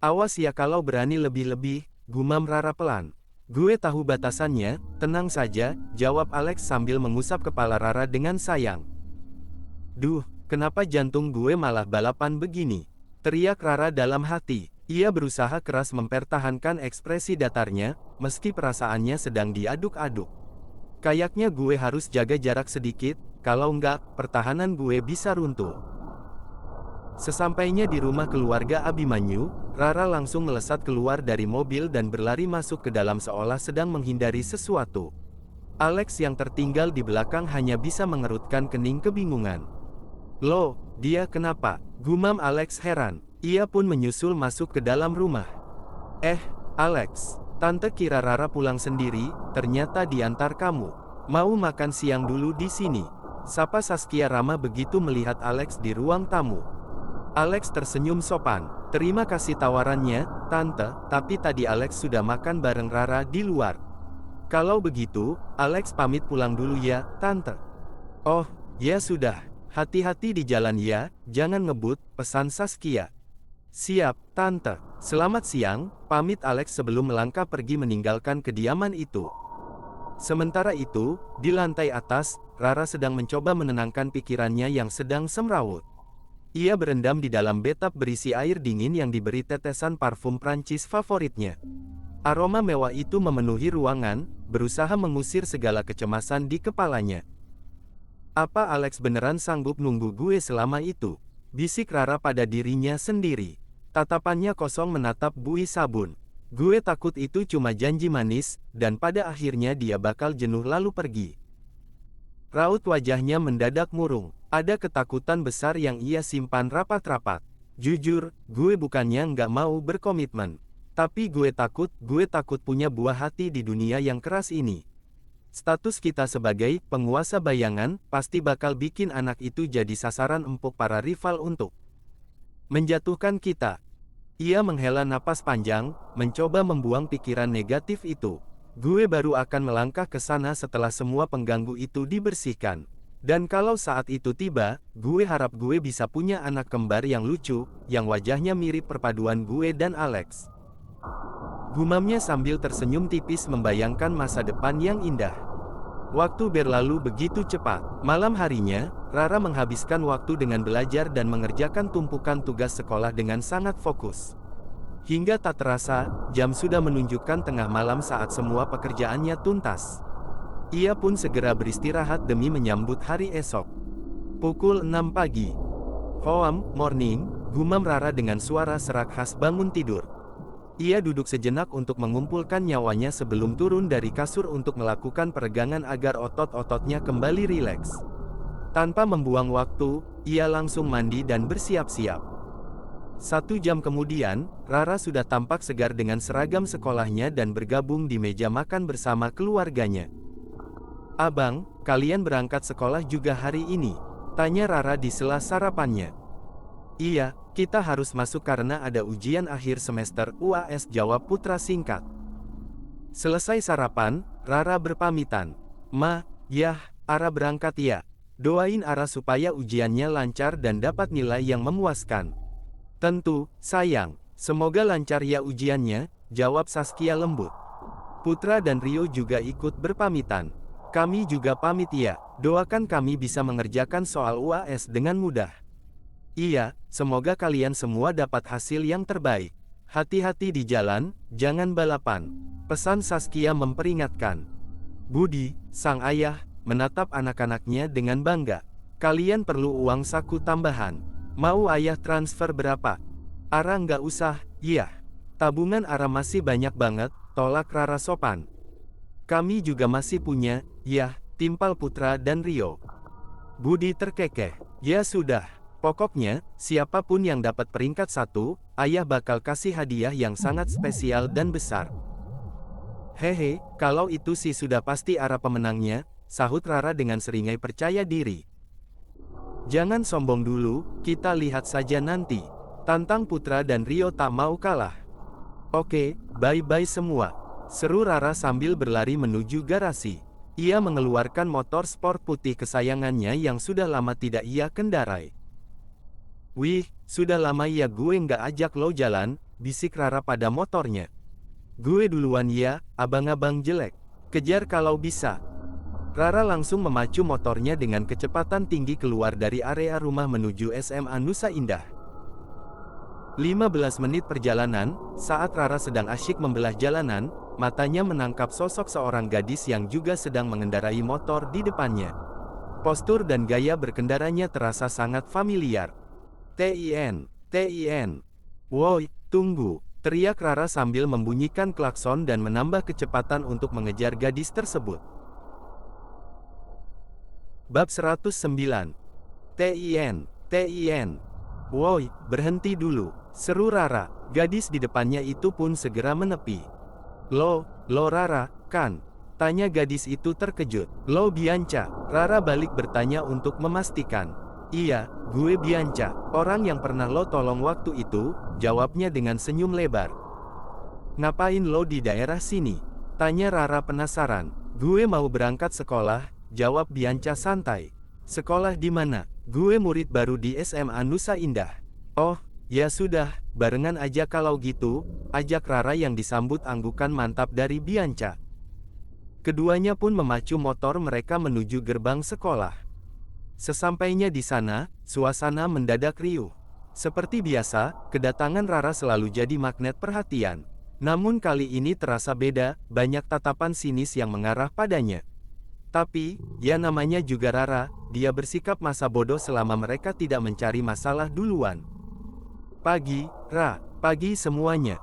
Awas ya kalau berani lebih-lebih, gumam Rara pelan. Gue tahu batasannya, tenang saja, jawab Alex sambil mengusap kepala Rara dengan sayang. Duh, kenapa jantung gue malah balapan begini? Teriak Rara dalam hati. Ia berusaha keras mempertahankan ekspresi datarnya, meski perasaannya sedang diaduk-aduk. Kayaknya gue harus jaga jarak sedikit, kalau enggak, pertahanan gue bisa runtuh. Sesampainya di rumah keluarga Abimanyu, Rara langsung melesat keluar dari mobil dan berlari masuk ke dalam seolah sedang menghindari sesuatu. Alex yang tertinggal di belakang hanya bisa mengerutkan kening kebingungan. Loh, dia kenapa? Gumam Alex heran. Ia pun menyusul masuk ke dalam rumah. Alex, tante kira Rara pulang sendiri, ternyata diantar kamu. Mau makan siang dulu di sini. Sapa Saskia ramah begitu melihat Alex di ruang tamu. Alex tersenyum sopan. Terima kasih tawarannya, tante, tapi tadi Alex sudah makan bareng Rara di luar. Kalau begitu, Alex pamit pulang dulu ya, tante. Oh, ya sudah. Hati-hati di jalan ya, jangan ngebut, pesan Saskia. Siap, tante. Selamat siang, pamit Alex sebelum melangkah pergi meninggalkan kediaman itu. Sementara itu, di lantai atas, Rara sedang mencoba menenangkan pikirannya yang sedang semrawut. Ia berendam di dalam bathtub berisi air dingin yang diberi tetesan parfum Prancis favoritnya. Aroma mewah itu memenuhi ruangan, berusaha mengusir segala kecemasan di kepalanya. Apa Alex beneran sanggup nunggu gue selama itu? Bisik Rara pada dirinya sendiri. Tatapannya kosong menatap buih sabun. Gue takut itu cuma janji manis, dan pada akhirnya dia bakal jenuh lalu pergi. Raut wajahnya mendadak murung. Ada ketakutan besar yang ia simpan rapat-rapat. Jujur, gue bukannya nggak mau berkomitmen. Tapi gue takut punya buah hati di dunia yang keras ini. Status kita sebagai penguasa bayangan, pasti bakal bikin anak itu jadi sasaran empuk para rival untuk menjatuhkan kita. Ia menghela napas panjang, mencoba membuang pikiran negatif itu. Gue baru akan melangkah ke sana setelah semua pengganggu itu dibersihkan. Dan kalau saat itu tiba, gue harap gue bisa punya anak kembar yang lucu, yang wajahnya mirip perpaduan gue dan Alex. Gumamnya sambil tersenyum tipis membayangkan masa depan yang indah. Waktu berlalu begitu cepat. Malam harinya, Rara menghabiskan waktu dengan belajar dan mengerjakan tumpukan tugas sekolah dengan sangat fokus. Hingga tak terasa, jam sudah menunjukkan tengah malam saat semua pekerjaannya tuntas. Ia pun segera beristirahat demi menyambut hari esok. Pukul 6 pagi. Morning, gumam Rara dengan suara serak khas bangun tidur. Ia duduk sejenak untuk mengumpulkan nyawanya sebelum turun dari kasur untuk melakukan peregangan agar otot-ototnya kembali rileks. Tanpa membuang waktu, ia langsung mandi dan bersiap-siap. 1 jam kemudian, Rara sudah tampak segar dengan seragam sekolahnya dan bergabung di meja makan bersama keluarganya. Abang, kalian berangkat sekolah juga hari ini? Tanya Rara di sela sarapannya. Iya, kita harus masuk karena ada ujian akhir semester UAS, jawab putra singkat. Selesai sarapan, Rara berpamitan. Ara berangkat ya. Doain Ara supaya ujiannya lancar dan dapat nilai yang memuaskan. Tentu, sayang. Semoga lancar ya ujiannya, jawab Saskia lembut. Putra dan Rio juga ikut berpamitan. Kami juga pamit ya, doakan kami bisa mengerjakan soal UAS dengan mudah. Iya, semoga kalian semua dapat hasil yang terbaik. Hati-hati di jalan, jangan balapan. Pesan Saskia memperingatkan. Budi, sang ayah, menatap anak-anaknya dengan bangga. Kalian perlu uang saku tambahan. Mau ayah transfer berapa? Ara nggak usah, iya. Tabungan Ara masih banyak banget, tolak Rara sopan. Kami juga masih punya, ya, timpal Putra dan Rio. Budi terkekeh. Ya sudah, pokoknya, siapapun yang dapat peringkat 1, ayah bakal kasih hadiah yang sangat spesial dan besar. Hehe, kalau itu sih sudah pasti Ara pemenangnya, sahut Rara dengan seringai percaya diri. Jangan sombong dulu, kita lihat saja nanti. Tantang Putra dan Rio tak mau kalah. Oke, bye-bye semua. Seru Rara sambil berlari menuju garasi. Ia mengeluarkan motor sport putih kesayangannya yang sudah lama tidak ia kendarai. Wih, sudah lama ya gue nggak ajak lo jalan, bisik Rara pada motornya. gue duluan ya, abang-abang jelek. Kejar kalau bisa. Rara langsung memacu motornya dengan kecepatan tinggi keluar dari area rumah menuju SMA Nusa Indah. 15 menit perjalanan, saat Rara sedang asyik membelah jalanan, matanya menangkap sosok seorang gadis yang juga sedang mengendarai motor di depannya. Postur dan gaya berkendaranya terasa sangat familiar. "TIN, TIN. Woi, tunggu!" teriak Rara sambil membunyikan klakson dan menambah kecepatan untuk mengejar gadis tersebut. Bab 109. TIN, TIN. "Woi, berhenti dulu!" seru Rara. Gadis di depannya itu pun segera menepi. Lo Rara, kan?" tanya gadis itu terkejut. "Lo Bianca?" Rara balik bertanya untuk memastikan. "Iya, gue Bianca, orang yang pernah lo tolong waktu itu," jawabnya dengan senyum lebar. "Ngapain lo di daerah sini?" tanya Rara penasaran. "Gue mau berangkat sekolah," jawab Bianca santai. "Sekolah di mana?" "Gue murid baru di SMA Nusa Indah." "Oh, ya sudah, barengan aja kalau gitu," ajak Rara yang disambut anggukan mantap dari Bianca. Keduanya pun memacu motor mereka menuju gerbang sekolah. Sesampainya di sana, suasana mendadak riuh. Seperti biasa, kedatangan Rara selalu jadi magnet perhatian. Namun kali ini terasa beda, banyak tatapan sinis yang mengarah padanya. Tapi, ya namanya juga Rara, dia bersikap masa bodoh selama mereka tidak mencari masalah duluan. "Pagi, Ra. Pagi semuanya.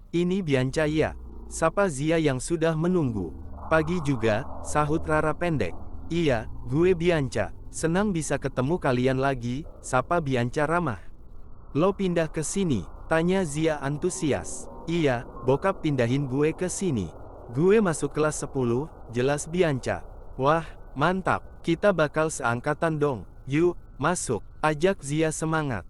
Ini Bianca ya?" sapa Zia yang sudah menunggu. "Pagi juga," sahut Rara pendek. "Iya, gue Bianca. Senang bisa ketemu kalian lagi," sapa Bianca ramah. "Lo pindah ke sini?" tanya Zia antusias. "Iya, bokap pindahin gue ke sini. Gue masuk kelas 10, jelas Bianca." "Wah, mantap, kita bakal seangkatan dong. Yuk, masuk," ajak Zia semangat.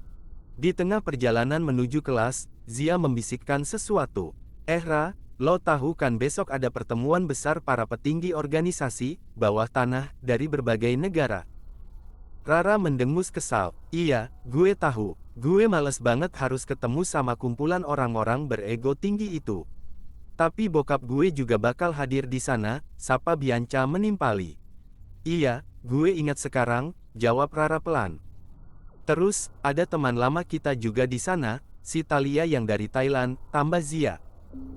Di tengah perjalanan menuju kelas, Zia membisikkan sesuatu. "Ra, lo tahu kan besok ada pertemuan besar para petinggi organisasi bawah tanah dari berbagai negara?" Rara mendengus kesal. "Iya, gue tahu. Gue males banget harus ketemu sama kumpulan orang-orang berego tinggi itu. Tapi bokap gue juga bakal hadir di sana," sapa Bianca menimpali. "Iya, gue ingat sekarang," jawab Rara pelan. "Terus, ada teman lama kita juga di sana, si Talia yang dari Thailand," tambah Zia.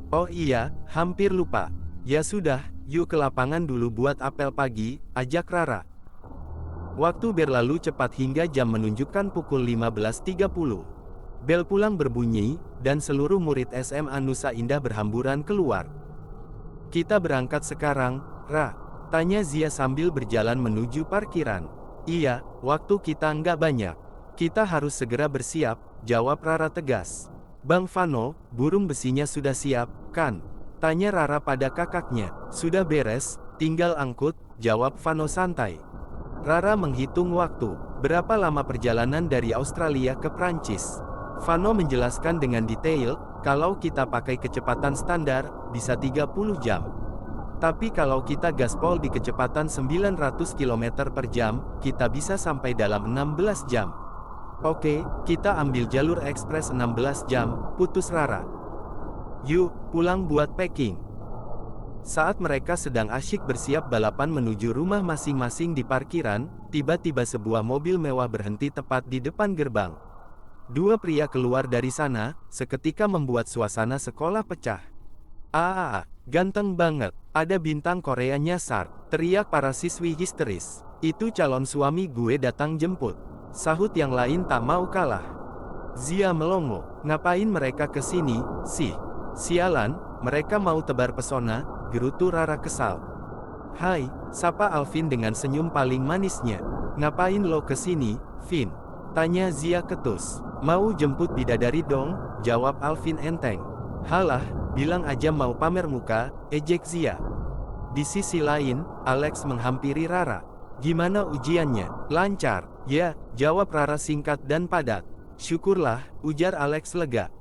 "Oh iya, hampir lupa. Ya sudah, yuk ke lapangan dulu buat apel pagi," ajak Rara. Waktu berlalu cepat hingga jam menunjukkan pukul 15.30. Bel pulang berbunyi, dan seluruh murid SMA Nusa Indah berhamburan keluar. "Kita berangkat sekarang, Ra?" tanya Zia sambil berjalan menuju parkiran. "Iya, waktu kita nggak banyak. Kita harus segera bersiap," jawab Rara tegas. "Bang Vano, burung besinya sudah siap, kan?" tanya Rara pada kakaknya. "Sudah beres, tinggal angkut," jawab Vano santai. Rara menghitung waktu. "Berapa lama perjalanan dari Australia ke Prancis?" Vano menjelaskan dengan detail, "Kalau kita pakai kecepatan standar, bisa 30 jam. Tapi kalau kita gaspol di kecepatan 900 km per jam, kita bisa sampai dalam 16 jam. Oke, kita ambil jalur ekspres 16 jam, putus Rara. Yuk, pulang buat packing." Saat mereka sedang asyik bersiap balapan menuju rumah masing-masing di parkiran, tiba-tiba sebuah mobil mewah berhenti tepat di depan gerbang. Dua pria keluar dari sana, seketika membuat suasana sekolah pecah. Ganteng banget, ada bintang Korea nyasar," teriak para siswi histeris. "Itu calon suami gue datang jemput," sahut yang lain tak mau kalah. Zia melongo. "Ngapain mereka ke sini, sih? Sialan, mereka mau tebar pesona," gerutu Rara kesal. "Hai," sapa Alvin dengan senyum paling manisnya. "Ngapain lo ke sini, Vin?" tanya Zia ketus. "Mau jemput bidadari dong," jawab Alvin enteng. "Halah, bilang aja mau pamer muka," ejek Zia. Di sisi lain, Alex menghampiri Rara. "Gimana ujiannya?" "Lancar." "Ya," jawab Rara singkat dan padat. "Syukurlah," ujar Alex lega.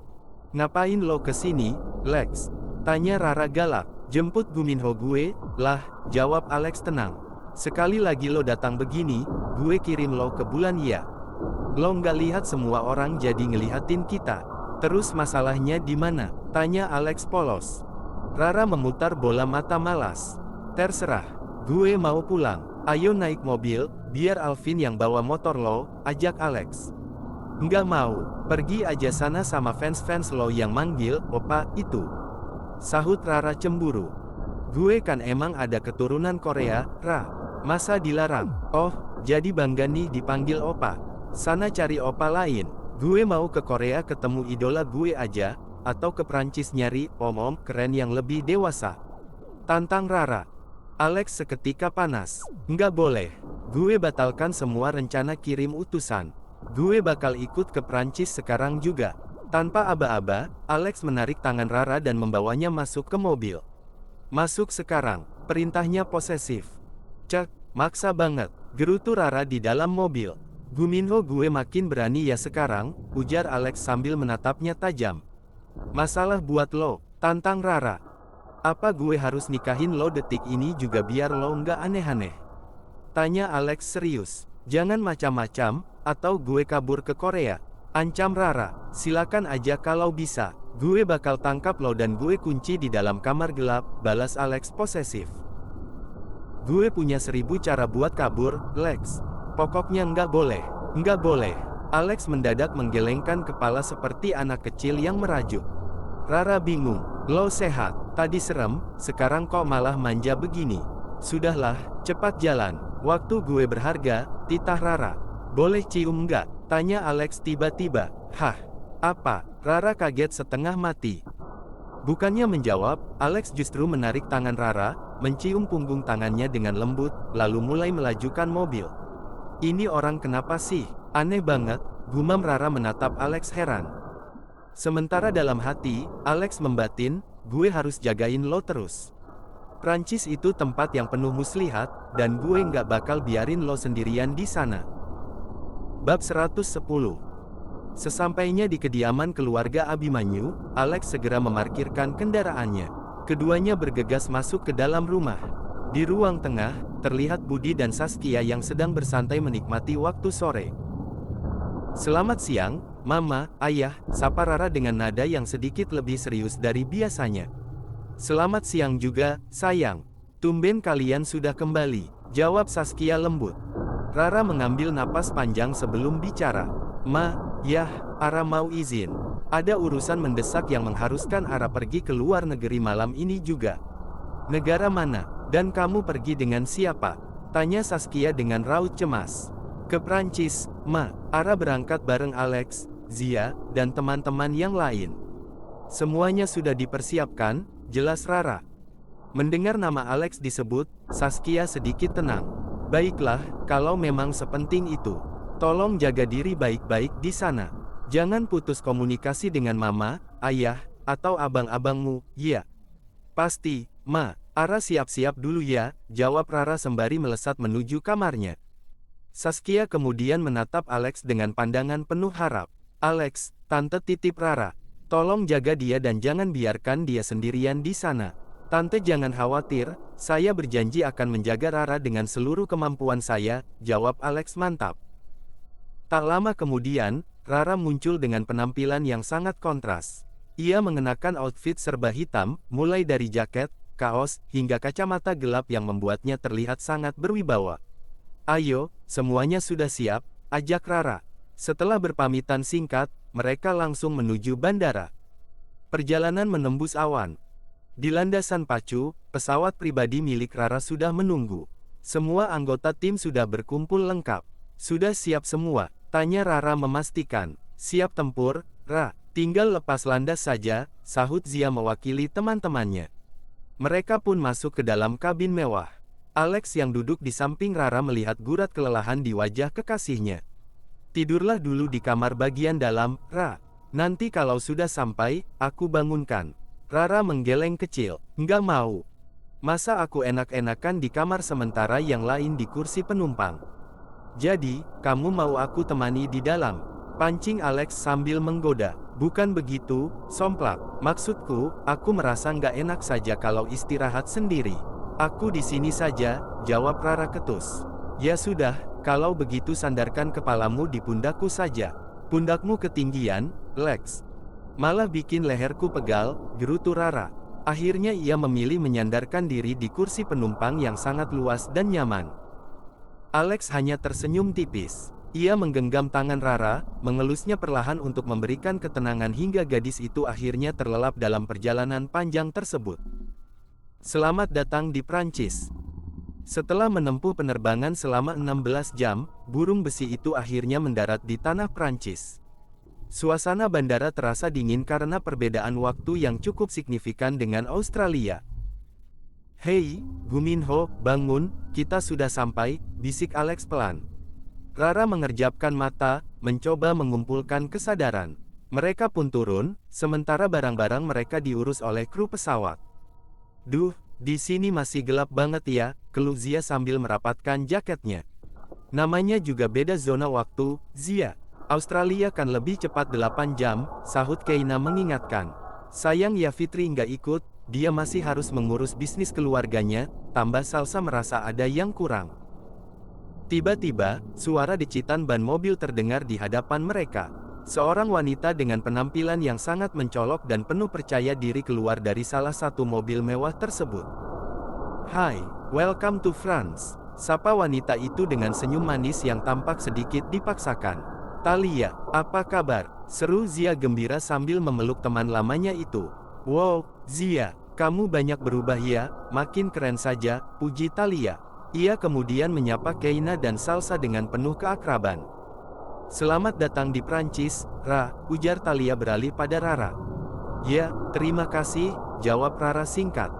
"Ngapain lo ke sini, Lex?" tanya Rara galak. "Jemput Guminho gue, lah," jawab Alex tenang. "Sekali lagi lo datang begini, gue kirim lo ke bulan ya. Lo nggak lihat semua orang jadi ngelihatin kita. Terus masalahnya di mana?" tanya Alex polos. Rara memutar bola mata malas. Terserah, gue mau pulang. Ayo naik mobil, biar Alvin yang bawa motor lo, ajak Alex. Nggak mau, pergi aja sana sama fans-fans lo yang manggil, opa, itu. Sahut Rara cemburu. Gue kan emang ada keturunan Korea, Ra. Masa dilarang? Oh, jadi bangga nih dipanggil opa. Sana cari opa lain. Gue mau ke Korea ketemu idola gue aja, atau ke Prancis nyari om-om keren yang lebih dewasa. Tantang Rara. Alex seketika panas. Nggak boleh. Gue batalkan semua rencana kirim utusan. Gue bakal ikut ke Prancis sekarang juga. Tanpa aba-aba, Alex menarik tangan Rara dan membawanya masuk ke mobil. Masuk sekarang, perintahnya posesif. Cek, maksa banget, gerutu Rara di dalam mobil. Guminho gue makin berani ya sekarang, ujar Alex sambil menatapnya tajam. Masalah buat lo, tantang Rara. Apa gue harus nikahin lo detik ini juga biar lo nggak aneh-aneh? Tanya Alex serius. Jangan macam-macam, atau gue kabur ke Korea. Ancam Rara. Silakan aja kalau bisa. Gue bakal tangkap lo dan gue kunci di dalam kamar gelap, balas Alex posesif. Gue punya 1000 cara buat kabur, Lex. Pokoknya nggak boleh. Nggak boleh. Alex mendadak menggelengkan kepala seperti anak kecil yang merajuk. Rara bingung. Lo sehat, tadi serem, sekarang kok malah manja begini. Sudahlah, cepat jalan. Waktu gue berharga, titah Rara. Boleh cium nggak? Tanya Alex tiba-tiba. Hah? Apa? Rara kaget setengah mati. Bukannya menjawab, Alex justru menarik tangan Rara, mencium punggung tangannya dengan lembut, lalu mulai melajukan mobil. Ini orang kenapa sih? Aneh banget, gumam Rara menatap Alex heran. Sementara dalam hati, Alex membatin, gue harus jagain lo terus. Prancis itu tempat yang penuh muslihat, dan gue nggak bakal biarin lo sendirian di sana. Bab 110. Sesampainya di kediaman keluarga Abimanyu, Alex segera memarkirkan kendaraannya. Keduanya bergegas masuk ke dalam rumah. Di ruang tengah, terlihat Budi dan Saskia yang sedang bersantai menikmati waktu sore. Selamat siang, Mama, Ayah, sapa Rara dengan nada yang sedikit lebih serius dari biasanya. Selamat siang juga, sayang. Tumben kalian sudah kembali, jawab Saskia lembut. Rara mengambil napas panjang sebelum bicara. Ma, Yah, Ara mau izin. Ada urusan mendesak yang mengharuskan Ara pergi ke luar negeri malam ini juga. Negara mana? Dan kamu pergi dengan siapa? Tanya Saskia dengan raut cemas. Ke Prancis, Ma. Ara berangkat bareng Alex, Zia, dan teman-teman yang lain. Semuanya sudah dipersiapkan, jelas Rara. Mendengar nama Alex disebut, Saskia sedikit tenang. Baiklah, kalau memang sepenting itu. Tolong jaga diri baik-baik di sana. Jangan putus komunikasi dengan Mama, Ayah, atau abang-abangmu, ya. Pasti, Ma. Ara siap-siap dulu ya, jawab Rara sembari melesat menuju kamarnya. Saskia kemudian menatap Alex dengan pandangan penuh harap. Alex, Tante titip Rara. Tolong jaga dia dan jangan biarkan dia sendirian di sana. Tante jangan khawatir, saya berjanji akan menjaga Rara dengan seluruh kemampuan saya, jawab Alex mantap. Tak lama kemudian, Rara muncul dengan penampilan yang sangat kontras. Ia mengenakan outfit serba hitam, mulai dari jaket, kaos, hingga kacamata gelap yang membuatnya terlihat sangat berwibawa. Ayo, semuanya sudah siap, ajak Rara. Setelah berpamitan singkat, mereka langsung menuju bandara. Perjalanan menembus awan. Di landasan pacu, pesawat pribadi milik Rara sudah menunggu. Semua anggota tim sudah berkumpul lengkap. Sudah siap semua, tanya Rara memastikan. Siap tempur, Ra, tinggal lepas landas saja, sahut Zia mewakili teman-temannya. Mereka pun masuk ke dalam kabin mewah. Alex yang duduk di samping Rara melihat gurat kelelahan di wajah kekasihnya. Tidurlah dulu di kamar bagian dalam, Ra. Nanti kalau sudah sampai, aku bangunkan. Rara menggeleng kecil. Nggak mau. Masa aku enak-enakan di kamar sementara yang lain di kursi penumpang? Jadi, kamu mau aku temani di dalam? Pancing Alex sambil menggoda. Bukan begitu, somplak. Maksudku, aku merasa nggak enak saja kalau istirahat sendiri. Aku di sini saja, jawab Rara ketus. Ya sudah, kalau begitu sandarkan kepalamu di pundakku saja. Pundakmu ketinggian, Lex. Malah bikin leherku pegal, gerutu Rara. Akhirnya ia memilih menyandarkan diri di kursi penumpang yang sangat luas dan nyaman. Alex hanya tersenyum tipis. Ia menggenggam tangan Rara, mengelusnya perlahan untuk memberikan ketenangan hingga gadis itu akhirnya terlelap dalam perjalanan panjang tersebut. Selamat datang di Prancis. Setelah menempuh penerbangan selama 16 jam, burung besi itu akhirnya mendarat di tanah Prancis. Suasana bandara terasa dingin karena perbedaan waktu yang cukup signifikan dengan Australia. "Hei, Guminho, bangun, kita sudah sampai," bisik Alex pelan. Rara mengerjapkan mata, mencoba mengumpulkan kesadaran. Mereka pun turun, sementara barang-barang mereka diurus oleh kru pesawat. "Duh, di sini masih gelap banget ya," keluh Zia sambil merapatkan jaketnya. "Namanya juga beda zona waktu, Zia. Australia kan lebih cepat 8 jam, sahut Keina mengingatkan. "Sayang ya Fitri nggak ikut, dia masih harus mengurus bisnis keluarganya," tambah Salsa merasa ada yang kurang. Tiba-tiba, suara decitan ban mobil terdengar di hadapan mereka. Seorang wanita dengan penampilan yang sangat mencolok dan penuh percaya diri keluar dari salah satu mobil mewah tersebut. "Hai, welcome to France," sapa wanita itu dengan senyum manis yang tampak sedikit dipaksakan. "Talia, apa kabar?" seru Zia gembira sambil memeluk teman lamanya itu. "Wow, Zia, kamu banyak berubah ya, makin keren saja," puji Talia. Ia kemudian menyapa Keina dan Salsa dengan penuh keakraban. "Selamat datang di Prancis, Ra," ujar Talia beralih pada Rara. "Ya, terima kasih," jawab Rara singkat.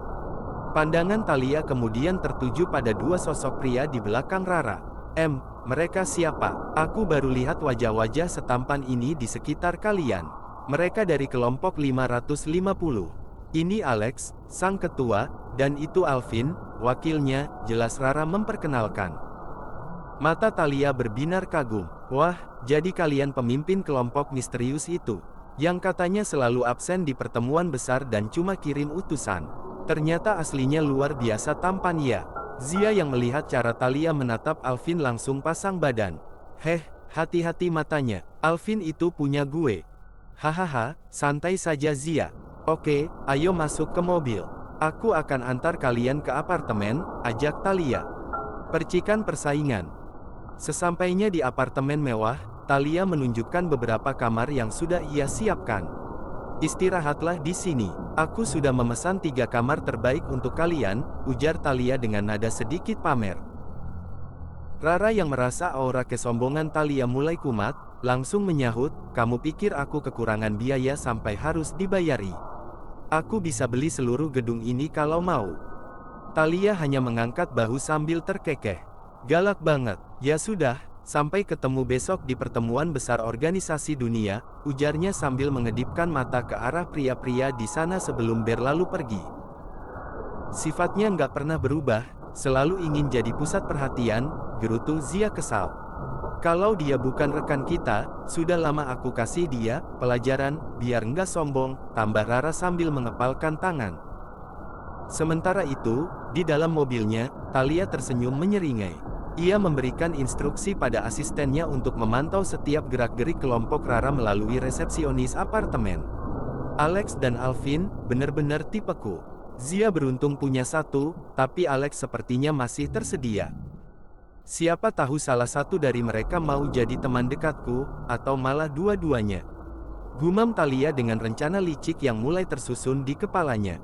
Pandangan Talia kemudian tertuju pada dua sosok pria di belakang Rara. Mereka siapa? Aku baru lihat wajah-wajah setampan ini di sekitar kalian. Mereka dari kelompok 550. Ini Alex, sang ketua, dan itu Alvin, wakilnya," jelas Rara memperkenalkan. Mata Talia berbinar kagum. "Wah, jadi kalian pemimpin kelompok misterius itu, yang katanya selalu absen di pertemuan besar dan cuma kirim utusan. Ternyata aslinya luar biasa tampan ya." Zia yang melihat cara Talia menatap Alvin langsung pasang badan. Hati-hati matanya, Alvin itu punya gue." "Hahaha, santai saja Zia. Oke, ayo masuk ke mobil. Aku akan antar kalian ke apartemen," ajak Talia. Percikan persaingan. Sesampainya di apartemen mewah, Talia menunjukkan beberapa kamar yang sudah ia siapkan. "Istirahatlah di sini. Aku sudah memesan 3 kamar terbaik untuk kalian," ujar Talia dengan nada sedikit pamer. Rara yang merasa aura kesombongan Talia mulai kumat, langsung menyahut, "Kamu pikir aku kekurangan biaya sampai harus dibayari? Aku bisa beli seluruh gedung ini kalau mau." Talia hanya mengangkat bahu sambil terkekeh. "Galak banget. Ya sudah, sampai ketemu besok di pertemuan besar organisasi dunia," ujarnya sambil mengedipkan mata ke arah pria-pria di sana sebelum berlalu pergi. Sifatnya nggak pernah berubah, selalu ingin jadi pusat perhatian, gerutu Zia kesal. "Kalau dia bukan rekan kita, sudah lama aku kasih dia pelajaran, biar nggak sombong," tambah Rara sambil mengepalkan tangan. Sementara itu, di dalam mobilnya, Talia tersenyum menyeringai. Ia memberikan instruksi pada asistennya untuk memantau setiap gerak-gerik kelompok Rara melalui resepsionis apartemen. "Alex dan Alvin, benar-benar tipeku. Zia beruntung punya satu, tapi Alex sepertinya masih tersedia. Siapa tahu salah satu dari mereka mau jadi teman dekatku, atau malah dua-duanya," gumam Talia dengan rencana licik yang mulai tersusun di kepalanya.